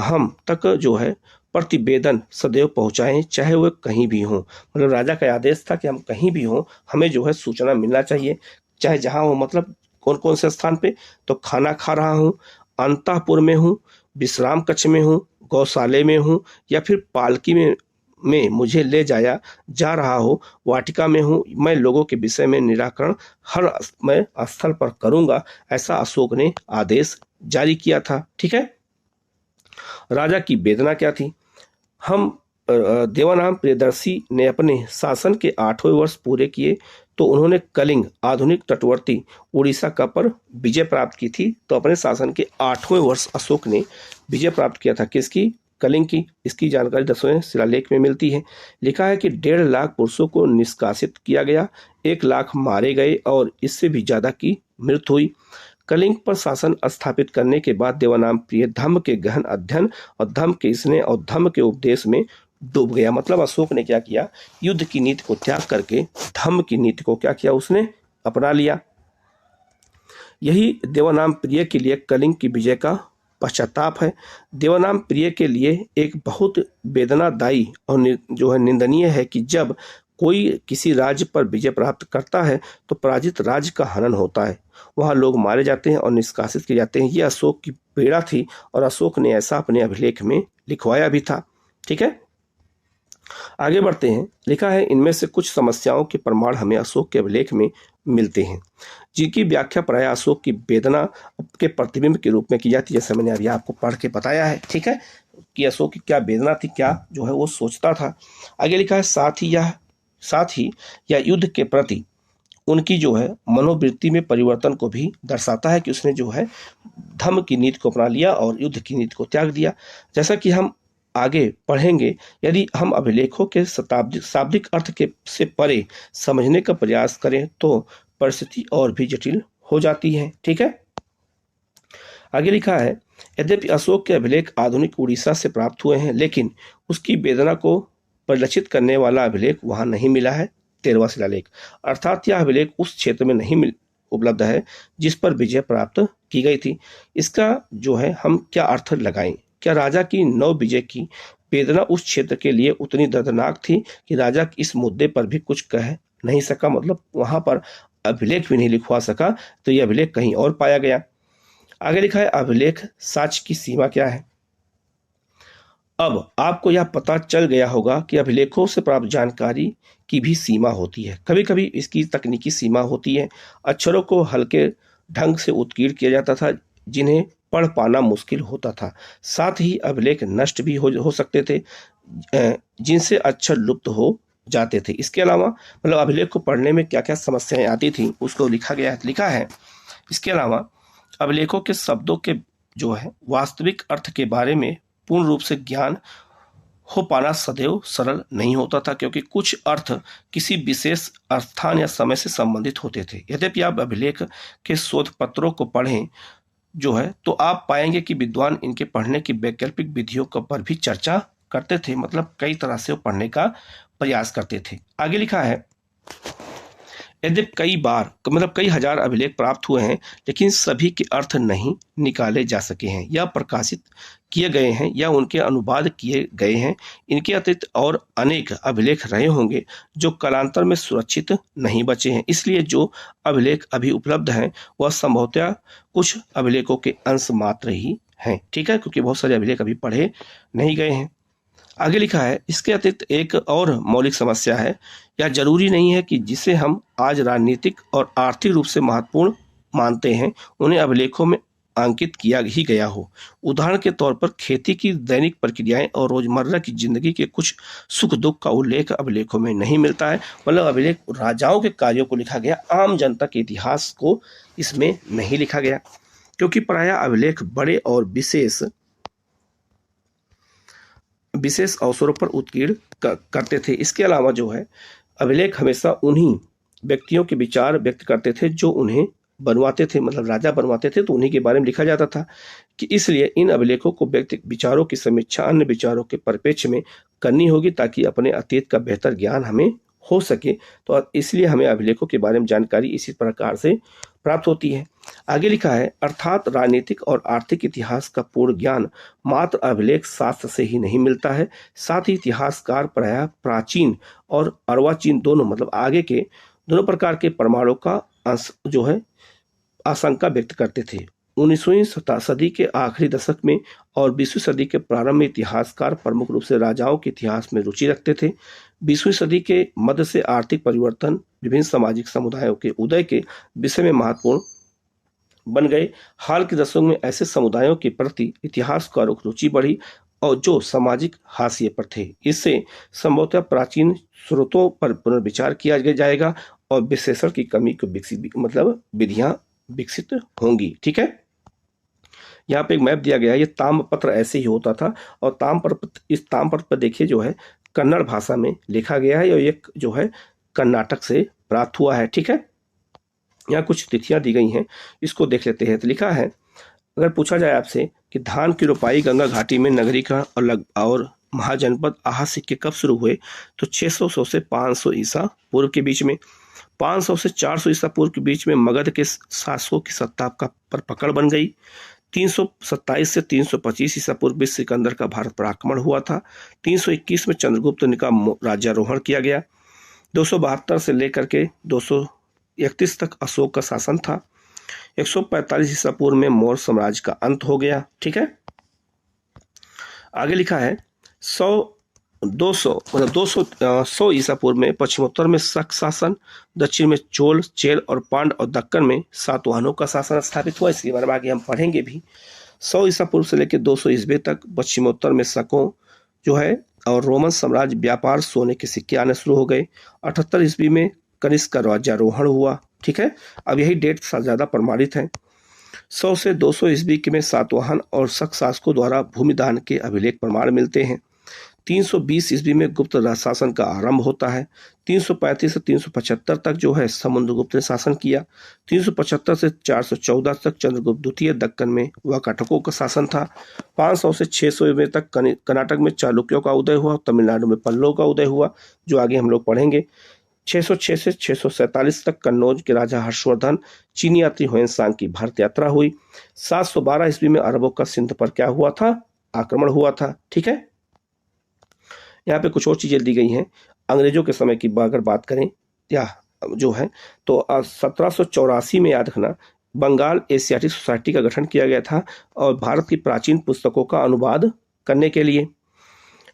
Speaker 2: हम तक जो है प्रतिवेदन सदैव पहुंचाएं, चाहे वह कहीं भी हो। मतलब राजा का आदेश था कि हम कहीं भी हो हमें जो है सूचना मिलना चाहिए, चाहे जहां हो। मतलब कौन कौन से स्थान पे? तो खाना खा रहा हूँ, अंतःपुर में हूँ, विश्राम कक्ष में हूँ, गौशाले में हूँ, या फिर पालकी में मुझे ले जाया जा रहा हो, वाटिका में हूँ, मैं लोगों के विषय में निराकरण हर मैं स्थल पर करूंगा। ऐसा अशोक ने आदेश जारी किया था। ठीक है, राजा की वेदना क्या थी? हम देवानाम प्रियदर्शी ने अपने शासन के 8वें वर्ष पूरे किए तो उन्होंने कलिंग, आधुनिक तटवर्ती उड़ीसा का पर विजय प्राप्त की थी। तो अपने शासन के 8वें वर्ष अशोक ने विजय प्राप्त किया था। किसकी? कलिंग की। इसकी जानकारी 10वें शिलालेख में मिलती है। लिखा है कि 1.5 लाख पुरुषों को निष्कासित किया गया, 1 लाख मारे गए और इससे भी ज्यादा की मृत्यु हुई। कलिंग पर शासन स्थापित करने के बाद देवानाम प्रिय धम्म के गहन अध्ययन और धम्म के स्नेह और धम्म के उपदेश में डूब गया। मतलब अशोक ने क्या किया? युद्ध की नीति को त्याग करके धम्म की नीति को क्या किया? उसने अपना लिया। यही देवानाम प्रिय के लिए कलिंग की विजय का पश्चाताप है। देवानाम प्रिय के लिए एक बहुत वेदनादायी और जो है निंदनीय है कि जब कोई किसी राज्य पर विजय प्राप्त करता है तो पराजित राज्य का हनन होता है, वहाँ लोग मारे जाते हैं और निष्कासित किए जाते हैं। ये अशोक की पीड़ा थी और अशोक ने ऐसा अपने अभिलेख में लिखवाया भी था। ठीक है, आगे बढ़ते हैं। लिखा है, इनमें से कुछ समस्याओं के प्रमाण हमें अशोक के अभिलेख में मिलते हैं जिनकी व्याख्या प्राय अशोक की वेदना के प्रतिबिंब के रूप में की जाती है, जैसे मैंने अभी आपको पढ़ के बताया है। ठीक है, कि अशोक की क्या वेदना थी, क्या जो है वो सोचता था। आगे लिखा है, साथ ही यह युद्ध के प्रति उनकी जो है मनोवृत्ति में परिवर्तन को भी दर्शाता है कि उसने जो है धम्म की नीति को अपना लिया और युद्ध की नीति को त्याग दिया। जैसा कि हम आगे पढ़ेंगे, यदि हम अभिलेखों के शाब्दिक अर्थ के से परे समझने का प्रयास करें तो परिस्थिति और भी जटिल हो जाती है। ठीक है, आगे लिखा है, यद्यपि अशोक के अभिलेख आधुनिक उड़ीसा से प्राप्त हुए हैं लेकिन उसकी वेदना को परिलक्षित करने वाला अभिलेख वहां नहीं मिला है। 13वां शिलालेख, अर्थात यह अभिलेख उस क्षेत्र में नहीं उपलब्ध है जिस पर विजय प्राप्त की गई थी। इसका जो है हम क्या अर्थ लगाएं? क्या राजा की नौ विजय की वेदना उस क्षेत्र के लिए उतनी दर्दनाक थी कि राजा इस मुद्दे पर भी कुछ कह नहीं सका, मतलब वहां पर अभिलेख भी नहीं लिखवा सका, तो यह अभिलेख कहीं और पाया गया। आगे लिखा है, अभिलेख साक्ष्य की सीमा क्या है? अब आपको यह पता चल गया होगा कि अभिलेखों से प्राप्त जानकारी की भी सीमा होती है। कभी कभी इसकी तकनीकी सीमा होती है। अक्षरों को हल्के ढंग से उत्कीर्ण किया जाता था जिन्हें पढ़ पाना मुश्किल होता था। साथ ही अभिलेख नष्ट भी हो सकते थे जिनसे अक्षर लुप्त हो जाते थे। इसके अलावा मतलब अभिलेख को पढ़ने में क्या क्या समस्याएं आती थी उसको लिखा है। इसके अलावा अभिलेखों के शब्दों के जो है वास्तविक अर्थ के बारे में पूर्ण रूप से ज्ञान हो पाना सदैव सरल नहीं होता था, क्योंकि कुछ अर्थ किसी विशेष स्थान या समय से संबंधित होते थे। यद्यपि आप अभिलेख के शोध पत्रों को पढ़ें जो है तो आप पाएंगे कि विद्वान इनके पढ़ने की वैकल्पिक विधियों पर भी चर्चा करते थे, मतलब कई तरह से वो पढ़ने का प्रयास करते थे। आगे लिखा है, यद्यपि कई हजार अभिलेख प्राप्त हुए हैं लेकिन सभी के अर्थ नहीं निकाले जा सके हैं या प्रकाशित किए गए हैं या उनके अनुवाद किए गए हैं। इनके अतिरिक्त और अनेक अभिलेख रहे होंगे जो कालांतर में सुरक्षित नहीं बचे हैं। इसलिए जो अभिलेख अभी उपलब्ध हैं वह संभवतः कुछ अभिलेखों के अंश मात्र ही हैं। ठीक है, क्योंकि बहुत सारे अभिलेख अभी पढ़े नहीं गए हैं। आगे लिखा है, इसके अतिरिक्त एक और मौलिक समस्या है, यह जरूरी नहीं है कि जिसे हम आज राजनीतिक और आर्थिक रूप से महत्वपूर्ण मानते हैं उन्हें अभिलेखों में अंकित किया ही गया हो। उदाहरण के तौर पर खेती की दैनिक प्रक्रियाएं और रोजमर्रा की जिंदगी के कुछ सुख दुख का उल्लेख अभिलेखों में नहीं मिलता है। मतलब अभिलेख राजाओं के कार्यों को लिखा गया, आम जनता के इतिहास को इसमें नहीं लिखा गया, क्योंकि प्रायः अभिलेख बड़े और विशेष अवसरों पर उत्कीर्ण करते थे। इसके अलावा जो है अभिलेख हमेशा उन्हीं व्यक्तियों के विचार व्यक्त करते थे जो उन्हें बनवाते थे, मतलब राजा बनवाते थे तो उन्हीं के बारे में लिखा जाता था कि इसलिए इन अभिलेखों को व्यक्ति विचारों की समीक्षा अन्य विचारों के परिप्रेक्ष्य में करनी होगी ताकि अपने अतीत का बेहतर ज्ञान हमें हो सके। तो इसलिए हमें अभिलेखों के बारे में जानकारी इसी प्रकार से प्राप्त होती है। आगे लिखा है, अर्थात राजनीतिक और आर्थिक इतिहास का पूर्ण ज्ञान मात्र अभिलेख शास्त्र से ही नहीं मिलता है। साथ ही इतिहासकार प्रायः प्राचीन और अर्वाचीन दोनों मतलब आगे के दोनों प्रकार के प्रमाणों का जो है आशंका व्यक्त करते थे। 19वीं सदी के आखिरी दशक में और 20वीं सदी के प्रारंभ में इतिहासकार प्रमुख रूप से राजाओं के इतिहास में रुचि रखते थे। 20वीं सदी के मध्य से आर्थिक परिवर्तन, विभिन्न सामाजिक समुदायों के उदय के विषय में महत्वपूर्ण बन गए। हाल के दशकों में ऐसे समुदायों के प्रति इतिहासकारों की रुचि बढ़ी और जो सामाजिक हाशिए पर थे। इससे संभवतः प्राचीन स्रोतों पर पुनर्विचार किया जाएगा और विश्लेषण की कमी को मतलब विधियां विकसित होंगी। ठीक है, यहाँ पे एक मैप दिया गया है। ये ताम्रपत्र ऐसे ही होता था और इस ताम्रपत्र पर देखिए जो है कन्नड़ भाषा में लिखा गया है और ये जो है कर्नाटक से प्राप्त हुआ है। ठीक है, यहाँ कुछ तिथियां दी गई हैं, इसको देख लेते हैं। तो लिखा है, अगर पूछा जाए आपसे कि धान की रोपाई गंगा घाटी में नगरीकरण और महाजनपद आहा सिक्के कब शुरू हुए, तो 600 से 500 ईसा पूर्व के बीच में। 500 से 400 ईसा पूर्व के बीच में मगध के शासकों की सत्ता पर पकड़ बन गई। 327 से 325 ईसा पूर्व में सिकंदर का भारत पर आक्रमण हुआ था। 321 में चंद्रगुप्त का राज्यारोहण किया गया। 272 से लेकर के 231 तक अशोक का शासन था। 145 ईसा पूर्व में मौर्य साम्राज्य का अंत हो गया। ठीक है, आगे लिखा है 100 ईसा पूर्व में पश्चिमोत्तर में शक शासन, दक्षिण में चोल, चेल और पांड और दक्कन में सातवाहनों का शासन स्थापित हुआ। इसके बारे में आगे हम पढ़ेंगे भी। 100 ईसा पूर्व से लेकर 200 ईस्वी तक पश्चिमोत्तर में शकों जो है और रोमन साम्राज्य व्यापार, सोने के सिक्के आने शुरू हो गए। 78 ईस्वी में कनिष्क का राज्यारोहण हुआ। ठीक है, अब यही डेट ज्यादा प्रमाणित है। 100 से 200 ईस्वी में सातवाहन और शक शासकों द्वारा भूमिदान के अभिलेख प्रमाण मिलते हैं। 320 ईस्वी में गुप्त राज शासन का आरंभ होता है। 335 से 375 तक जो है समुद्रगुप्त ने शासन किया। 375 से 414 तक चंद्रगुप्त द्वितीय दक्कन में वाकाटकों का शासन था। 500 से 600 में तक कर्नाटक में चालुक्यों का उदय हुआ। तमिलनाडु में पल्लवों का उदय हुआ, जो आगे हम लोग पढ़ेंगे। 606 से 647 तक कन्नौज के राजा हर्षवर्धन चीनी यात्री हुएनसांग की भारत यात्रा हुई। 712 ईस्वी में अरबों का सिंध पर क्या हुआ था, आक्रमण हुआ था। ठीक है, यहाँ पे कुछ और चीजें दी गई हैं। अंग्रेजों के समय की अगर बात करें या जो है तो 1784 में याद रखना बंगाल एशियाटिक सोसाइटी का गठन किया गया था और भारत की प्राचीन पुस्तकों का अनुवाद करने के लिए।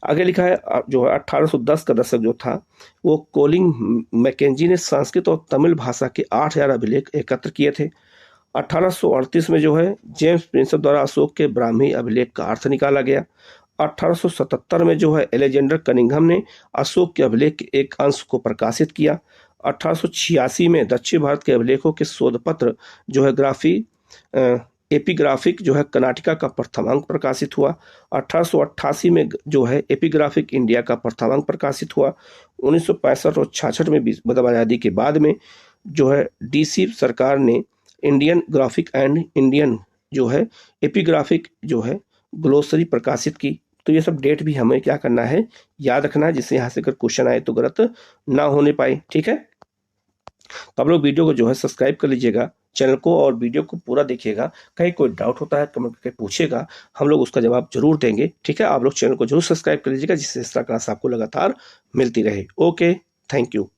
Speaker 2: आगे लिखा है जो है 1810 का दशक जो था वो कोलिंग मैकेंजी ने संस्कृत और तमिल भाषा के 8000 अभिलेख एकत्र किए थे। 1838 में जो है जेम्स प्रिंसेप द्वारा अशोक के ब्राह्मी अभिलेख का अर्थ निकाला गया। 1877 में जो है एलेक्जेंडर कनिंघम ने अशोक के अभिलेख के एक अंश को प्रकाशित किया। 1886 में दक्षिण भारत के अभिलेखों के शोध पत्र जो है एपिग्राफिक जो है कर्नाटका का प्रथम अंक प्रकाशित हुआ। 1888 में जो है एपिग्राफिक इंडिया का प्रथम अंक प्रकाशित हुआ। 1965 और 66 में मतलब आज़ादी के बाद में जो है डीसी सरकार ने इंडियन ग्राफिक एंड इंडियन जो है एपिग्राफिक जो है ग्लोसरी प्रकाशित की। तो ये सब डेट भी हमें क्या करना है, याद रखना है, जिससे यहाँ से अगर क्वेश्चन आए तो गलत ना होने पाए। ठीक है, तो आप लोग वीडियो को जो है सब्सक्राइब कर लीजिएगा चैनल को और वीडियो को पूरा देखिएगा। कहीं कोई डाउट होता है कमेंट करके पूछेगा, हम लोग उसका जवाब जरूर देंगे। ठीक है, आप लोग चैनल को जरूर सब्सक्राइब कर लीजिएगा, जिससे इस तरह क्लास आपको लगातार मिलती रहे। Okay, thank you.